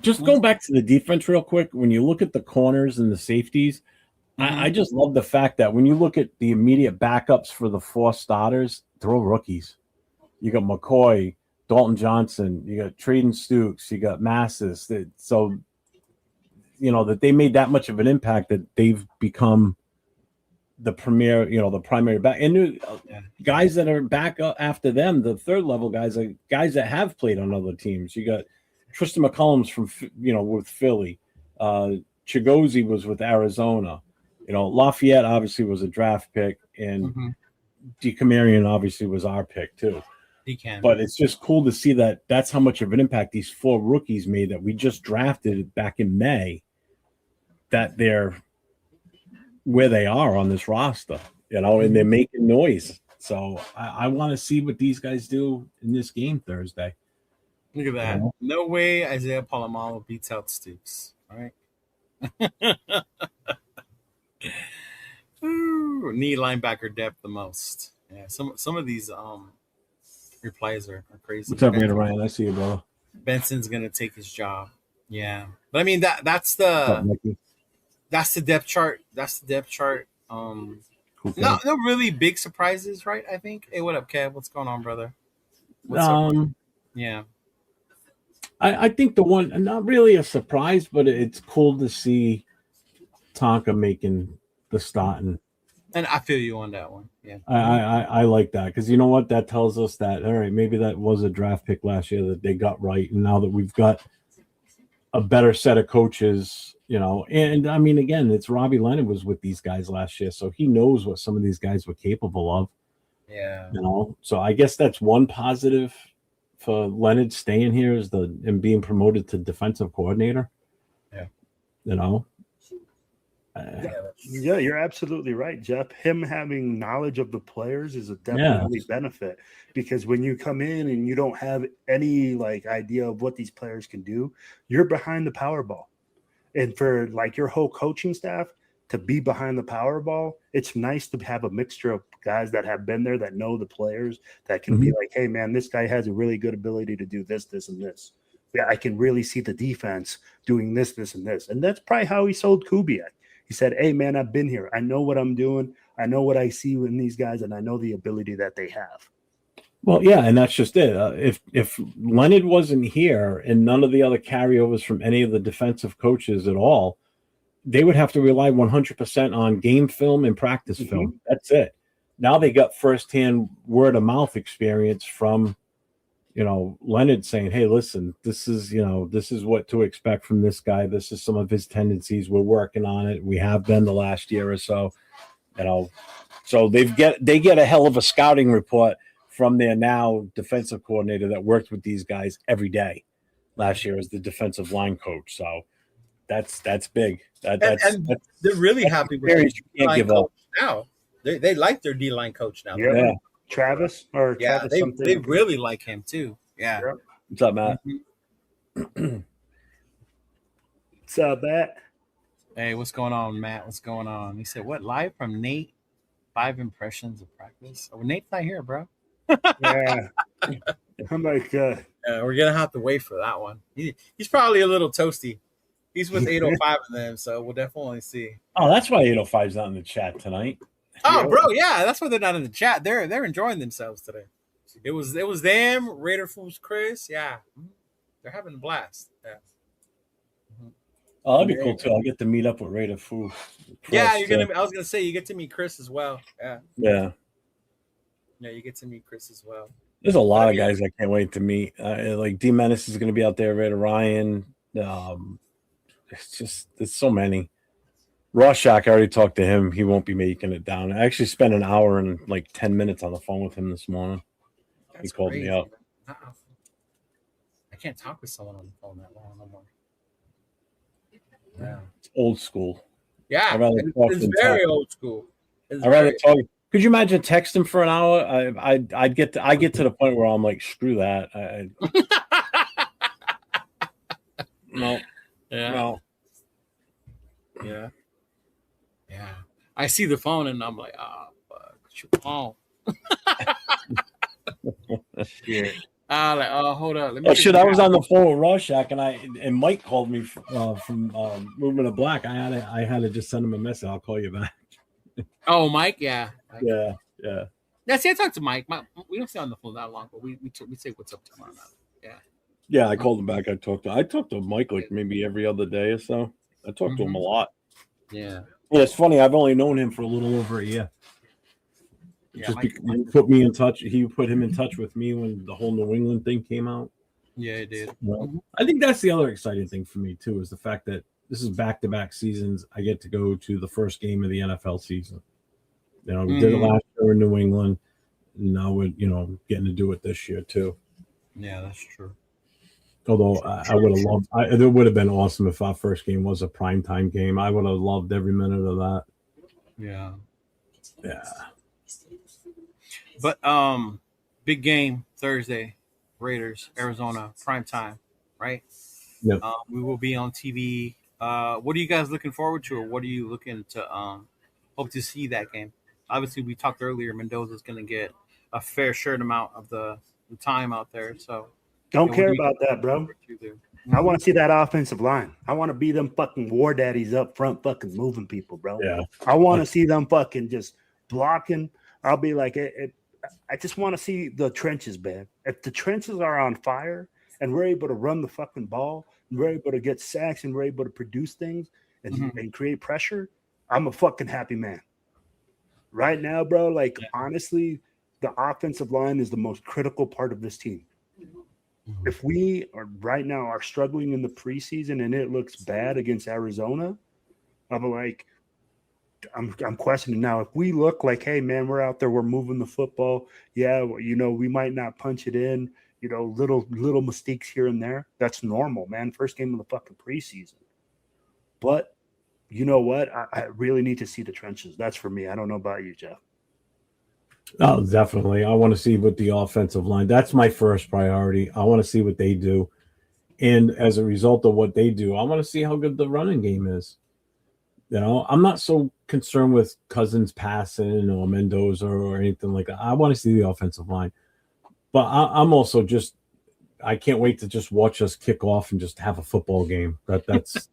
Just going back to the defense real quick, when you look at the corners and the safeties, I just love the fact that when you look at the immediate backups for the four starters, they're all rookies. You got McCoy, Dalton Johnson, you got Traden Stukes, you got Massis. So, you know, that they made that much of an impact that they've become the premier, the primary back. And guys that are back up after them, the third level guys, are guys that have played on other teams. You got Tristan McCullum's from with Philly. Chigozie was with Arizona. Lafayette obviously was a draft pick, and DeCamarion obviously was our pick too. But it's just cool to see that that's how much of an impact these 4 rookies made that we just drafted back in May, that they're where they are on this roster, and they're making noise. So I want to see what these guys do in this game Thursday. Look at that. No way Isaiah Polamalu beats out Stoops. All right. Ooh, need linebacker depth the most. Yeah, some of these replies are crazy. What's up, Ryan? I see you, brother. Benson's gonna take his job. Yeah, but I mean that's the depth chart. That's the depth chart. Okay. No really big surprises, right? I think. Hey, what up, Kev? What's going on, brother? What's up? Yeah. I think the one, not really a surprise, but it's cool to see Tonka making the starting. And I feel you on that one. Yeah. I like that, because you know what? That tells us that, all right, maybe that was a draft pick last year that they got right. And now that we've got a better set of coaches, and I mean, again, it's Robbie Leonard was with these guys last year, so he knows what some of these guys were capable of. Yeah. So I guess that's one positive for Leonard staying here and being promoted to defensive coordinator. Yeah. Yeah, you're absolutely right, Jeff. Him having knowledge of the players is a definitely benefit, because when you come in and you don't have any idea of what these players can do, you're behind the Powerball. And for your whole coaching staff to be behind the Powerball, it's nice to have a mixture of guys that have been there, that know the players, that can be like, hey man, this guy has a really good ability to do this, this, and this. Yeah, I can really see the defense doing this, this, and this. And that's probably how he sold Kubiak. He said, hey, man, I've been here. I know what I'm doing. I know what I see in these guys, and I know the ability that they have. Well, yeah, and that's just it. If Leonard wasn't here and none of the other carryovers from any of the defensive coaches at all, they would have to rely 100% on game film and practice film. That's it. Now they got firsthand word-of-mouth experience from Leonard saying, hey, listen, this is what to expect from this guy. This is some of his tendencies. We're working on it. We have been the last year or so, so they get a hell of a scouting report from their now defensive coordinator that worked with these guys every day last year as the defensive line coach. So that's big. That's they're really happy with you can't give up now. They like their D-line coach now. Yeah. Travis they really like him too. Yeah. What's up, Matt? What's up, Matt? Hey, what's going on, Matt? What's going on? He said, what, live from Nate? 5 impressions of practice? Oh, Nate's not here, bro. Yeah. I'm like, we're gonna have to wait for that one. He's probably a little toasty. He's with 805 of them, so we'll definitely see. Oh, that's why 805's not in the chat tonight. Oh, bro, yeah, that's why they're not in the chat. They're enjoying themselves today. It was them, Raider Fools, Chris. Yeah, they're having a blast. Yeah. Oh, that'd be cool too. I'll get to meet up with Raider Fools. Yeah, I was gonna say you get to meet Chris as well. Yeah. Yeah. Yeah, you get to meet Chris as well. There's a lot of guys I can't wait to meet. Like D Menace is going to be out there. Raider Ryan. It's so many. Rorschach, I already talked to him. He won't be making it down. I actually spent an hour and 10 minutes on the phone with him this morning. He called me up. I can't talk with someone on the phone that long no more. Yeah. It's old school. Yeah, it's very old school. I'd rather talk. Could you imagine texting for an hour? I get to the point where I'm like, screw that. No. Yeah. No. Yeah. Yeah. I see the phone and I'm like, fuck, your phone. shit. Hold up. Oh shit! I was on the phone with Rorschach and Mike called me from Movement of Black. I had to just send him a message. I'll call you back. Oh, Mike, yeah. Yeah. Yeah, see, I talked to Mike. We don't stay on the phone that long, but we say what's up to him. Yeah. Yeah, I called him back. I talked to Mike maybe every other day or so. I talked to him a lot. Yeah. Yeah, it's funny. I've only known him for a little over a year. Yeah, Just because he put me in touch. He put him in touch with me when the whole New England thing came out. Yeah, it did. Well, I think that's the other exciting thing for me too, is the fact that this is back-to-back seasons. I get to go to the first game of the NFL season. We did it last year in New England. Now we're getting to do it this year too. Yeah, that's true. Although I would have loved, it would have been awesome if our first game was a primetime game. I would have loved every minute of that. Yeah. Yeah. But big game Thursday, Raiders, Arizona, prime time, right? Yep. We will be on TV. What are you guys looking forward to, or what are you looking to hope to see that game? Obviously, we talked earlier. Mendoza's going to get a fair share amount of the time out there. So don't care about that, bro. I want to see that offensive line. I want to be them fucking war daddies up front, fucking moving people, bro. Yeah. I want to see them fucking just blocking. I'll be like, I just want to see the trenches, man. If the trenches are on fire and we're able to run the fucking ball, and we're able to get sacks, and we're able to produce things and create pressure, I'm a fucking happy man. Right now, bro, like honestly, the offensive line is the most critical part of this team. If we are right now are struggling in the preseason and it looks bad against Arizona, I'm like, I'm questioning now. If we look like, hey man, we're out there, we're moving the football. Yeah, we might not punch it in. Little mistakes here and there. That's normal, man. First game of the fucking preseason. But you know what? I really need to see the trenches. That's for me. I don't know about you, Jeff. Oh, definitely. I want to see what the offensive line. That's my first priority. I want to see what they do. And as a result of what they do, I want to see how good the running game is. I'm not so concerned with Cousins passing or Mendoza or anything like that. I want to see the offensive line. But I'm also I can't wait to just watch us kick off and just have a football game. That's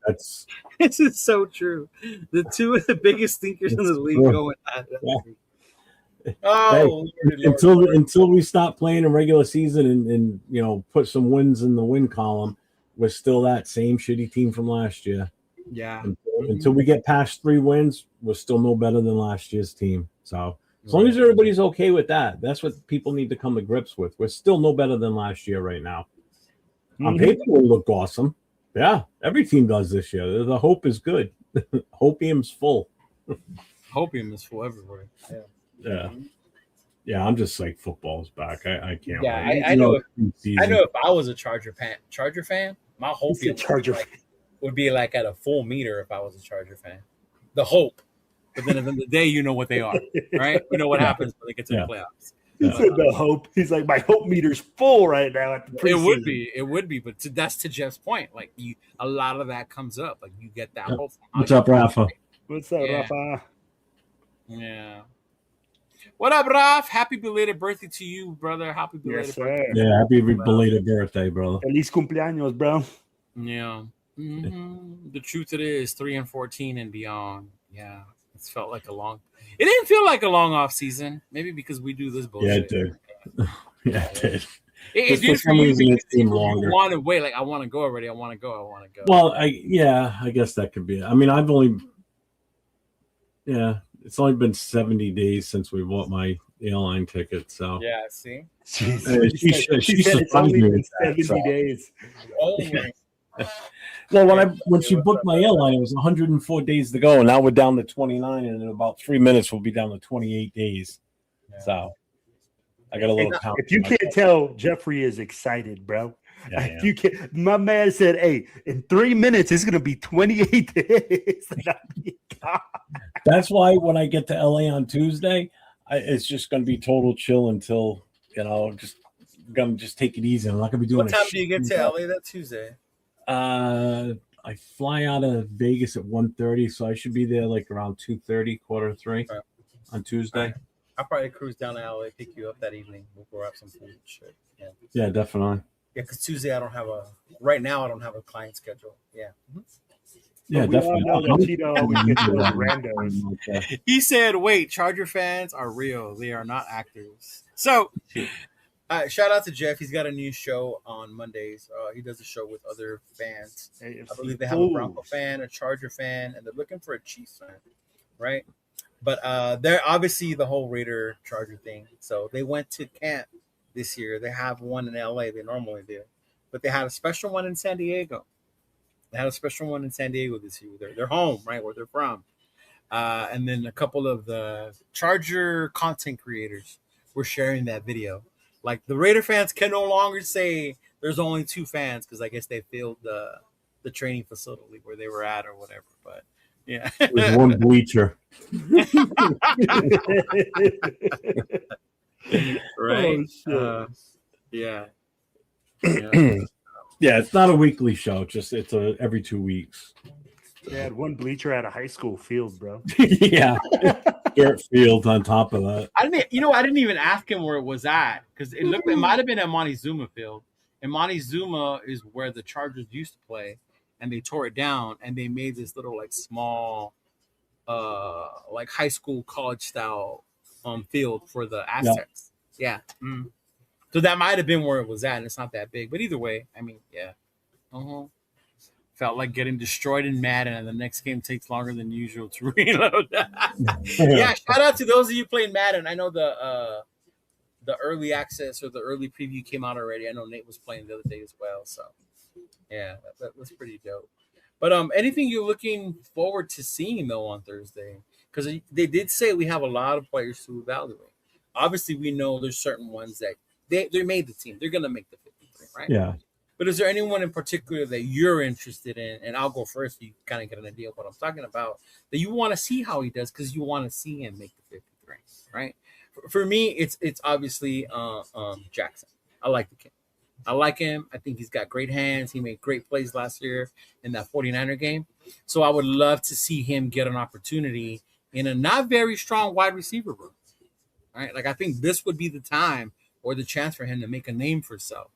This is so true. The two of the biggest thinkers in the league going at it. Yeah. Oh, until we stop playing in regular season and put some wins in the win column, we're still that same shitty team from last year. Yeah. Until we get past 3 wins, we're still no better than last year's team. So as long as everybody's okay with that, that's what people need to come to grips with. We're still no better than last year right now. On paper, we look awesome. Yeah, every team does this year. The hope is good. Hopium's full. Hopium is full everywhere. Yeah. Yeah, I'm just like football's back. I can't. Yeah, wait. I know. If I was a Charger fan, my Hopium would be like at a full meter if I was a Charger fan. The hope. But then at the end of the day, you know what they are, right? You know what happens when they get to the playoffs. He said the hope. He's like, my hope meter's full right now at the preseason. It would be, but that's to Jeff's point. Like a lot of that comes up. Like you get that hope. What's up, Rafa? What's up, Rafa? Yeah. What up, Raf? Happy belated birthday to you, brother. Happy belated birthday. Yeah, happy belated birthday, brother. Feliz cumpleaños, bro. Yeah. The truth it is 3-14 and beyond. Yeah. It's felt like it didn't feel like a long off season. Maybe because we do this bullshit. Yeah, it did. Yeah, it did. It for some reason it seemed longer. Want to wait? Like I want to go already. I want to go. Well, I guess that could be it. I mean, it's only been 70 days since we bought my airline ticket. So yeah, see, she said it's only been 70 days. Oh Well, when she booked my airline, it was 104 days to go, and now we're down to 29, and in about 3 minutes, we'll be down to 28 days. Yeah. So I got a little count. If you can't tell, Jeffrey is excited, bro. Yeah, if you can't, my man said, "Hey, in 3 minutes, it's gonna be 28 days." That's why when I get to LA on Tuesday, it's just gonna be total chill until just gonna just take it easy. I'm not gonna be doing. What time do you get to LA that Tuesday? I fly out of Vegas at 1:30, so I should be there like around 2:30, 2:45 on Tuesday. Right. I'll probably cruise down to LA, pick you up that evening. We'll go grab some food. Shit. Yeah, definitely. Yeah, because Tuesday I don't have a client schedule. Yeah. Yeah, definitely. He said, "Wait, Charger fans are real. They are not actors." So. Shout out to Jeff. He's got a new show on Mondays. He does a show with other fans. I believe they have a Bronco fan, a Charger fan, and they're looking for a Chiefs fan, right? But they're obviously the whole Raider Charger thing. So they went to camp this year. They have one in LA. They normally do. but they had a special one in San Diego. They had a special one in San Diego this year. They're home, right, where they're from. And then a couple of the Charger content creators were sharing that video. Like the Raider fans can no longer say there's only 2 fans because I guess they filled the training facility where they were at or whatever. But yeah, It was one bleacher. right. Oh, Yeah. Yeah, it's not a weekly show. Just it's every 2 weeks. They had one bleacher at a high school field, bro. Yeah, dirt field on top of that. I didn't even ask him where it was at because it might have been at Montezuma Field. And Montezuma is where the Chargers used to play, and they tore it down and they made this little like small, like high school college style field for the Aztecs. Yeah. Mm. So that might have been where it was at, and it's not that big. But either way, I mean, yeah. Felt like getting destroyed in Madden, and the next game takes longer than usual to reload. Yeah, shout out to those of you playing Madden. I know the early access or the early preview came out already. I know Nate was playing the other day as well. So, yeah, that was pretty dope. But anything you're looking forward to seeing, though, on Thursday? Because they did say we have a lot of players to evaluate. Obviously, we know there's certain ones that they made the team. They're going to make the 53, right? Yeah. But is there anyone in particular that you're interested in? And I'll go first so you kind of get an idea of what I'm talking about. That you want to see how he does because you want to see him make the 53, right? For me, it's obviously Jackson. I like the kid. I like him. I think he's got great hands. He made great plays last year in that 49er game. So I would love to see him get an opportunity in a not very strong wide receiver room. Right? Like I think this would be the time or the chance for him to make a name for himself.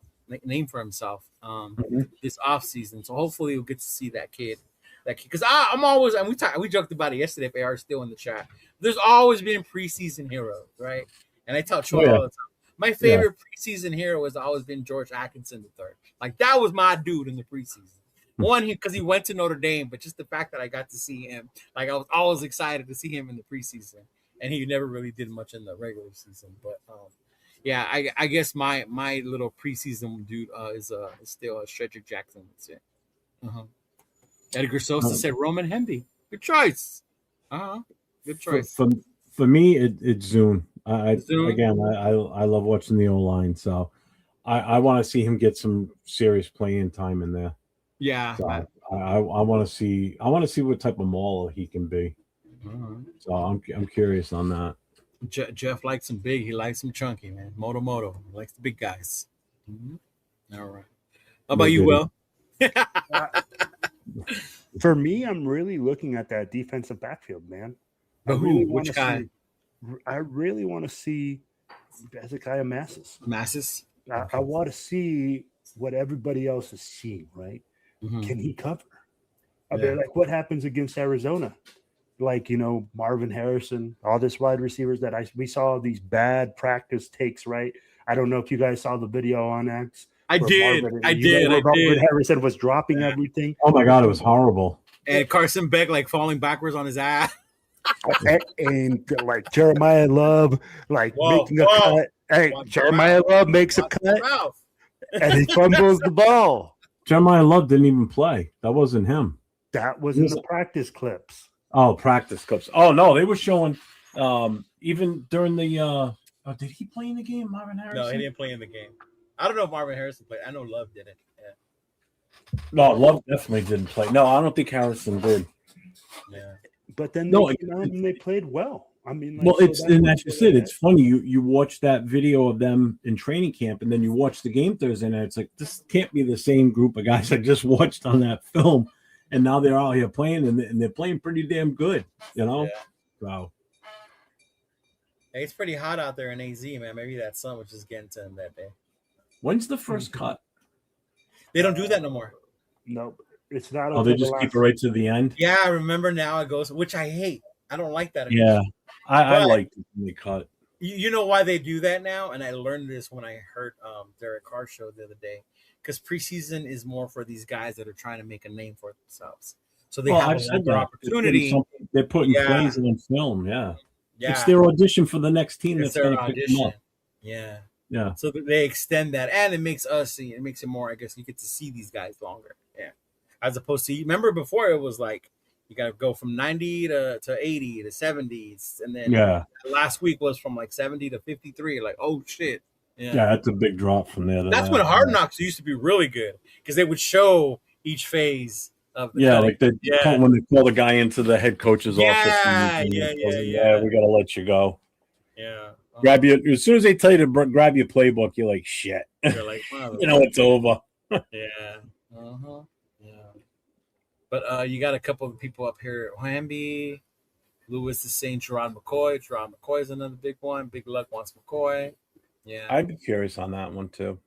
This offseason. So hopefully we'll get to see that kid. Because I'm always, and we joked about it yesterday if they are still in the chat. There's always been preseason heroes, right? And I tell Troy all the time. My favorite preseason hero has always been George Atkinson III. Like that was my dude in the preseason. One, because he went to Notre Dame, but just the fact that I got to see him, like I was always excited to see him in the preseason, and he never really did much in the regular season. But yeah, I guess my little preseason dude is still Shedrick Jackson. That's it. Edgar Sosa said Roman Hemby. Good choice. Good choice. For me, it's Zune. Zune. Again, I love watching the O-line, so I want to see him get some serious playing time in there. Yeah, so I want to see what type of mauler he can be. So I'm curious on that. Jeff likes him big. He likes him chunky, man. Moto. He likes the big guys. All right. How about you, Will? For me, I'm really looking at that defensive backfield, man. Which guy? I really want to see Hezekiah Massis. I want to see what everybody else is seeing, right? Can he cover? I mean, like what happens against Arizona? Like, Marvin Harrison, all this wide receivers that we saw these bad practice takes, right? I don't know if you guys saw the video on X. I did. Marvin Harrison was dropping everything. Oh my God, it was horrible. And Carson Beck like falling backwards on his ass. and like Jeremiah Love, like making a cut. Hey, Jeremiah Love makes a cut, and he fumbles the ball. Jeremiah Love didn't even play. That wasn't him. That was in the practice clips. Oh, practice clips. Oh no, they were showing even during the. Did he play in the game, Marvin Harrison? No, he didn't play in the game. I don't know if Marvin Harrison played. I know Love didn't. Yeah. No, Love definitely didn't play. No, I don't think Harrison did. Yeah. But then they played well. I mean, that's just it. It's funny. You watch that video of them in training camp, and then you watch the game Thursday, and it's like this can't be the same group of guys I just watched on that film, and now they're out here playing, and they're playing pretty damn good, Yeah. So. Hey, it's pretty hot out there in AZ, man. Maybe that sun was just getting to him that day. When's the first cut? They don't do that no more. No, it's not. Oh, they just keep it right to the end? Yeah, I remember now it goes, which I hate. I don't like that anymore. Yeah, I like the cut. You know why they do that now? And I learned this when I heard Derek Carr show the other day. Because preseason is more for these guys that are trying to make a name for themselves. So they have another opportunity. They're putting plays on film, yeah. Yeah. It's their audition for the next team that's going to pick them up. Yeah. Yeah. So that they extend that, and it makes it more. I guess you get to see these guys longer. Yeah, as opposed to remember before it was like you got to go from 90 to 80 to 70s, and then last week was from like 70 to 53. Like, oh shit. Yeah, that's a big drop from there. That's when Hard Knocks used to be really good because they would show each phase of the coaching. When they call the guy into the head coach's office. Yeah, we got to let you go. Yeah. Grab you as soon as they tell you to grab your playbook, you're like, shit. You're like, it's over. Yeah. Yeah. But you got a couple of people up here. Whamby, Lewis is saying Gerard McCoy. Gerard McCoy is another big one. Big Luck wants McCoy. Yeah. I'd be curious on that one too.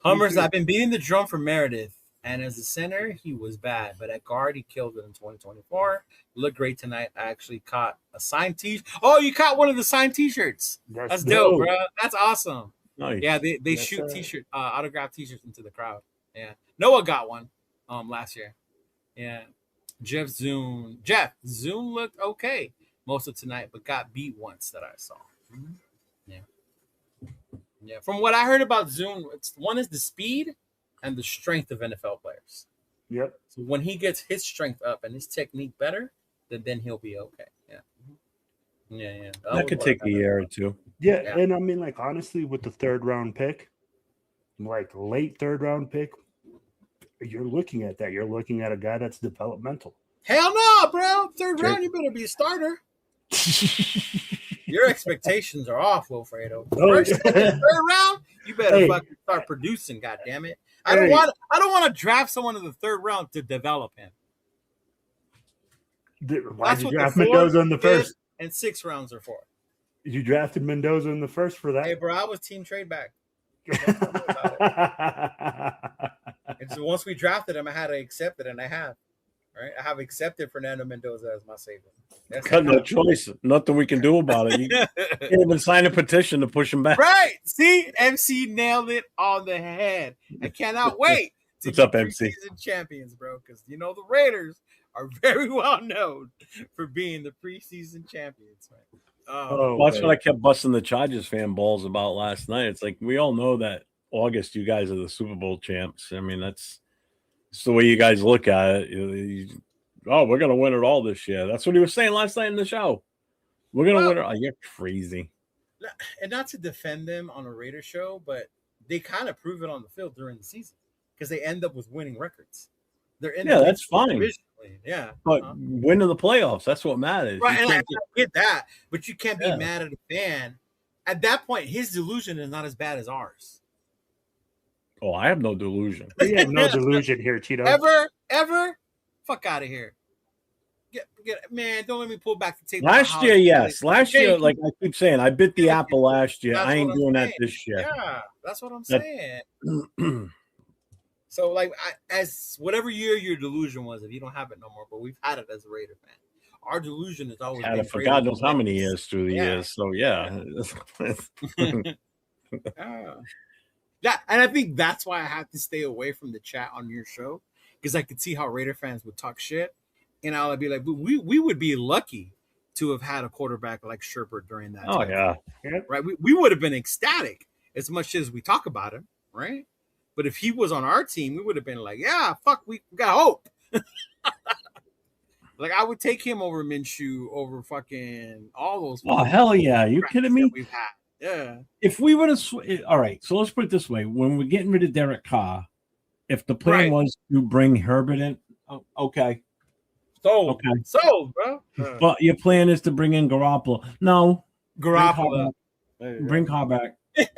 Hummers, I've been beating the drum for Meredith. And as a center, he was bad. But at guard, he killed it in 2024. Looked great tonight. I actually caught a signed T-shirt. Oh, you caught one of the signed T-shirts. That's dope, bro. That's awesome. Nice. Yeah, they shoot T-shirt, autographed T-shirts into the crowd. Yeah. Noah got one last year. Yeah. Jeff Zoom looked okay most of tonight, but got beat once that I saw. Mm-hmm. Yeah. From what I heard about Zoom, one is the speed and the strength of NFL players. Yep. So when he gets his strength up and his technique better, then he'll be okay. Yeah. Yeah. That could take a year or two. Yeah. And I mean, like, honestly, with the third round pick, like late third round pick, you're looking at that. You're looking at a guy that's developmental. Hell no, bro. Third round, you better be a starter. Your expectations are off, Wilfredo. Third round, you better fucking start producing. God damn it! I don't want to draft someone in the third round to develop him. Why did you draft Mendoza in the first? And 6 rounds are for. You drafted Mendoza in the first for that? Hey, bro, I was team trade back. And so once we drafted him, I had to accept it, and I have. Right, I have accepted Fernando Mendoza as my savior. Got no choice. Nothing we can do about it. You can't even sign a petition to push him back. Right. See, MC nailed it on the head. I cannot wait to What's up, MC? Preseason champions, bro, because the Raiders are very well known for being the preseason champions. Right? That's what I kept busting the Chargers fan balls about last night. It's like we all know that August, you guys are the Super Bowl champs. I mean, it's the way you guys look at it. We're going to win it all this year. That's what he was saying last night in the show. We're going to win it all. You're crazy. And not to defend them on a Raider show, but they kind of prove it on the field during the season because they end up with winning records. They're in that's fine. Yeah. But winning the playoffs, that's what matters. Right, and I get that, but you can't be mad at a fan. At that point, his delusion is not as bad as ours. Oh, I have no delusion. We have no delusion here, Cheeto. Ever? Fuck out of here. Man, don't let me pull back the tape. Last year, yes. Last year, like I keep saying, I bit the apple last year. I ain't doing that this year. Yeah, that's what I'm saying. So, like, as whatever year your delusion was, if you don't have it no more, but we've had it as a Raider fan. Our delusion is always had it for God knows how many years through the years. So, yeah. Yeah, and I think that's why I have to stay away from the chat on your show because I could see how Raider fans would talk shit, and I'll be like, we would be lucky to have had a quarterback like Sherbert during that time. Yeah. Right? We would have been ecstatic as much as we talk about him, right? But if he was on our team, we would have been like, yeah, fuck, we got hope. Like, I would take him over Minshew, over fucking all those. Oh, hell yeah. You kidding me? We've had. Yeah. If we would have, all right. So let's put it this way: when we're getting rid of Derek Carr, if the plan was to bring Herbert in, okay, so bro. But your plan is to bring in Garoppolo. No, Garoppolo. Bring Carr back. And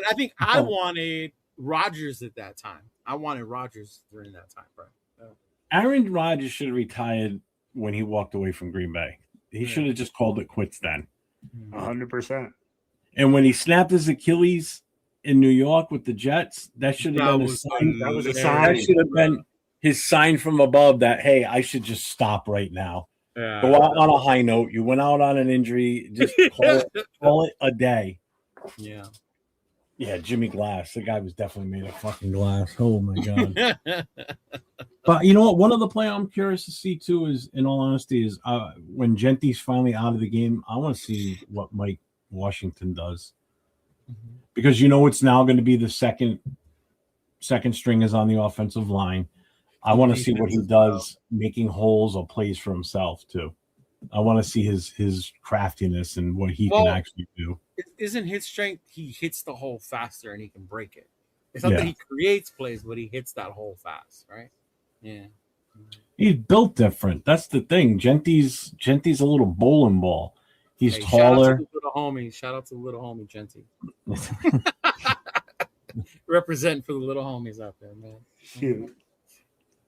I think I wanted Rodgers at that time. I wanted Rodgers during that time, bro. Aaron Rodgers should have retired when he walked away from Green Bay. He should have just called it quits then. 100%. And when he snapped his Achilles in New York with the Jets, that should have been a sign. That was a sign. That should have been his sign from above that, hey, I should just stop right now. Yeah. Go out on a high note. You went out on an injury. Just call it a day. Yeah. Yeah, Jimmy Glass. The guy was definitely made of fucking glass. Oh, my God. But you know what? One of the play I'm curious to see, too, is, in all honesty, is when Gentry's finally out of the game, I want to see what Mike Washington does. Mhm. Because it's now going to be the second stringers on the offensive line. I want to see what he does making holes or plays for himself too. I want to see his craftiness and what he can actually do. It isn't his strength. He hits the hole faster and he can break it. It's not that he creates plays, but he hits that hole fast, right? Yeah. He's built different. That's the thing. Genty's a little bowling ball. He's taller. Shout out to the little homie, Genty. Represent for the little homies out there, man. Shoot.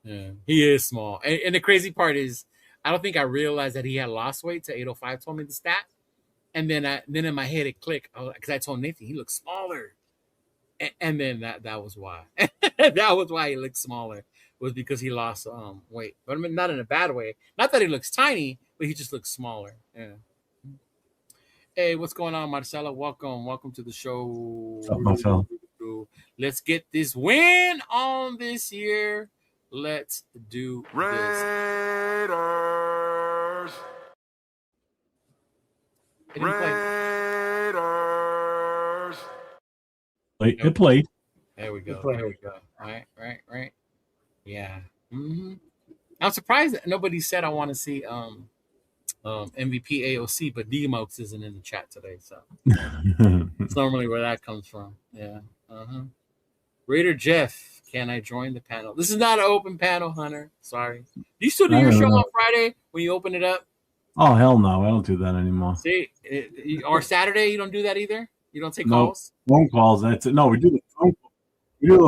Yeah, he is small. And the crazy part is, I don't think I realized that he had lost weight to 805 told me the stat. And then in my head it clicked because I told Nathan he looks smaller. And then that was why. That was why he looked smaller, was because he lost weight. But I mean, not in a bad way. Not that he looks tiny, but he just looks smaller. Yeah. Hey, what's going on, Marcelo? Welcome to the show. What's up, Marcelo? Let's get this win on this year. Let's do this. Raiders. Raiders. It played. There we go. Right. Yeah. Mm-hmm. I'm surprised that nobody said I want to see MVP AOC, but D-Mokes isn't in the chat today, so it's normally where that comes from. Yeah. Raider Jeff, can I join the panel? This is not an open panel, Hunter. Sorry. Do you still do your show on Friday when you open it up? Oh, hell no. I don't do that anymore. See, or Saturday, you don't do that either? You don't take calls? Phone calls. That's it. No, we do the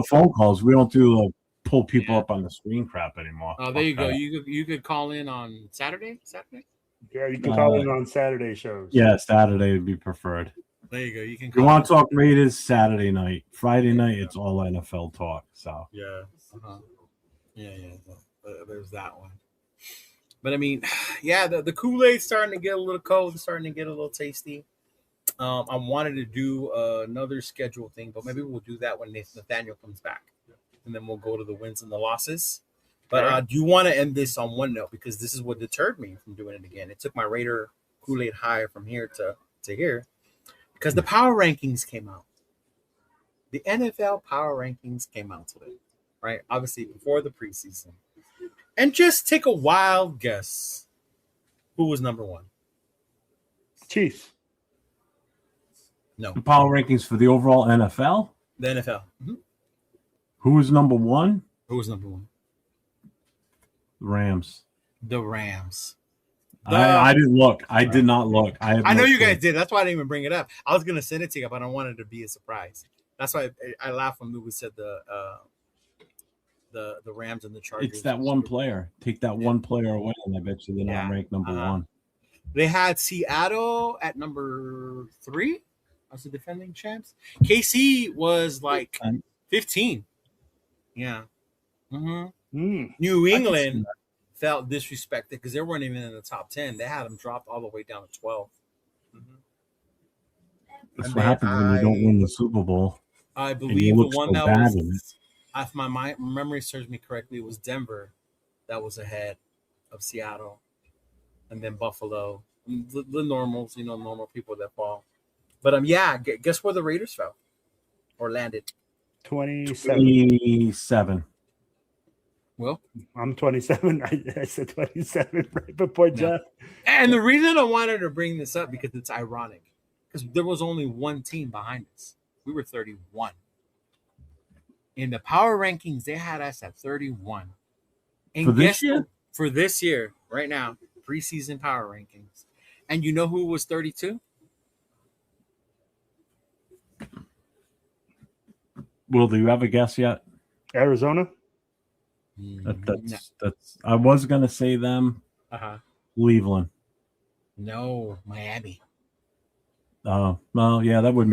phone calls. We don't do pull people up on the screen crap anymore. Oh, there you go. You could call in on Saturday? Yeah, you can call in on Saturday shows. Yeah, Saturday would be preferred. There you go. You can. You want to talk Raiders Saturday night. Friday night, it's all NFL talk. So yeah, there's that one. But I mean, yeah, the Kool-Aid's starting to get a little cold. It's starting to get a little tasty. I wanted to do another schedule thing, but maybe we'll do that when Nathaniel comes back, and then we'll go to the wins and the losses. But I do want to end this on one note, because this is what deterred me from doing it again. It took my Raider Kool-Aid higher from here to here, because the power rankings came out. The NFL power rankings came out today, right? Obviously before the preseason. And just take a wild guess. Who was number one? Chiefs. No. The power rankings for the overall NFL? The NFL. Mm-hmm. Who was number one? Who was number one? The Rams. The Rams. I didn't look. I did not look. I know you guys did. That's why I didn't even bring it up. I was going to send it to you, but I wanted it to be a surprise. That's why I laughed when Lou said the Rams and the Chargers. It's that one player. Take that one player away, and I bet you they're not ranked number one. They had Seattle at number 3 as the defending champs. KC was like 15. Yeah. Mm-hmm. New England felt disrespected because they weren't even in the top 10. They had them dropped all the way down to 12. That's what happens when you don't win the Super Bowl. I believe the one that was, if my memory serves me correctly, it was Denver that was ahead of Seattle, and then Buffalo. The normals, normal people that fall. But guess where the Raiders fell or landed? 27. Well, I'm 27. I said 27 right before Jeff. And the reason I wanted to bring this up because it's ironic, because there was only one team behind us. We were 31. In the power rankings, they had us at 31. And for this year? For this year, right now, preseason power rankings. And you know who was 32? Will, do you have a guess yet? Arizona? That's I was gonna say them. Cleveland. No, Miami. Oh, well, yeah, that would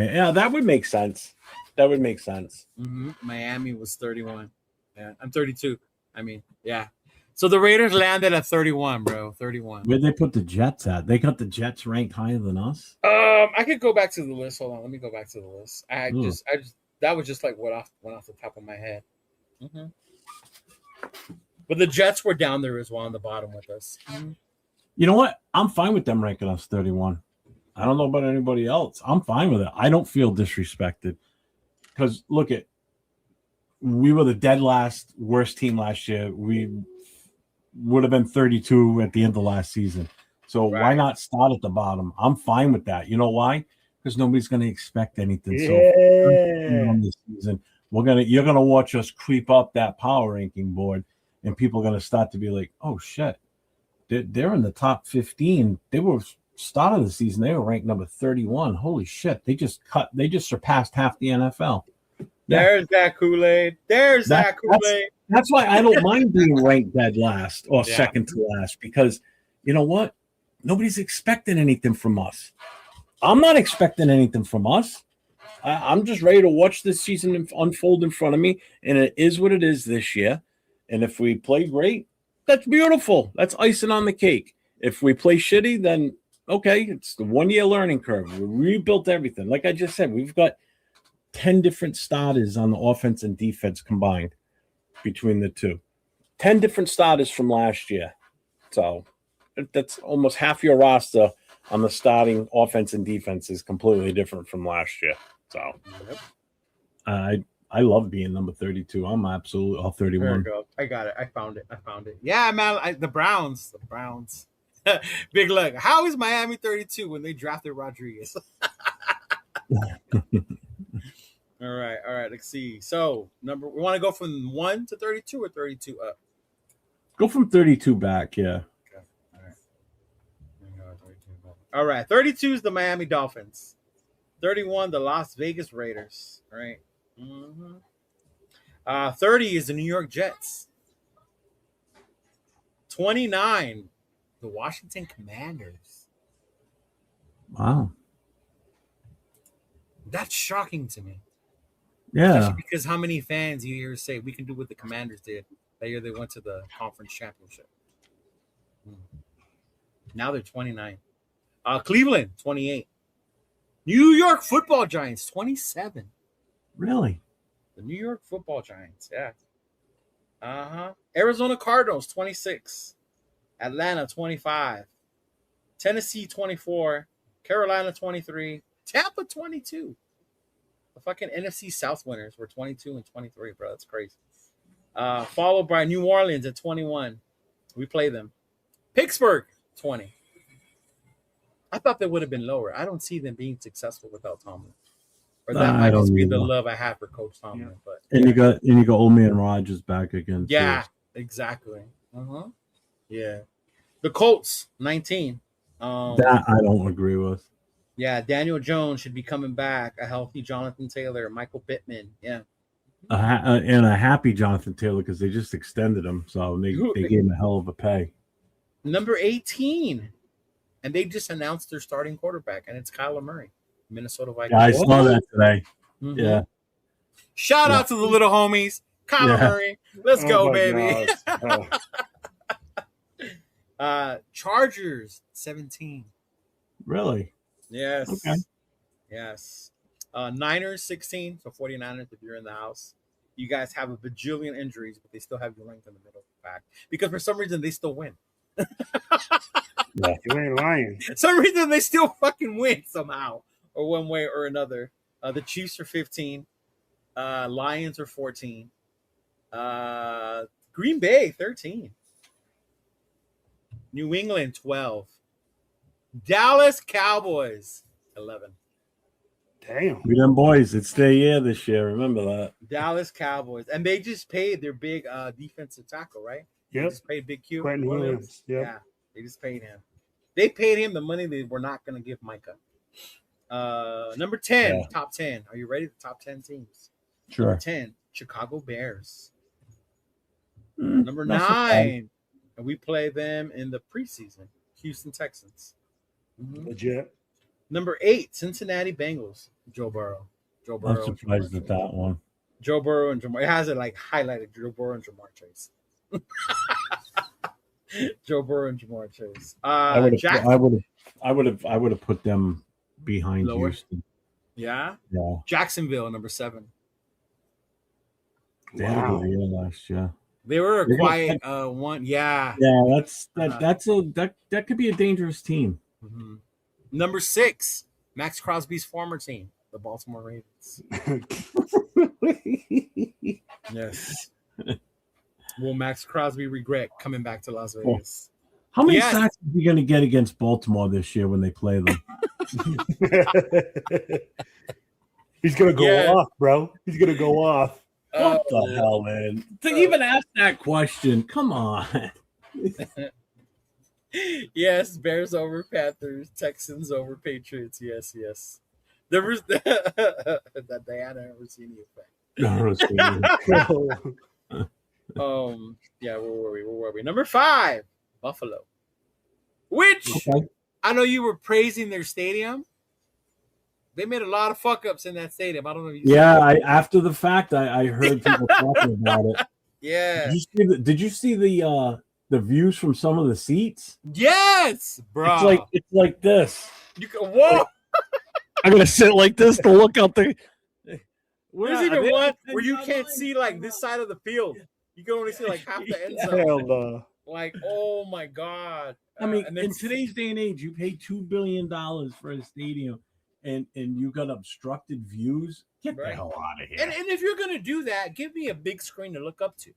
make sense. That would make sense. Mm-hmm. Miami was 31. Yeah, I'm 32. I mean, yeah. So the Raiders landed at 31, bro. 31. Where'd they put the Jets at? They got the Jets ranked higher than us. I could go back to the list. Hold on, let me go back to the list. I just that was just like went off the top of my head. Mm-hmm. But the Jets were down there as well on the bottom with us. Mm-hmm. You know what? I'm fine with them ranking us 31. I don't know about anybody else. I'm fine with it. I don't feel disrespected because we were the dead last worst team last year. We would have been 32 at the end of last season. So why not start at the bottom? I'm fine with that. You know why? Because nobody's going to expect anything. Yeah. So on this season, you're gonna watch us creep up that power ranking board, and people are gonna start to be like, "Oh shit, they're in the top 15. They were start of the season. They were ranked number 31. Holy shit! They just surpassed half the NFL." There's that Kool-Aid. There's that Kool-Aid. That's why I don't mind being ranked dead last or second to last, because you know what? Nobody's expecting anything from us. I'm not expecting anything from us. I'm just ready to watch this season unfold in front of me, and it is what it is this year. And if we play great, that's beautiful. That's icing on the cake. If we play shitty, then okay, it's the 1 year learning curve. We rebuilt everything. Like I just said, we've got 10 different starters on the offense and defense combined between the two. 10 different starters from last year. So that's almost half your roster on the starting offense and defense is completely different from last year. So I love being number 32. I'm absolutely all 31. There we go. I got it. I found it. Yeah, man. The Browns. Big look. How is Miami 32 when they drafted Rodriguez? All right. Let's see. So we want to go from 1 to 32 or 32 up? Go from 32 back, yeah. Okay. All right. 32 is the Miami Dolphins. 31, the Las Vegas Raiders. All right. 30 is the New York Jets. 29, the Washington Commanders. Wow. That's shocking to me. Yeah. Especially because how many fans you hear say we can do what the Commanders did that year they went to the conference championship. Now they're 29. Cleveland, 28. New York Football Giants, 27. Really? The New York Football Giants, yeah. Arizona Cardinals, 26. Atlanta, 25. Tennessee, 24. Carolina, 23. Tampa, 22. The fucking NFC South winners were 22 and 23, bro. That's crazy. Followed by New Orleans at 21. We play them. Pittsburgh, 20. I thought they would have been lower. I don't see them being successful without Tomlin. Or that might just be the love I have for Coach Tomlin. Yeah. But you got old man Rodgers back again. Yeah, exactly. Yeah. The Colts, 19. That I don't agree with. Yeah, Daniel Jones should be coming back. A healthy Jonathan Taylor, Michael Pittman. Yeah. And a happy Jonathan Taylor because they just extended him. So they gave him a hell of a pay. Number 18. And they just announced their starting quarterback, and it's Kyler Murray, Minnesota Vikings. Yeah, I saw that today. Yeah. Shout out to the little homies. Kyler Murray. Let's go, baby. Chargers, 17. Really? Yes. Okay. Yes. Niners, 16. So 49ers, if you're in the house. You guys have a bajillion injuries, but they still have you ranked in the middle back. Because for some reason, they still win. Yeah, you ain't lying. Some reason they still fucking win somehow, or one way or another. The Chiefs are 15. Lions are 14. Green Bay, 13. New England, 12. Dallas Cowboys, 11. Damn. We them boys. It's their year this year. Remember that. Dallas Cowboys. And they just paid their big defensive tackle, right? Yep. They just paid Big Q. Quentin Williams. Yep. Yeah. They just paid him. They paid him the money they were not going to give Micah. Number 10, top 10. Are you ready? The top 10 teams. Sure. Number 10, Chicago Bears. Number 9, and we play them in the preseason, Houston Texans. Legit. Number 8, Cincinnati Bengals, Joe Burrow. I'm surprised at that one. Joe Burrow and Jamar. It has it like highlighted Joe Burrow and Jamar Chase. Joe Burrow and Jamar Chase. I would have put them behind Lower? Houston. Yeah. Yeah. Jacksonville, number 7. They had a good year last year. They were a quiet one. Yeah. Yeah, that could be a dangerous team. Number 6, Max Crosby's former team, the Baltimore Ravens. Yes. Will Max Crosby regret coming back to Las Vegas? How many Yes. sacks is he going to get against Baltimore this year when they play them? He's gonna go Yeah. off, bro. He's gonna go off. What the hell, man? To even ask that question, come on. Yes, Bears over Panthers, Texans over Patriots. Yes. There was that Diana never seen the effect. Yeah, where were we? Number 5, Buffalo. Which Okay. I know you were praising their stadium. They made a lot of fuck ups in that stadium. I don't know if you After the fact, I heard people talking about it. Yeah. Did you see the views from some of the seats? Yes, bro. It's like this. You can whoa. I'm gonna sit like this to look out the. There's even one where you can't see like this side of the field. You can only see like half the end zone. Hell no. Like, oh my god. I mean, and then in today's day and age, you pay $2 billion for a stadium, and you got obstructed views. Get the Right. hell out of here. and if you're gonna do that, give me a big screen to look up to.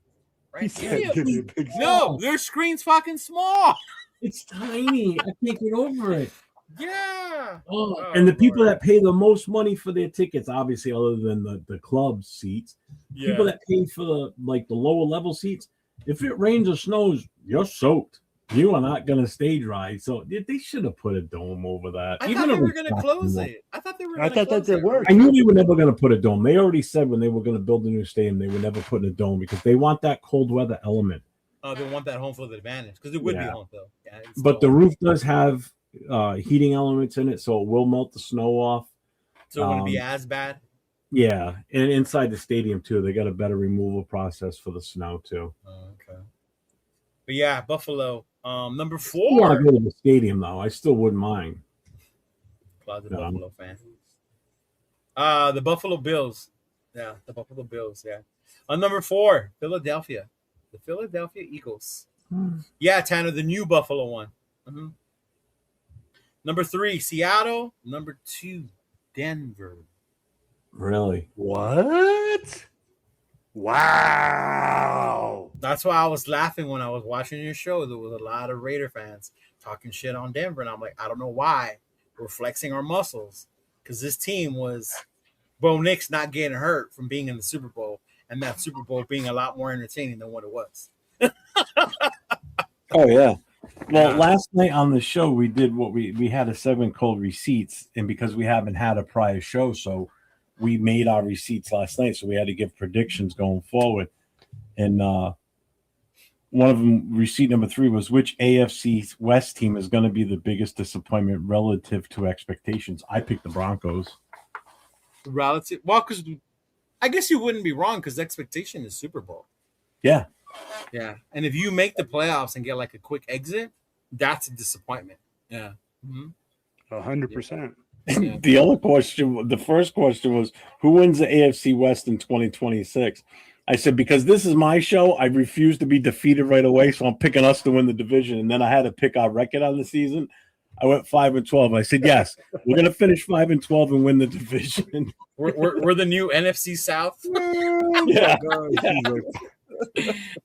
Right? He Give me said, a- "Give me a big no, their screen's fucking small. It's tiny. I can't get over it. Yeah. Oh, and the people Lord. that pay the most money for their tickets, obviously, other than the club seats, people that pay for the lower level seats, if it rains or snows, you're soaked. You are not going to stay dry. So they should have put a dome over that. I Even thought they if were it's gonna not close small. it. I thought they were I gonna thought that close they it. were. I knew they were never going to put a dome. They already said when they were going to build a new stadium, they were never putting a dome because they want that cold weather element. Oh, they want that home field advantage because it would be Yeah. home field. Yeah, it's But the still- roof does have heating elements in it, so it will melt the snow off. so it wouldn't be as bad. Yeah, and inside the stadium too, they got a better removal process for the snow too. Oh, okay. But yeah, Buffalo. Number I want 4. to go to the stadium though. I still wouldn't mind. Closet Yeah. Buffalo fan. The Buffalo Bills. Yeah, the Buffalo Bills. Yeah. On number 4, Philadelphia. The Philadelphia Eagles. Yeah, Tanner, the new Buffalo one. Mhm. Number 3, Seattle. Number 2, Denver. Really? What? Wow. That's why I was laughing when I was watching your show. There was a lot of Raider fans talking shit on Denver, and I'm like, I don't know why. We're flexing our muscles because this team was Bo Nix not getting hurt from being in the Super Bowl, and that Super Bowl being a lot more entertaining than what it was. Oh yeah. Well, Yeah. last night on the show we did what we had a 7 cold receipts, and because we haven't had a prior show, so we made our receipts last night, so we had to give predictions going forward. And one of them, receipt number 3, was which AFC West team is going to be the biggest disappointment relative to expectations. I picked the Broncos. Relative, well, because I guess you wouldn't be wrong because the expectation is Super Bowl. Yeah. Yeah, and if you make the playoffs and get like a quick exit, that's a disappointment. Yeah. Mhm. 100%. Yeah. The other question, the first question was, who wins the AFC West in 2026? I said, because this is my show, I refuse to be defeated right away, so I'm picking us to win the division. And then I had to pick our record on the season. I went 5-12. I said, yes, we're going to finish 5-12 and win the division. We're the new NFC South. Yeah.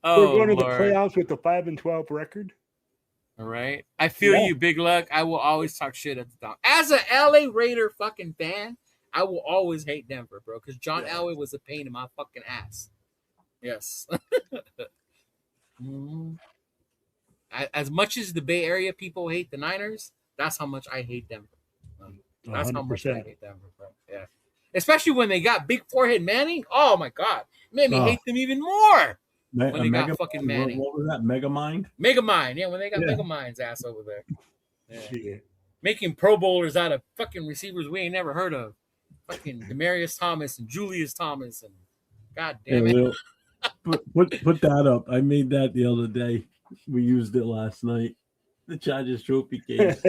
Oh, We're going to the Lord. playoffs with the 5-12 record. All right. I feel Yeah. you, Big Luck. I will always talk shit at the top. As a LA Raider fucking fan, I will always hate Denver, bro, because John Elway was a pain in my fucking ass. Yes. Mhm. As much as the Bay Area people hate the Niners, that's how much I hate Denver. That's how much I 100%. hate Denver, bro. Yeah. Especially when they got big forehead Manning. Oh my God. It made me Oh. hate them even more. Me- When they got fucking Manning. What was that? Megamind? Megamind. Yeah, when they got Yeah. Megamind's ass over there. Yeah. Shit. Making Pro Bowlers out of fucking receivers we ain't never heard of. Fucking Demarius Thomas and Julius Thomas and God damn it. Yeah, put that up. I made that the other day. We used it last night. The Chargers trophy case.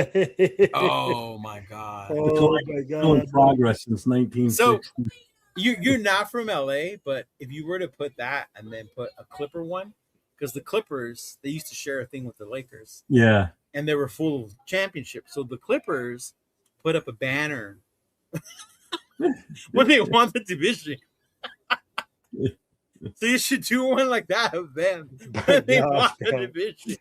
Oh my God. Oh my Still in God. progress since 1960. You're not from LA, but if you were to put that and then put a Clipper one, because the Clippers, they used to share a thing with the Lakers Yeah. and they were full of championships. So the Clippers put up a banner when they won the division. So you should do one like that of them when they won the division.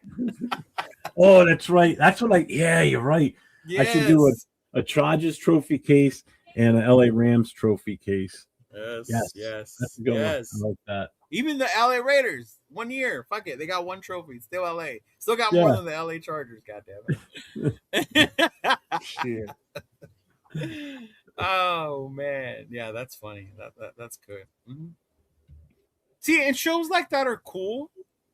Oh, that's right. That's what you're right. Yes. I should do a Chargers trophy case and an LA Rams trophy case. Yes. That's a good one. I like that. Even the LA Raiders, 1 year. Fuck it. They got one trophy. Still LA. Still got more than the LA Chargers, goddammit. Shit. Oh man. Yeah, that's funny. That's good. Mm-hmm. See, and shows like that are cool.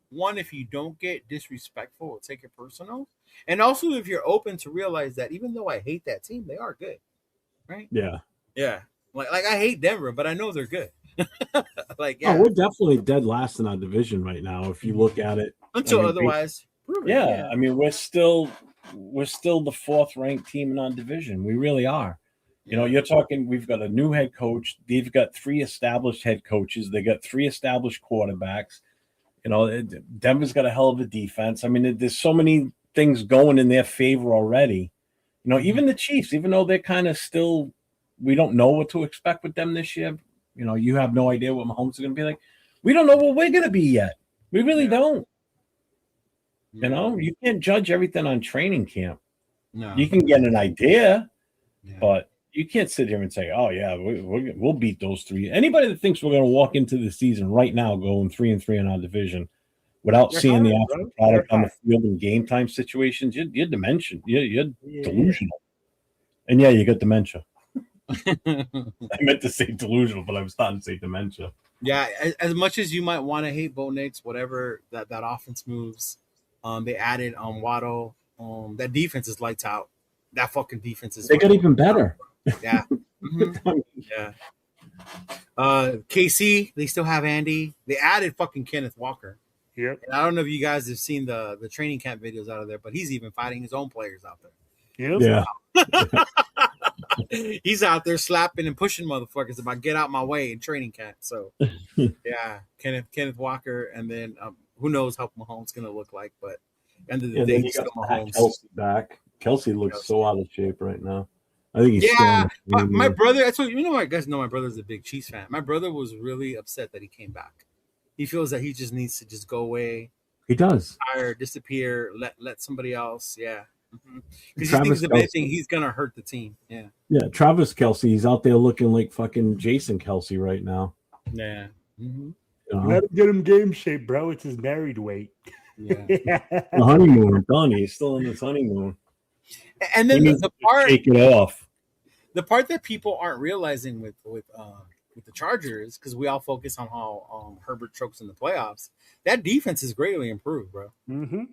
One, if you don't get disrespectful or take it personal. And also if you're open to realize that even though I hate that team, they are good. Right? Yeah. Yeah. Like I hate Denver, but I know they're good. Like, yeah. Oh, we're definitely dead last in our division right now. If you look at it, until otherwise, yeah. I mean, we're still the fourth ranked team in our division. We really are. You know, you're talking. We've got a new head coach. They've got 3 established head coaches. They got 3 established quarterbacks. You know, Denver's got a hell of a defense. I mean, there's so many things going in their favor already. You know, even the Chiefs, even though they're kind of still, we don't know what to expect with them this year. You know, you have no idea what Mahomes is going to be like. We don't know what we're going to be yet. We really don't. You know, you can't judge everything on training camp. No. You can get an idea, but you can't sit here and say, "Oh yeah, we'll beat those 3." Anybody that thinks we're going to walk into the season right now going 3-3 in our division without seeing the actual product on the field in game time situations, you're dementia. You're delusional. And you got dementia. I meant to say delusional, but I was starting to say dementia. Yeah, as much as you might want to hate Bo Nix, whatever that offense moves, they added Waddle. That defense is lights out. That fucking defense is. They got even better. Yeah. Mm-hmm. Yeah. KC, they still have Andy. They added fucking Kenneth Walker. Yep. And I don't know if you guys have seen the training camp videos out of there, but he's even fighting his own players out there. Yep. Yeah. He's out there slapping and pushing motherfuckers about get out my way in training camp. So yeah, Kenneth Walker, and then who knows how Mahomes gonna look like, but end of the day, he's still Mahomes. Kelsey back. Kelsey looks so out of shape right now. I think he's my brother. I told you, you guys know my brother's a big Chiefs fan. My brother was really upset that he came back. He feels that he just needs to just go away. He does. Retire, disappear, let somebody else. Yeah. Because he thinks the big thing, he's gonna hurt the team. Yeah. Yeah, Travis Kelce, he's out there looking like fucking Jason Kelce right now. Yeah. Mm-hmm. Let him get him game shape, bro. It's his married weight. Yeah. The honeymoon, I'm telling you, he's still in this honeymoon. And then the part take it off. The part that people aren't realizing with the Chargers, because we all focus on how Herbert chokes in the playoffs, that defense is greatly improved, bro. Mm-hmm.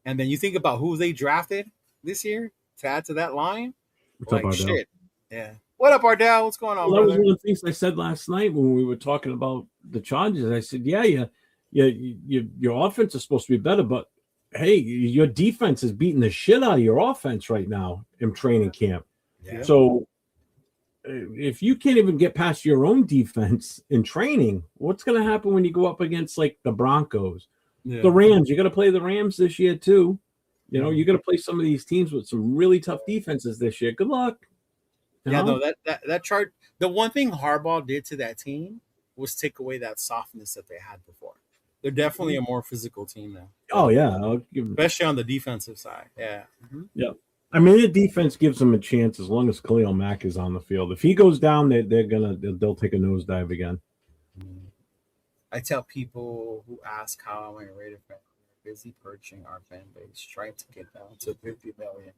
And then you think about who they drafted this year to add to that line. What's up, Ardell? Shit. Yeah. What up, Ardell? What's going on, Well, that brother? was one of the things I said last night when we were talking about the Chargers. I said, your offense is supposed to be better, but hey, your defense is beating the shit out of your offense right now in training camp. Yeah. So if you can't even get past your own defense in training, what's going to happen when you go up against like the Broncos, the Rams? You got to play the Rams this year too. You know, you got to play some of these teams with some really tough defenses this year. Good luck. No, that chart. The one thing Harbaugh did to that team was take away that softness that they had before. They're definitely a more physical team now. Oh yeah, especially on the defensive side. Yeah. Mm-hmm. Yeah. I mean, the defense gives them a chance as long as Khalil Mack is on the field. If he goes down, they'll take a nosedive again. I tell people who ask how I'm a Raider fan, we're busy purging our fan base, trying to get down to 50 million.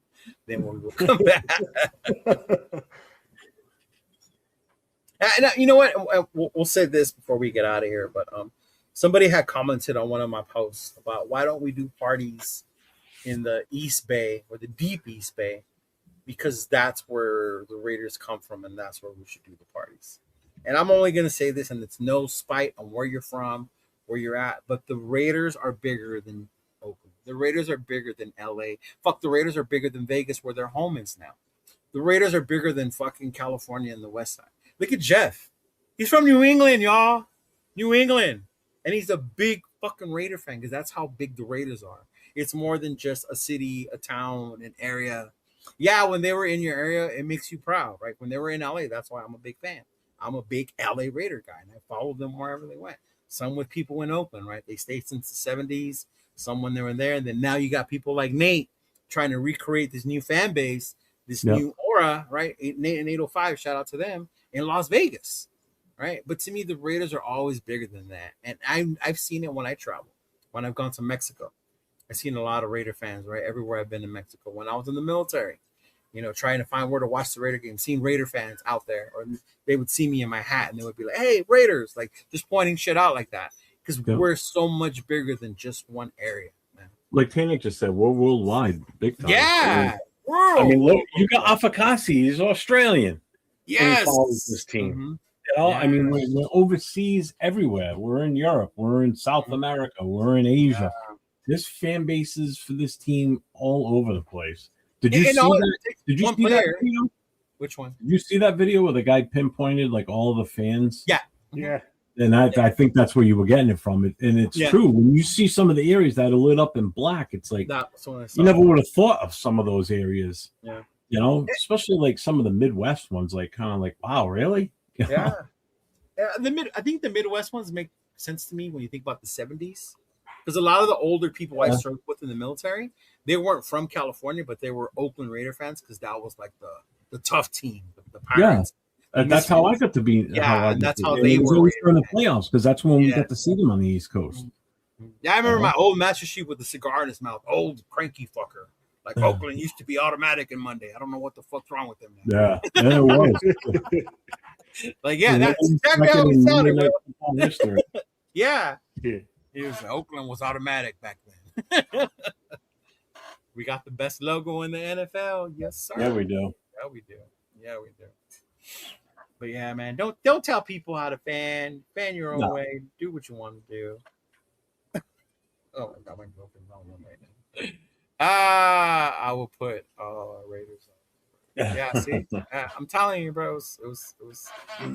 Then we will come back. And you know what? We'll say this before we get out of here, but somebody had commented on one of my posts about why don't we do parties in the East Bay or the deep East Bay, because that's where the Raiders come from and that's where we should do the parties. And I'm only going to say this, and it's no spite on where you're from, where you're at, but the Raiders are bigger than Oakland. The Raiders are bigger than LA. Fuck, the Raiders are bigger than Vegas, where their home is now. The Raiders are bigger than fucking California and the West Side. Look at Jeff. He's from New England, y'all. New England. And he's a big fucking Raider fan because that's how big the Raiders are. It's more than just a city, a town, an area. Yeah, when they were in your area, it makes you proud, right? When they were in LA, that's why I'm a big fan. I'm a big LA Raider guy, and I followed them wherever they went. Some with people in Oakland, right? They stayed since the 70s, some when they were there. And then now you got people like Nate trying to recreate this new fan base, this new aura, right? Nate and 805, shout out to them, in Las Vegas, right? But to me, the Raiders are always bigger than that. And I've seen it when I travel, when I've gone to Mexico. I've seen a lot of Raider fans, right? Everywhere I've been in Mexico. When I was in the military, trying to find where to watch the Raider game, seeing Raider fans out there, or they would see me in my hat and they would be like, "Hey, Raiders!" Like just pointing shit out like that, because we're so much bigger than just one area, man. Like Tanik just said, we're worldwide, big time. Yeah, I mean, look, you got Afakasi, he's Australian. Yes, he follows this team. Mm-hmm. I mean, we're overseas everywhere. We're in Europe. We're in South America. We're in Asia. There's fan bases for this team all over the place. Did you see that? Did you see that video? Which one? Did you see that video where the guy pinpointed like all the fans? Yeah. Yeah. And I think that's where you were getting it from. And it's true. When you see some of the areas that are lit up in black, it's like you never would have thought of some of those areas. Yeah. Especially like some of the Midwest ones, like kind of like, wow, really? Yeah. I think the Midwest ones make sense to me when you think about the 70s. Because a lot of the older people I served with in the military, they weren't from California, but they were Oakland Raider fans because that was like the tough team, the Pirates. Yeah, that's how I got to be. Yeah, that's how they were always during the playoffs because that's when we got to see them on the East Coast. Yeah, I remember my old Master Chief with the cigar in his mouth, old cranky fucker. Like Oakland used to be automatic in Monday. I don't know what the fuck's wrong with them now. Yeah, it was. Like, that's exactly how we sounded, bro. Yeah. It was Oakland was automatic back then. We got the best logo in the NFL. Yes, sir. Yeah, we do. Yeah, we do. But yeah, man, don't tell people how to fan your own way. Do what you want to do. Oh my God, my girlfriend's on one right now. I will put Raiders on. Yeah, see, I'm telling you, bro,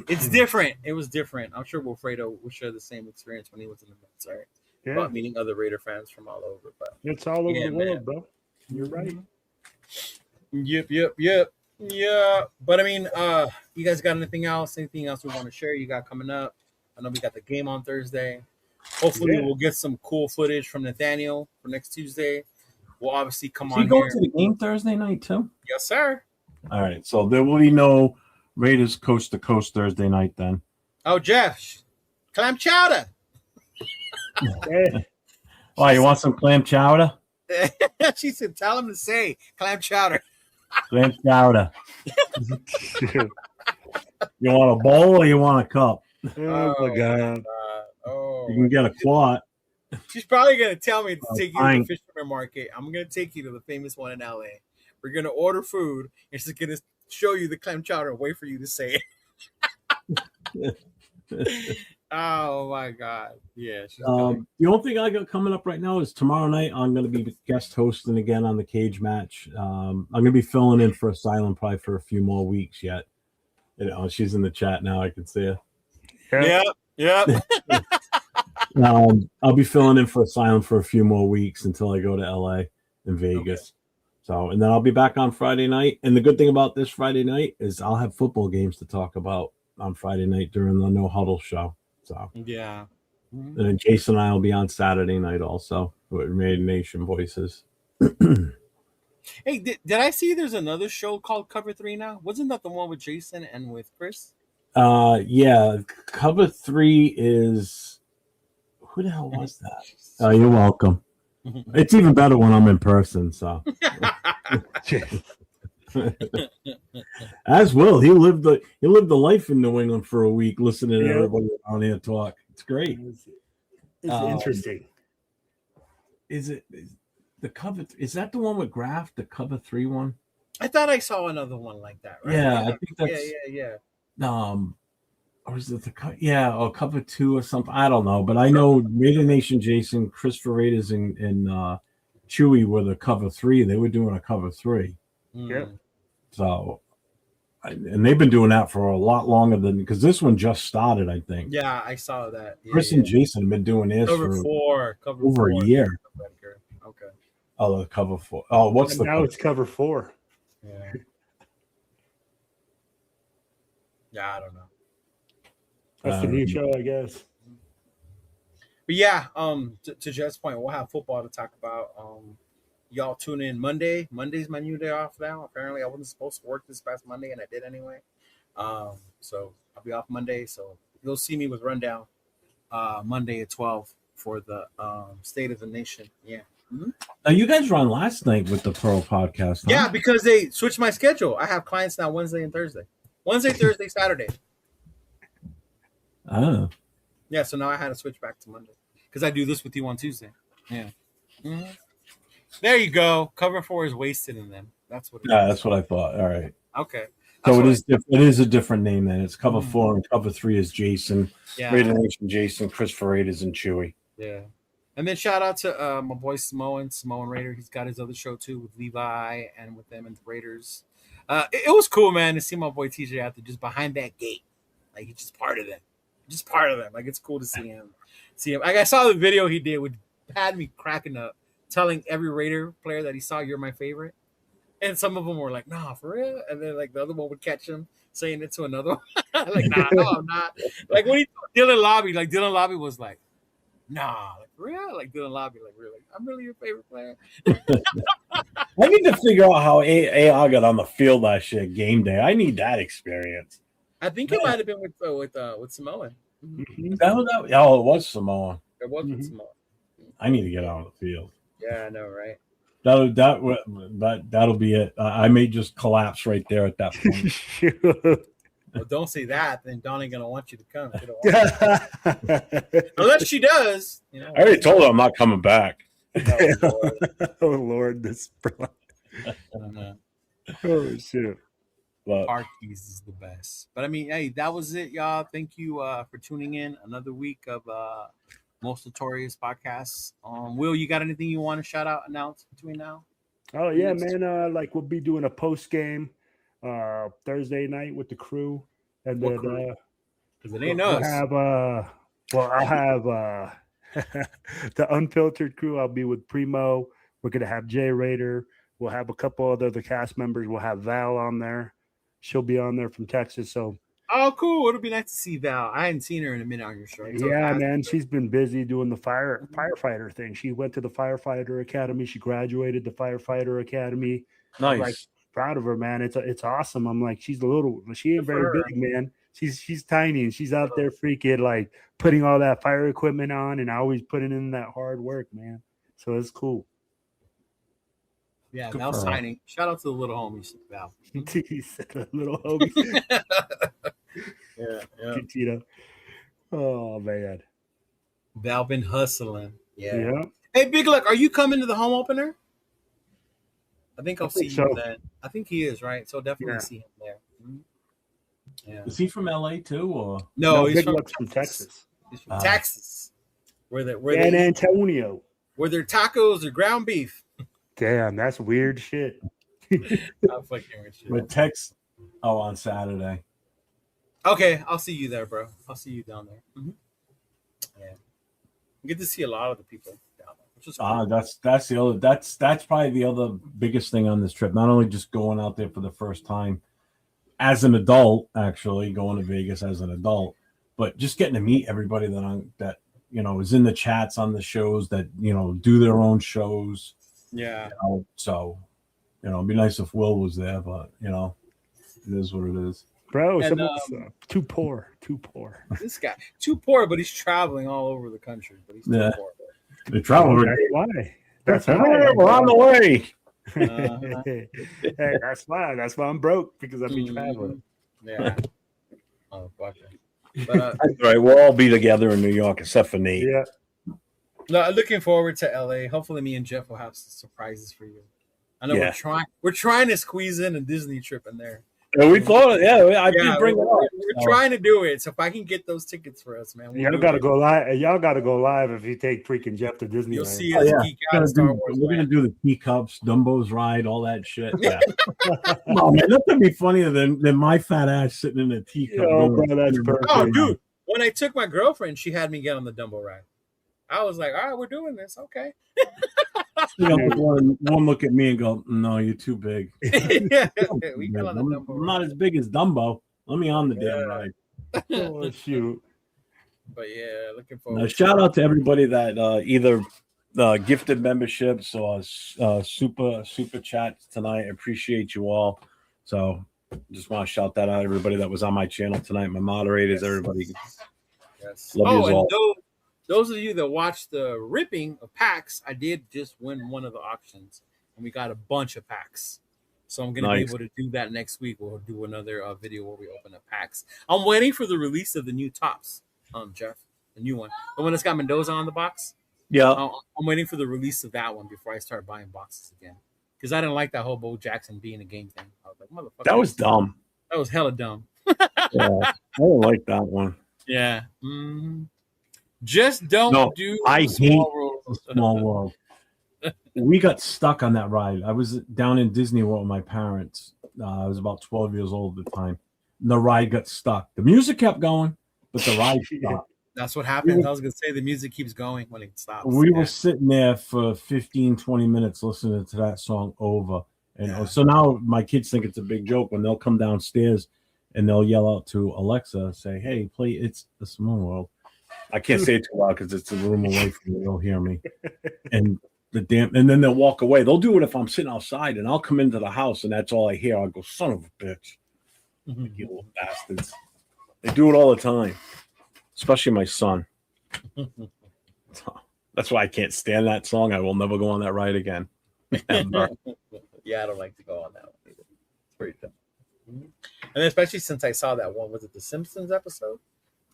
it's different. It was different. I'm sure Wilfredo will share the same experience when he was in the military. Yeah. About meeting other Raider fans from all over, but it's all over the world, bro. You're right. Yep. Yeah. But I mean, you guys got anything else? Anything else we want to share? You got coming up? I know we got the game on Thursday. Hopefully, we'll get some cool footage from Nathaniel for next Tuesday. We'll obviously come on. You going to the game Thursday night too? Yes, sir. All right, so there will be no Raiders coast to coast Thursday night then. Oh, Jeff, clam chowder. Oh, you want some clam chowder? She said, "Tell him to say clam chowder." Clam chowder. You want a bowl or you want a cup? Oh my God. Oh, you can get a quart. She's probably gonna tell me to take you to the Fisherman Market. I'm gonna take you to the famous one in LA. We're gonna order food, and she's gonna show you the clam chowder and wait for you to say it. Oh my God! Yeah. The only thing I got coming up right now is tomorrow night I'm going to be guest hosting again on the cage match. I'm going to be filling in for Asylum probably for a few more weeks yet. She's in the chat now. I can see her. Yeah. I'll be filling in for Asylum for a few more weeks until I go to LA and Vegas. Okay. So, and then I'll be back on Friday night. And the good thing about this Friday night is I'll have football games to talk about on Friday night during the No Huddle show. So yeah. And then Jason and I will be on Saturday night also with Made Nation Voices. Hey, did I see there's another show called Cover 3 now? Wasn't that the one with Jason and with Chris? Yeah. Cover 3 is who the hell was that? Oh, you're welcome. It's even better when I'm in person, so as Will, he lived the life in New England for a week, listening to everybody on here talk. It's great. It's interesting. Is the cover? Is that the one with Graf? The Cover 3 one? I thought I saw another one like that. Right? Yeah, I think that's yeah. Or is it or Cover 2 or something? I don't know, but I know Raider Nation, Jason, Christopher Raiders, and Chewy were the Cover 3. They were doing a Cover 3. Yeah. So, and they've been doing that for a lot longer because this one just started, I think. Yeah, I saw that. Chris and Jason have been doing this for over a year. Okay. Oh, the Cover 4. Oh, it's Cover 4. Yeah. Yeah, I don't know. That's the new show, I guess. But yeah, to Jeff's point, we'll have football to talk about. Y'all tune in Monday. Monday's my new day off now. Apparently, I wasn't supposed to work this past Monday, and I did anyway. So I'll be off Monday. So you'll see me with Rundown Monday at 12 for the State of the Nation. Yeah. Mm-hmm. Now you guys were on last night with the Pro podcast. Huh? Yeah, because they switched my schedule. I have clients now Wednesday and Thursday. Wednesday, Thursday, Saturday. Oh. Yeah, so now I had to switch back to Monday because I do this with you on Tuesday. Yeah. Mm-hmm. There you go. Cover 4 is wasted in them. That's what. That's what I thought. All right. Okay. So it is. It is a different name then. It's cover 4 and cover 3 is Jason. Yeah. Raider Nation, Jason, Christopher Raiders, and Chewy. Yeah. And then shout out to my boy Samoan Raider. He's got his other show too with Levi and with them and the Raiders. It was cool, man, to see my boy TJ out there just behind that gate. Like he's just part of them. Just part of them. Like it's cool to see him. Like I saw the video he did, which had me cracking up, telling every Raider player that he saw, "You're my favorite." And some of them were like, "Nah, for real." And then like the other one would catch him saying it to another one. Like, "Nah, no, I'm not." Like when he Dylan Lobby was like, "Nah, like for real." Like Dylan Lobby, like really, I'm really your favorite player. I need to figure out how AI got on the field last year game day. I need that experience. I think it might have been with Samoa. Mm-hmm. It was Samoa. It was with Samoa. I need to get out on the field. Yeah, I know, right? That'll be it. I may just collapse right there at that point. Well, don't say that. Then Donnie gonna want you to come. Unless she does. You know, I already told her I'm not coming back. Oh Lord, this. Oh shit. Parkies is the best. But I mean, hey, that was it, y'all. Thank you for tuning in. Another week of Most Notorious podcasts. Will, you got anything you want to shout out, announce between now? Oh yeah, man. Like we'll be doing a post game Thursday night with the crew, and then because it ain't us. I'll have the unfiltered crew. I'll be with Primo. We're gonna have Jay Raider. We'll have a couple other the cast members. We'll have Val on there. She'll be on there from Texas. So oh, cool. It'll be nice to see Val. I hadn't seen her in a minute on your show. Yeah, man. She's been busy doing the firefighter thing. She went to the firefighter academy. She graduated the firefighter academy. Nice. I'm like, proud of her, man. It's awesome. I'm like, she ain't very big, man. She's tiny and she's out there freaking like putting all that fire equipment on and always putting in that hard work, man. So it's cool. Yeah, Val signing. Shout out to the little homies, Val. He said the little homies. Yeah. Tito. Oh man. Val been hustling. Yeah. Hey, Big Luck, are you coming to the home opener? I think I'll see you then. I think he is, right? So definitely see him there. Mm-hmm. Yeah. Is he from LA too, or no? He's Big from Luck's from Texas. He's from Texas. San Antonio. Where their tacos or ground beef. Damn, that's weird shit. I'm fucking with shit. with Tex? Oh, on Saturday. Okay, I'll see you there, bro. I'll see you down there. Mm-hmm. Yeah, you get to see a lot of the people down there, which is cool. That's probably the other biggest thing on this trip. Not only just going out there for the first time as an adult, actually going to Vegas as an adult, but just getting to meet everybody that is in the chats on the shows that do their own shows. Yeah. So it'd be nice if Will was there, but it is what it is. Bro, too poor. This guy, too poor, but he's traveling all over the country. But he's too poor. They're traveling. That's why. We're on the way. Hey, that's why. That's why I'm broke because I've been traveling. Yeah. Oh, fuck it. But that's right. We'll all be together in New York except for Nate. Yeah. No, looking forward to LA. Hopefully, me and Jeff will have some surprises for you. I know we're trying to squeeze in a Disney trip in there. Yeah, we thought, I did bring it up. We're trying to do it. So if I can get those tickets for us, man, y'all got to go live. Y'all got to go live if you take freaking Jeff to Disney. You'll see us geek out. We're gonna do the teacups, Dumbo's ride, all that shit. Yeah. Oh man, that's gonna be funnier than my fat ass sitting in a teacup. Oh, bro, that's perfect. Oh, dude, when I took my girlfriend, she had me get on the Dumbo ride. I was like, all right, we're doing this. Okay. one look at me and go, "No, you're too big." Yeah, we got on the I'm Dumbo not ride. as big as Dumbo. Let me on the damn ride. Oh shoot! But yeah, looking Now, forward. shout out to everybody that either gifted memberships or super chats tonight. I appreciate you all. So just want to shout that out, everybody that was on my channel tonight, my moderators, everybody. Yes. Love Oh, yous and all. those of you that watched the ripping of packs, I did just win one of the auctions, and we got a bunch of packs. So I'm gonna be Nice. able to do that next week. We'll do another video where we open up packs. I'm waiting for the release of the new tops, Jeff, the new one, the one that's got Mendoza on the box. Yeah, I'm waiting for the release of that one before I start buying boxes again, because I didn't like that whole Bo Jackson being a game thing. I was like, motherfucker, that was dumb. that was hella dumb. Yeah, I don't like that one. Yeah. Just don't No, do I small rules. Small world. We got stuck on that ride. I was down in Disney World with my parents. I was about 12 years old at the time. And the ride got stuck. The music kept going, but the ride stopped. That's what happens. I was going to say the music keeps going when it stops. We were sitting there for 15, 20 minutes listening to that song over. And Yeah. so now my kids think it's a big joke when they'll come downstairs and they'll yell out to Alexa, say, "Hey, play It's a Small World." I can't say it too loud because it's a room away from me. They'll hear me. And and then they'll walk away. They'll do it if I'm sitting outside, and I'll come into the house, and that's all I hear. I'll go, "Son of a bitch, you little bastards!" They do it all the time, especially my son. That's why I can't stand that song. I will never go on that ride again. Ever. Yeah, I don't like to go on that one either. It's pretty dumb. And especially since I saw that one, was it the Simpsons episode?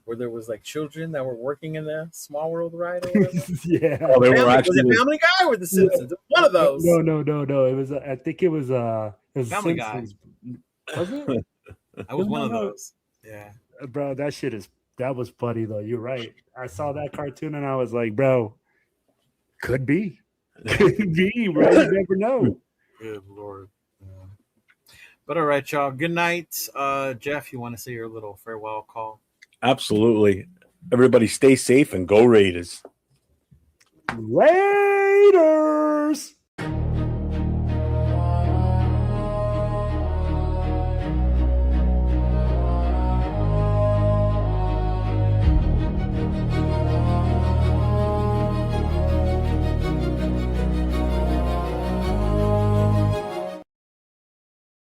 Where there was like children that were working in the Small World ride or whatever? Yeah. Oh, they were Was actually it Family Guy or the Simpsons? One of those. No. It was. I think it was. It was Family Guy. Simpsons. Was it? I was one of those. Yeah. Bro, that was funny though. You're right. I saw that cartoon and I was like, bro, could be, bro. You never know. Good Lord. Yeah. But all right, y'all. Good night. Jeff, you want to say your little farewell call? Absolutely. Everybody stay safe and go Raiders. Later.